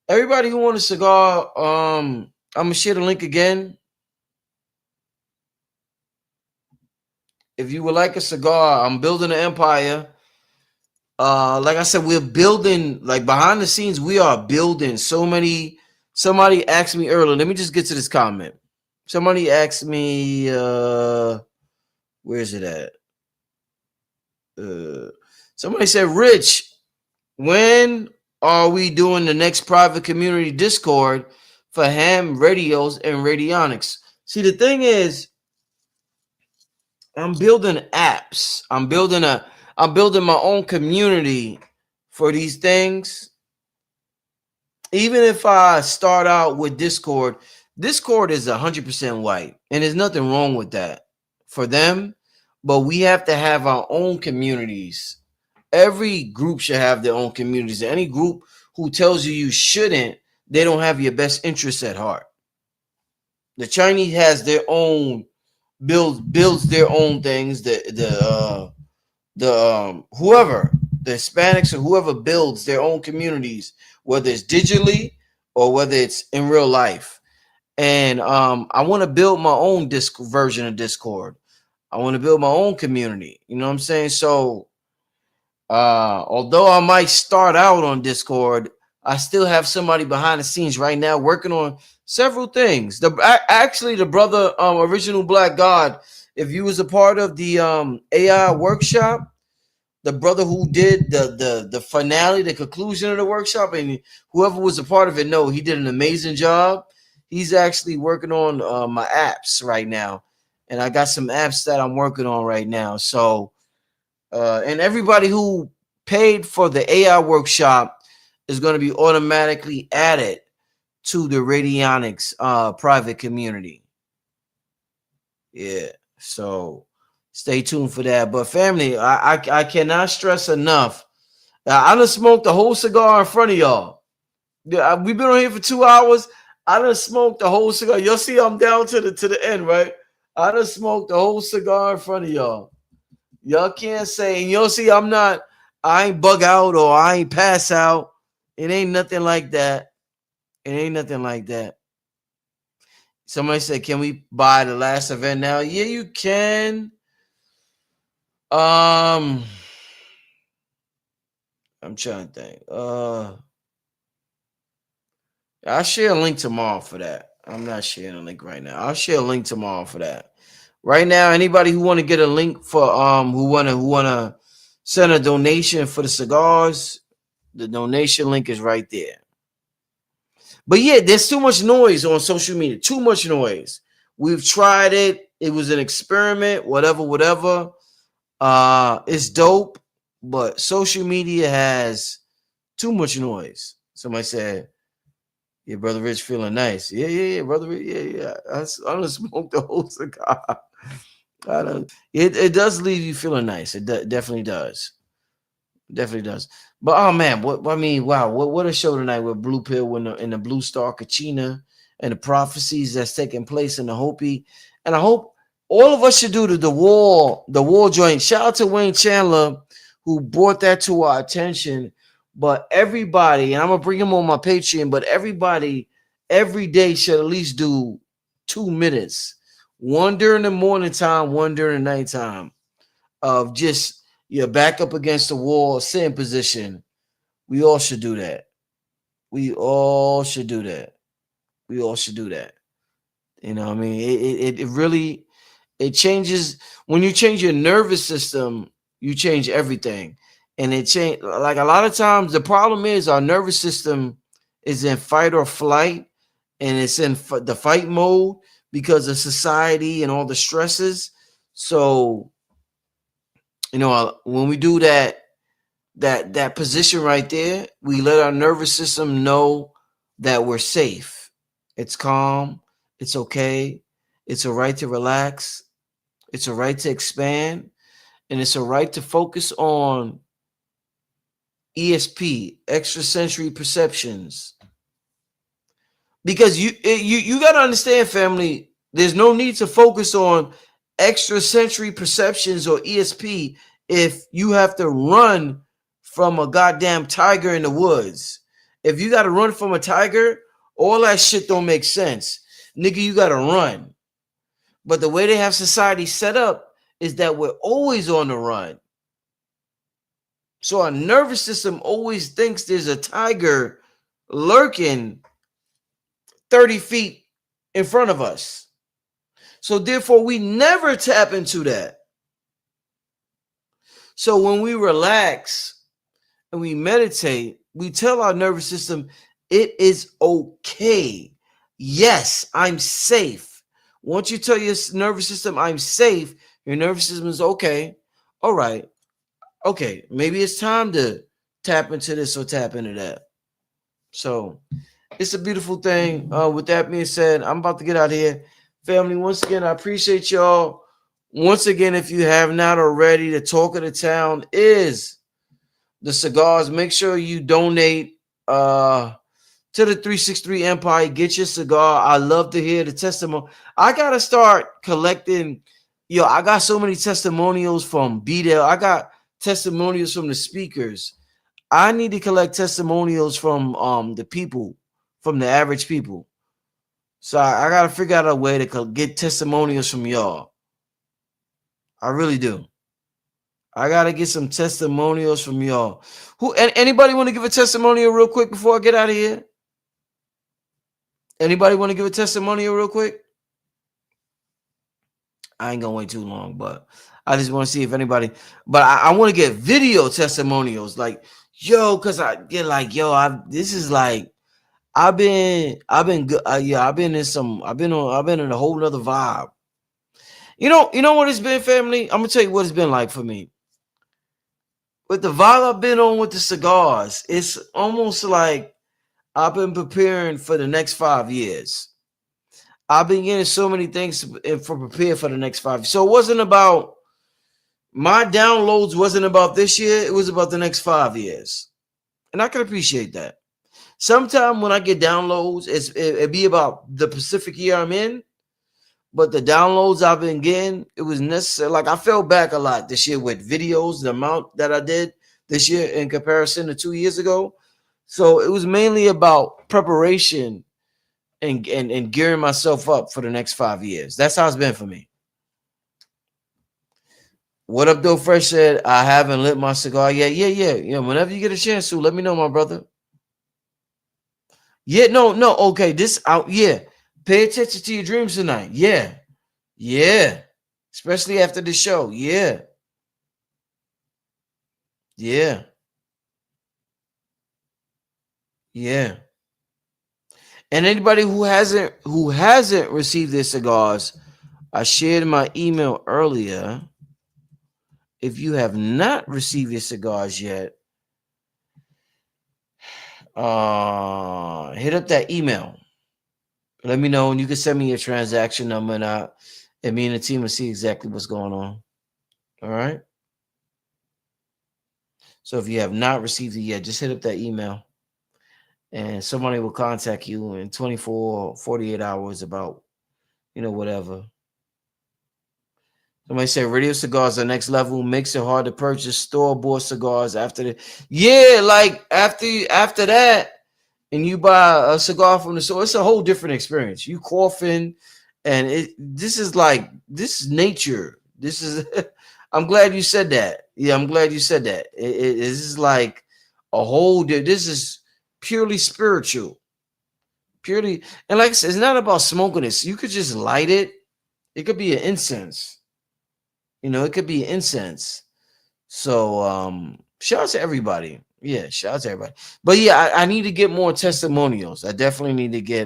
Everybody who wants a cigar, I'm gonna share the link again. If you would like a cigar, I'm building an empire. Like I said, we're building, like behind the scenes, we are building so many. Somebody asked me earlier. Let me just get to this comment. Somebody asked me, where is it at? Somebody said, Rich, when are we doing the next private community Discord for ham radios and radionics? See, the thing is, I'm building apps. I'm building my own community for these things. Even if I start out with Discord is 100% white, and there's nothing wrong with that for them. But we have to have our own communities. Every group should have their own communities. Any group who tells you you shouldn't, they don't have your best interests at heart. The Chinese has their own builds their own things. The whoever the Hispanics or whoever builds their own communities, whether it's digitally or whether it's in real life. And I want to build my own disc version of Discord. I want to build my own community. You know what I'm saying? So although I might start out on Discord, I still have somebody behind the scenes right now working on several things. Actually the brother Original Black God, if you was a part of the AI workshop, the brother who did the finale, the conclusion of the workshop, and whoever was a part of it, no, he did an amazing job. He's actually working on my apps right now, and I got some apps that I'm working on right now. So, and everybody who paid for the AI workshop is going to be automatically added to the Radionics private community. Yeah, so stay tuned for that. But family, I cannot stress enough. I done smoked the whole cigar in front of y'all. Yeah, we've been on here for 2 hours. I done smoked the whole cigar. You'll see I'm down to the end, right? I done smoked the whole cigar in front of y'all. Y'all can't say, and you'll see I ain't bug out or I ain't pass out. It ain't nothing like that. It ain't nothing like that. Somebody said, can we buy the last event now? Yeah, you can. I'm trying to think. I'll share a link tomorrow for that. I'm not sharing a link right now. I'll share a link tomorrow for that. Right now, anybody who want to get a link for who wanna send a donation for the cigars, the donation link is right there. But yeah, there's too much noise on social media. Too much noise. We've tried it. It was an experiment. Whatever. It's dope, but social media has too much noise. Somebody said, "Yeah, brother Rich feeling nice." Yeah, brother Rich. Yeah. I don't smoke the whole cigar. I don't. It does leave you feeling nice. It definitely does. Definitely does. But oh man, what I mean, wow, what a show tonight with Blue Pill and the Blue Star Kachina and the prophecies that's taking place in the Hopi. And I hope all of us should do the wall joint. Shout out to Wayne Chandler who brought that to our attention. But everybody, and I'm gonna bring him on my Patreon, but everybody every day should at least do 2 minutes. One during the morning time, one during the nighttime of just your back up against the wall, sitting position. We all should do that. We all should do that. We all should do that. You know what I mean? It really it changes when you change your nervous system, you change everything. And it change like a lot of times the problem is our nervous system is in fight or flight and it's in the fight mode because of society and all the stresses. So, when we do that position right there, we let our nervous system know that we're safe. It's calm. It's okay. It's a right to relax. It's a right to expand. And it's a right to focus on ESP, extrasensory perceptions. Because you got to understand, family, there's no need to focus on extrasensory perceptions or ESP if you have to run from a goddamn tiger in the woods. If you got to run from a tiger, all that shit don't make sense. Nigga, you got to run. But the way they have society set up is that we're always on the run. So our nervous system always thinks there's a tiger lurking 30 feet in front of us. So therefore, we never tap into that. So when we relax and we meditate, we tell our nervous system, it is okay. Yes, I'm safe. Once you tell your nervous system, I'm safe, your nervous system is okay. All right. Okay. Maybe it's time to tap into this or tap into that. So it's a beautiful thing. With that being said, I'm about to get out of here. Family, once again, I appreciate y'all. Once again, if you have not already, the talk of the town is the cigars. Make sure you donate to the 363 Empire. Get your cigar. I love to hear the testimony. I gotta start collecting. Yo, I got so many testimonials from B-Dale. I got testimonials from the speakers. I need to collect testimonials from the people, from the average people. So I gotta figure out a way to get testimonials from y'all. I really do. I gotta get some testimonials from y'all. Who and anybody want to give a testimonial real quick before I get out of here? Anybody want to give a testimonial real quick? I ain't gonna wait too long, but I just want to see if anybody. But I want to get video testimonials, like yo, cause I get like yo, I this is like I've been good. Yeah, I've been in some. I've been in a whole nother vibe. You know what it's been, family. I'm gonna tell you what it's been like for me. With the vibe I've been on with the cigars, it's almost like I've been preparing for the next 5 years. I've been getting so many things for prepare for the next 5 years. So it wasn't about my downloads. Wasn't about this year. It was about the next 5 years, and I can appreciate that. Sometimes when I get downloads, it be about the Pacific year I'm in. But the downloads I've been getting, it was necessary. Like I fell back a lot this year with videos, the amount that I did this year in comparison to 2 years ago. So it was mainly about preparation and gearing myself up for the next 5 years. That's how it's been for me. What up, though? Fresh said, I haven't lit my cigar yet. Yeah. Whenever you get a chance to, let me know, my brother. Yeah, no. Okay, this out. Yeah, pay attention to your dreams tonight. Yeah. Especially after the show. Yeah. Yeah. And anybody who hasn't received their cigars, I shared my email earlier. If you have not received your cigars yet, hit up that email. Let me know, and you can send me your transaction number, and me and the team will see exactly what's going on. All right. So if you have not received it yet, just hit up that email, and somebody will contact you in 24, 48 hours about whatever. Somebody said radio cigars are next level, makes it hard to purchase store-bought cigars after the like after that, and you buy a cigar from the store, it's a whole different experience. You coughing, and this is nature. This is I'm glad you said that. Yeah, I'm glad you said that. This is like a whole this is purely spiritual. Purely, and like I said, it's not about smoking this. You could just light it. It could be an incense. It could be incense. So shout out to everybody. Yeah, shout out to everybody. But yeah, I need to get more testimonials. I definitely need to get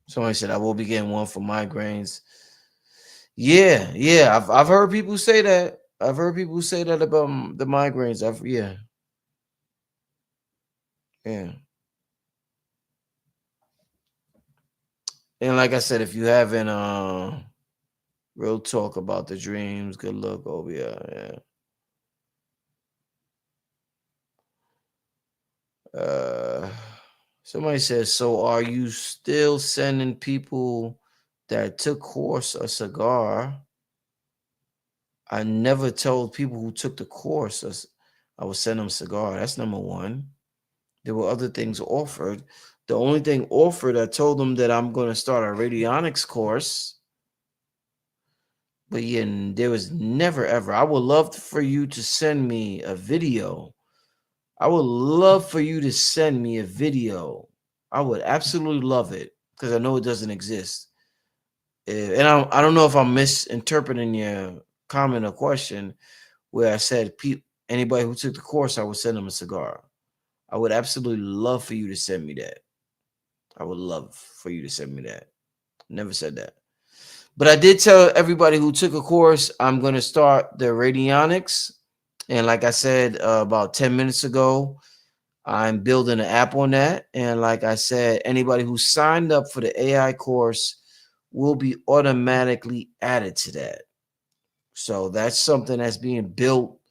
somebody said I will be getting one for migraines. Yeah. I've heard people say that. I've heard people say that about the migraines. Yeah. And like I said, if you haven't real talk about the dreams, good luck. Oh yeah. Uh, Somebody says, so are you still sending people that took course a cigar? I never told people who took the course I would send them a cigar. That's number one. There were other things offered. The only thing offered, I told them that I'm going to start a radionics course. But yeah, there was never ever. I would love for you to send me a video. I would love for you to send me a video. I would absolutely love it because I know it doesn't exist. And I don't know if I'm misinterpreting your comment or question where I said anybody who took the course, I would send them a cigar. I would absolutely love for you to send me that. I would love for you to send me that. Never said that. But I did tell everybody who took a course, I'm going to start the radionics. And like I said about 10 minutes ago, I'm building an app on that. And like I said, anybody who signed up for the AI course will be automatically added to that. So that's something that's being built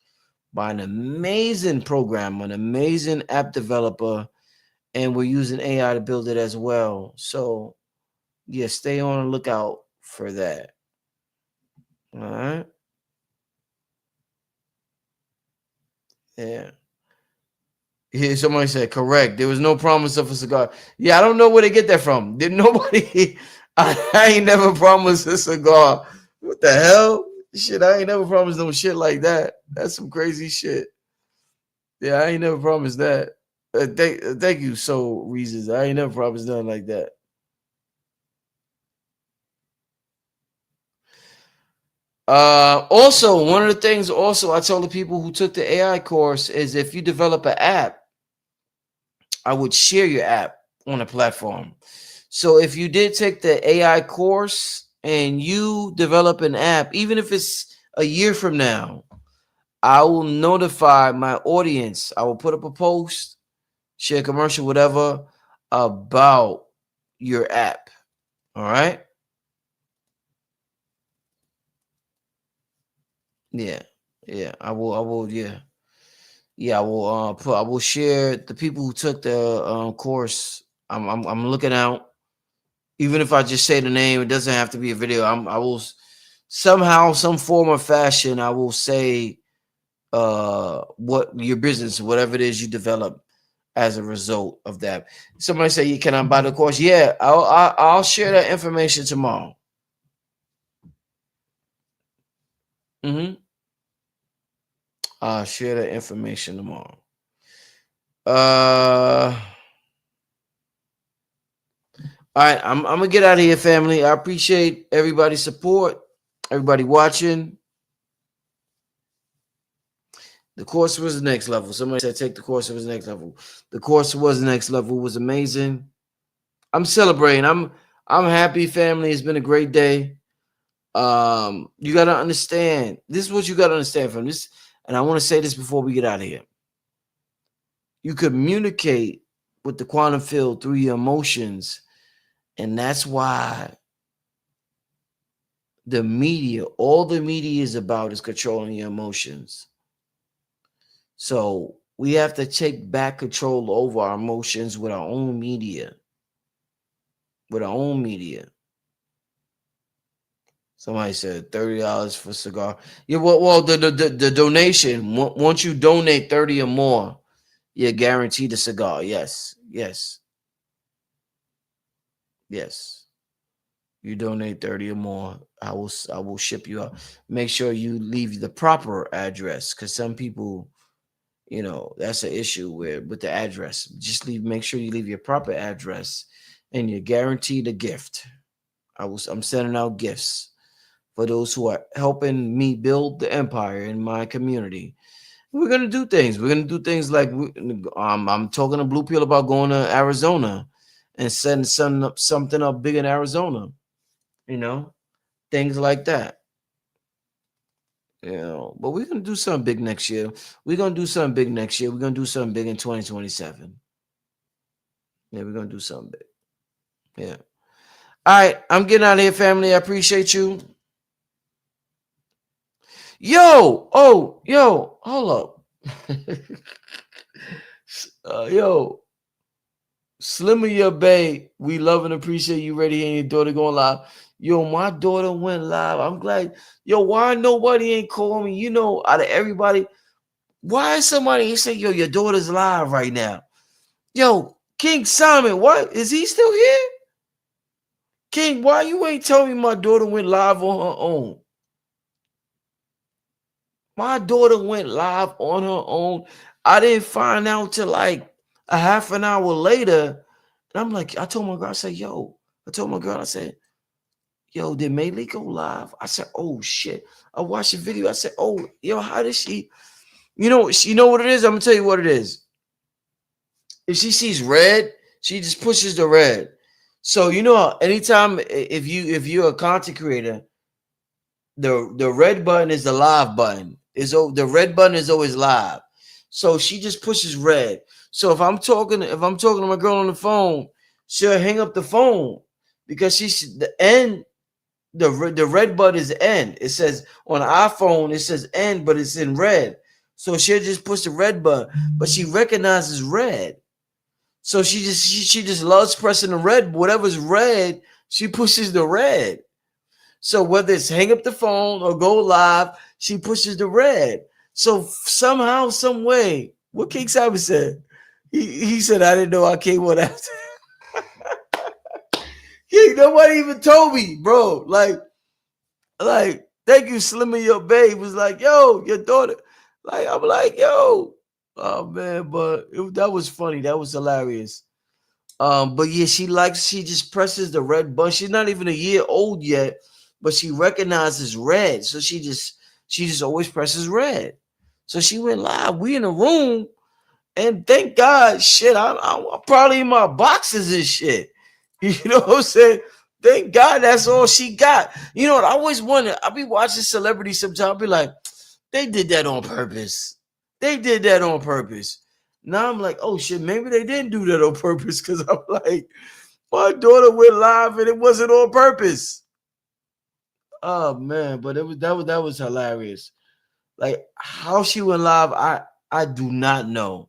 by an amazing programmer, an amazing app developer, and we're using AI to build it as well. So yeah, stay on the lookout for that. All right. Yeah. Yeah, somebody said correct. There was no promise of a cigar. Yeah, I don't know where they get that from. Did nobody? I ain't never promised a cigar. What the hell? Shit, I ain't never promised no shit like that. That's some crazy shit. Yeah, I ain't never promised that. Thank you, so reasons. I ain't never promised nothing like that. Also, one of the things also I told the people who took the AI course is if you develop an app, I would share your app on a platform. So if you did take the AI course and you develop an app, even if it's a year from now, I will notify my audience. I will put up a post, share a commercial, whatever, about your app. All right. Yeah. Yeah. I will. Yeah. Yeah. I will share the people who took the course. I'm looking out. Even if I just say the name, it doesn't have to be a video. I will somehow, some form or fashion, I will say what your business, whatever it is you develop as a result of that. Somebody say, "Can I buy the course?" Yeah, I'll share that information tomorrow. Mm-hmm. I'll share that information tomorrow. All right, I'm gonna get out of here, family. I appreciate everybody's support, everybody watching. The course was the next level. Somebody said take the course. It was the next level. The course was the next level. It was amazing. I'm celebrating. I'm happy, family. It's been a great day. You gotta understand. This is what you gotta understand from this. And I want to say this before we get out of here. You communicate with the quantum field through your emotions, and that's why the media, all the media is about is controlling your emotions. So we have to take back control over our emotions with our own media. With our own media. Somebody said $30 for cigar. Yeah, well, the donation. Once you donate 30 or more, you're guaranteed a cigar. Yes, yes, yes. You donate 30 or more, I will ship you out. Make sure you leave the proper address, because some people, that's an issue with the address. Just make sure you leave your proper address, and you're guaranteed a gift. I'm sending out gifts for those who are helping me build the empire in my community. We're gonna do things. We're gonna do things like I'm talking to Blue Pill about going to Arizona and setting something up big in Arizona. You know, things like that. But we're gonna do something big next year. We're gonna do something big next year. We're gonna do something big in 2027. Yeah, we're gonna do something big. Yeah. All right, I'm getting out of here, family. I appreciate you. Hold up. Yo, Slimmer your Bay, we love and appreciate you ready and your daughter going live. Yo, my daughter went live. I'm glad. Yo, why nobody ain't calling me? Out of everybody, why is somebody ain't saying, yo, your daughter's live right now? Yo, King Simon, what? Is he still here? King, why you ain't telling me my daughter went live on her own? My daughter went live on her own. I didn't find out till like a half an hour later. And I'm like, I told my girl, I said, yo, did Maylee go live? I said, oh shit. I watched the video. I said, oh, yo, how did she? You know what it is? I'm gonna tell you what it is. If she sees red, she just pushes the red. So anytime if you're a content creator, the red button is the live button. The red button is always live. So she just pushes red. So if I'm talking to my girl on the phone, she'll hang up the phone because she's the end. The red button is end. It says on iPhone, it says end, but it's in red. So she'll just push the red button, but she recognizes red. So she just loves pressing the red. Whatever's red, she pushes the red. So whether it's hang up the phone or go live, she pushes the red. So somehow, some way, what King Simon said, he said, I didn't know I came on after. Nobody even told me, bro. Thank you, Slimmer, your babe was like, yo, your daughter. Like, I'm like, yo, oh man, but that was funny. That was hilarious. But yeah, she just presses the red button. She's not even a year old yet, but she recognizes red. So she just always presses red. So she went live. We in a room, and thank God, shit, I'm probably in my boxes and shit. You know what I'm saying? Thank God that's all she got. You know what? I always wonder. I be watching celebrities sometimes. I be like, they did that on purpose. They did that on purpose. Now I'm like, oh shit, maybe they didn't do that on purpose because I'm like, my daughter went live and it wasn't on purpose. Oh man, but that was hilarious. Like how she went live, I do not know.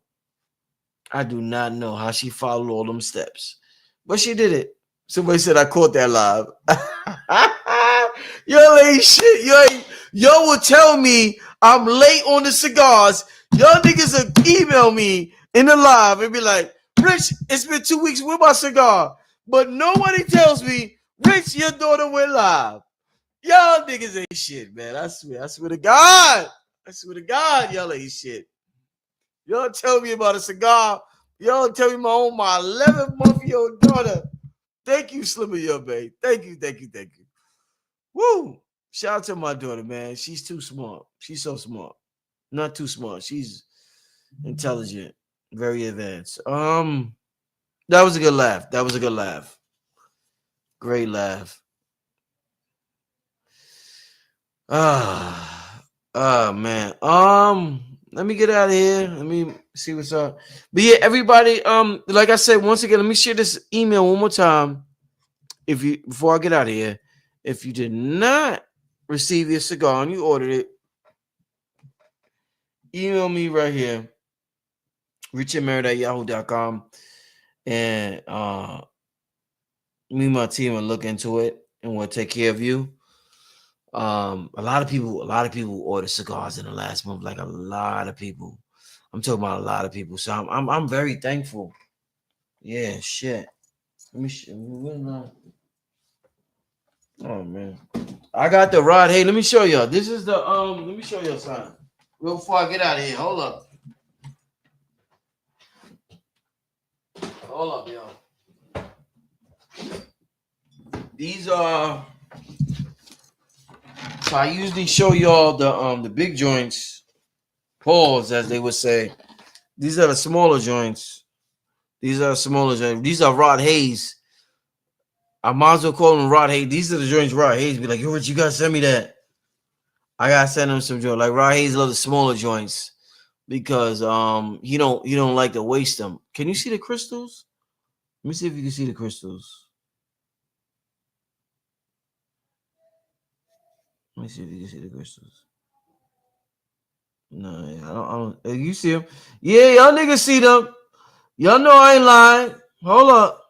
I do not know how she followed all them steps, but she did it. Somebody said I caught that live. Yo ain't shit. Yo will tell me I'm late on the cigars. Y'all niggas will email me in the live and be like, Rich, it's been 2 weeks with my cigar. But nobody tells me, Rich, your daughter went live. Y'all niggas ain't shit, man. I swear to God. I swear to God, y'all ain't shit. Y'all tell me about a cigar. Y'all tell me my 11-month-old daughter. Thank you, Slimmer, your babe. Thank you, thank you, thank you. Woo! Shout out to my daughter, man. She's too smart. She's so smart. Not too smart. She's intelligent, very advanced. That was a good laugh. That was a good laugh. Great laugh. Man. Let me get out of here. Let me see what's up. But yeah, everybody, like I said, once again, let me share this email one more time. If you before I get out of here, if you did not receive your cigar and you ordered it, email me right here, richandmarried@yahoo.com, and me and my team will look into it and we'll take care of you. A lot of people ordered cigars in the last month, like a lot of people. I'm talking about a lot of people. So I'm very thankful. Yeah, shit. Let me oh man. I got the rod. Hey, let me show y'all. This is the let me show y'all something. Real before I get out of here. Hold up. Hold up, y'all. These are so I usually show y'all the big joints, pause as they would say. These are the smaller joints. These are smaller joints. These are Rod Hayes. I might as well call them Rod Hayes. These are the joints Rod Hayes be like, yo, Rich, you gotta send me that. I gotta send him some joints. Like Rod Hayes love the smaller joints because he don't like to waste them. Can you see the crystals? Let me see if you can see the crystals. Let me see if you can see the crystals. No, I don't. You see them? Yeah, y'all niggas see them. Y'all know I ain't lying. Hold up.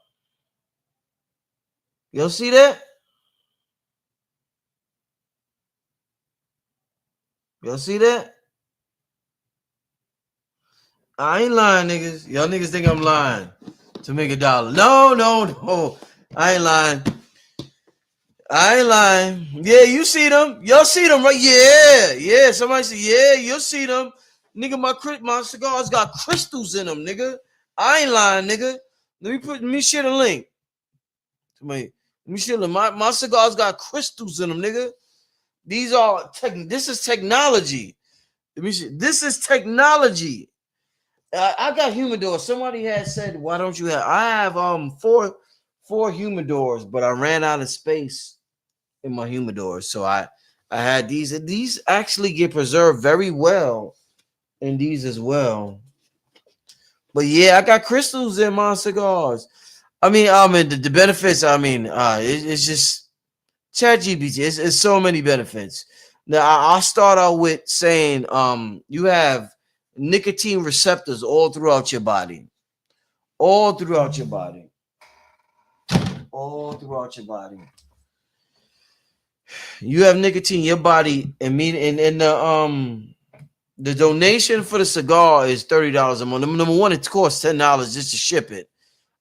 Y'all see that? Y'all see that? I ain't lying, niggas. Y'all niggas think I'm lying to make $1. No, no, no. I ain't lying. I ain't lying. Yeah, you see them. Y'all see them, right? Yeah, yeah. Somebody said, yeah, you'll see them. Nigga, my cigars got crystals in them, nigga. I ain't lying, nigga. Let me share the link. Let me share the my cigars got crystals in them, nigga. These are this is technology. Let me see. This is technology. I got humidors. Somebody had said, "Why don't you have?" I have four humidors, but I ran out of space in my humidors, so I had these. And these actually get preserved very well in these as well. But yeah, I got crystals in my cigars. I mean the benefits. It's just ChatGPT. It's so many benefits. Now I'll start out with saying you have nicotine receptors all throughout your body. All throughout your body. All throughout your body. You have nicotine in your body, and the donation for the cigar is $30 a month. Number one, it costs $10 just to ship it.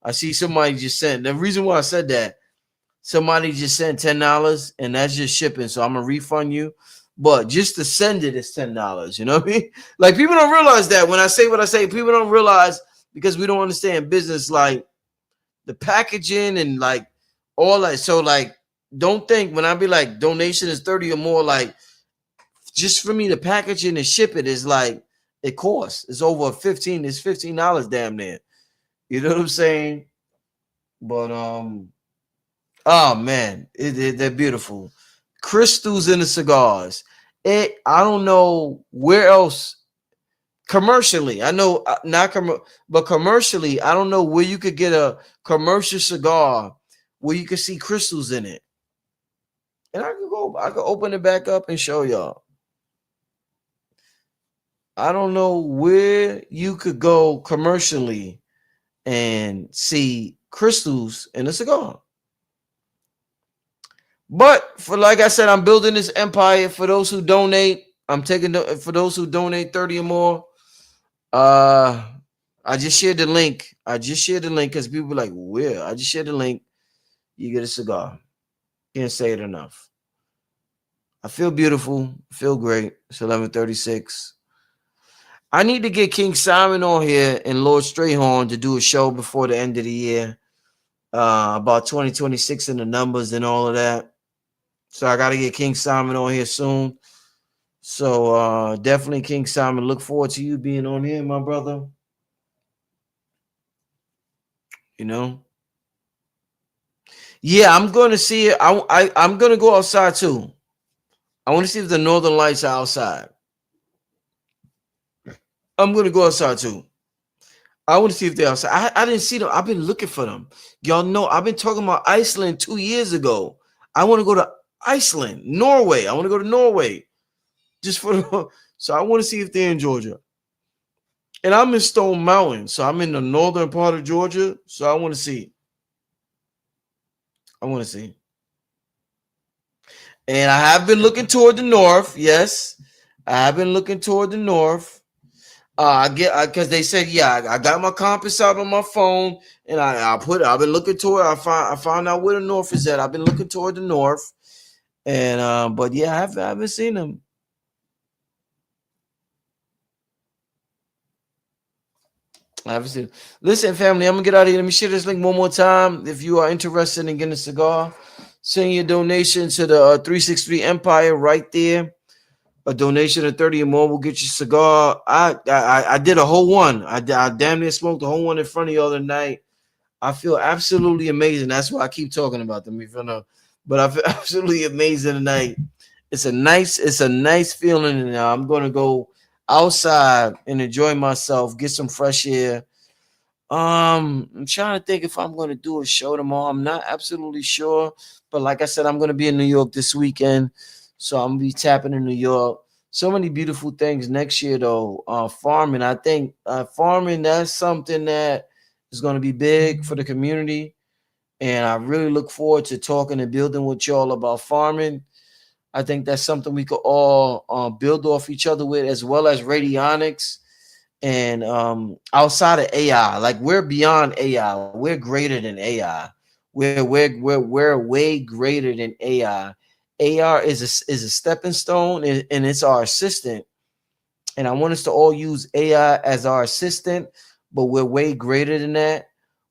I see somebody just sent. The reason why I said that, somebody just sent $10, and that's just shipping. So I'm gonna refund you. But just to send it is $10. You know what I mean? Like people don't realize that when I say what I say, people don't realize because we don't understand business, like the packaging and like all that. So like, don't think when I be like donation is 30 or more, like just for me to package it and ship it is like it costs. It's over 15. It's $15 damn near. You know what I'm saying? But oh man, they're beautiful. Crystals in the cigars. I don't know where else commercially. I know not but commercially, I don't know where you could get a commercial cigar where you could see crystals in it. And I could open it back up and show y'all. I don't know where you could go commercially and see crystals in a cigar. But for like I said, I'm building this empire. For those who donate, I'm taking for those who donate 30 or more. Uh, I just shared the link. I just shared the link because people are like, where? I just shared the link. You get a cigar. Can't say it enough. I feel beautiful. Feel great. It's 11:36. I need to get King Simon on here and Lord Strayhorn to do a show before the end of the year. About 2026 and the numbers and all of that. So I got to get King Simon on here soon. So definitely King Simon, look forward to you being on here, my brother. You know. Yeah, I'm going to see it. I'm going to go outside too. I want to see if the northern lights are outside. I'm going to go outside too. I want to see if they're outside. I didn't see them. I've been looking for them. Y'all know I've been talking about Iceland 2 years ago. I want to go to Iceland, Norway. I want to go to Norway just for the. So I want to see if they're in Georgia. And I'm in Stone Mountain, so I'm in the northern part of Georgia. So I want to see. I want to see. And I have been looking toward the north. Yes, I have been looking toward the north. I get because they said, yeah, I got my compass out on my phone, and I've been looking toward. I found out where the north is at. I've been looking toward the north, and but yeah, I haven't seen them. I haven't seen. Listen, family, I'm gonna get out of here. Let me share this link one more time. If you are interested in getting a cigar, send your donation to the 363 Empire right there. A donation of 30 or more will get you a cigar. I did a whole one. I damn near smoked the whole one in front of you all the night. I feel absolutely amazing. That's why I keep talking about them. If you know, but I feel absolutely amazing tonight. It's a nice feeling, and I'm gonna go outside and enjoy myself, get some fresh air. I'm trying to think if I'm gonna do a show tomorrow. I'm not absolutely sure, but like I said, I'm gonna be in New York this weekend, so I'm gonna be tapping in New York. So many beautiful things next year, though. Farming, I think farming that's something that is gonna be big for the community, and I really look forward to talking and building with y'all about farming. I think that's something we could all build off each other with, as well as radionics and outside of AI. Like we're beyond AI. We're greater than AI. We're way greater than AI. AR is a stepping stone, and it's our assistant. And I want us to all use AI as our assistant, but we're way greater than that.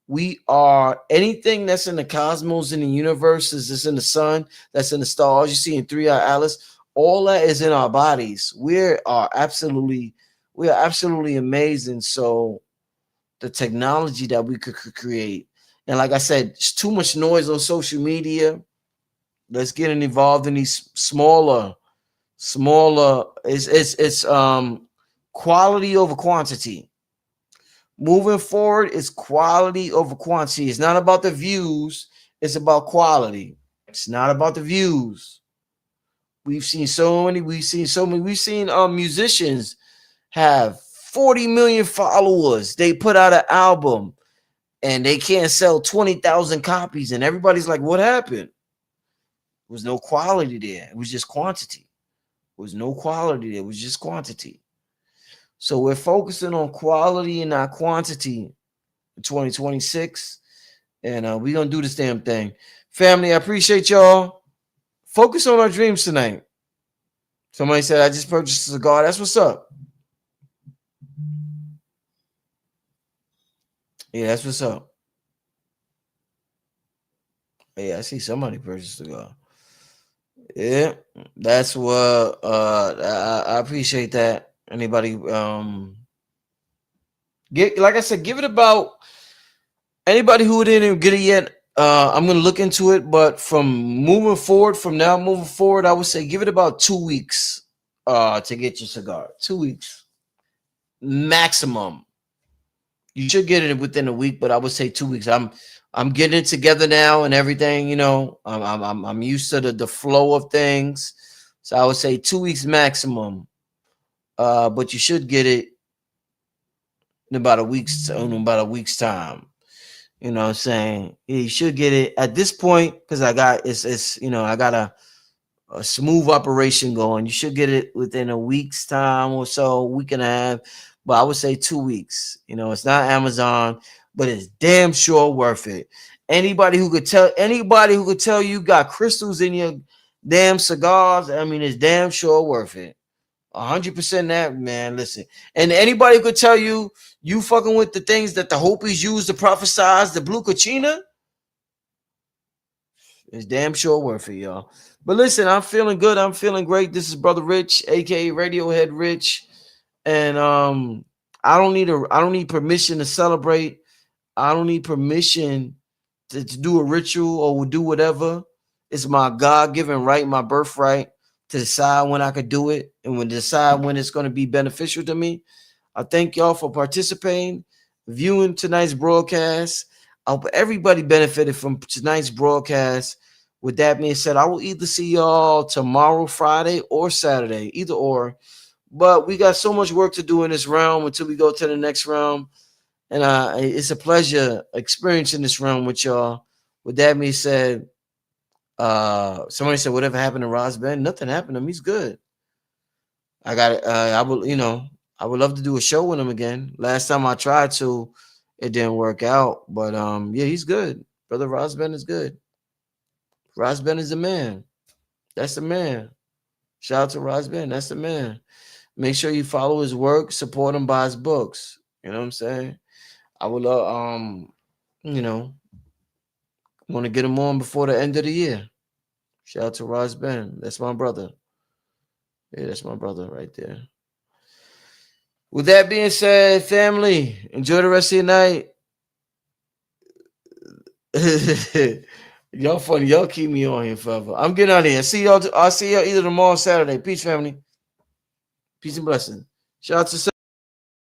We are anything that's in the cosmos, in the universe, that's in the sun, that's in the stars. You see in 3 Eye Atlas, all that is in our bodies. We are absolutely amazing. So the technology that we could create, and like I said, it's too much noise on social media. Let's get involved in these smaller. It's quality over quantity. Moving forward is quality over quantity. It's not about the views, it's about quality. It's not about the views. We've seen musicians have 40 million followers. They put out an album and they can't sell 20,000 copies, and everybody's like, what happened? There was no quality there. It was just quantity. There was no quality there. It was just quantity. So we're focusing on quality and not quantity in 2026. And we're going to do this damn thing. Family, I appreciate y'all. Focus on our dreams tonight. Somebody said, I just purchased a cigar. That's what's up. Yeah, that's what's up. Yeah, I see somebody purchased a cigar. Yeah, that's what I appreciate that. Anybody get, like I said, give it about anybody who didn't get it yet. I'm gonna look into it, but from now moving forward, I would say give it about 2 weeks to get your cigar. 2 weeks maximum. You should get it within a week, but I would say 2 weeks. I'm getting it together now and everything. You know, I'm used to the flow of things, so I would say 2 weeks maximum. But you should get it in about a week's time. You know what I'm saying? Yeah, you should get it at this point because I got it's you know I got a smooth operation going. You should get it within a week's time or so, week and a half. But I would say 2 weeks. You know, it's not Amazon, but it's damn sure worth it. Anybody who could tell you got crystals in your damn cigars, I mean, it's damn sure worth it. 100% that, man. Listen, and anybody could tell you you fucking with the things that the Hopis use to prophesize the blue Kachina, it's damn sure worth it, y'all. But listen, I'm feeling good. I'm feeling great. This is Brother Rich, aka Radiohead Rich, and I don't need permission to celebrate. I don't need permission to do a ritual or do whatever. It's my God-given right, my birthright, to decide when I could do it and when decide when it's going to be beneficial to me. I thank y'all for participating, viewing tonight's broadcast. I hope everybody benefited from tonight's broadcast. With that being said, I will either see y'all tomorrow, Friday, or Saturday, either or. But we got so much work to do in this round until we go to the next round. And it's a pleasure experiencing this round with y'all. With that being said, somebody said, whatever happened to Ross Ben? Nothing happened to him. He's good. I got it. I would love to do a show with him again. Last time I tried to, it didn't work out. But yeah, he's good. Brother Ross Ben is good. Ross Ben is the man. That's the man. Shout out to Ross Ben. That's the man. Make sure you follow his work, support him, buy his books. You know what I'm saying? I would love you know, want to get him on before the end of the year. Shout out to Ross Ben. That's my brother. Yeah, that's my brother right there. With that being said, family, enjoy the rest of your night. Y'all funny. Y'all keep me on here forever. I'm getting out of here. I'll see y'all either tomorrow or Saturday. Peace, family. Peace and blessing. Shout out to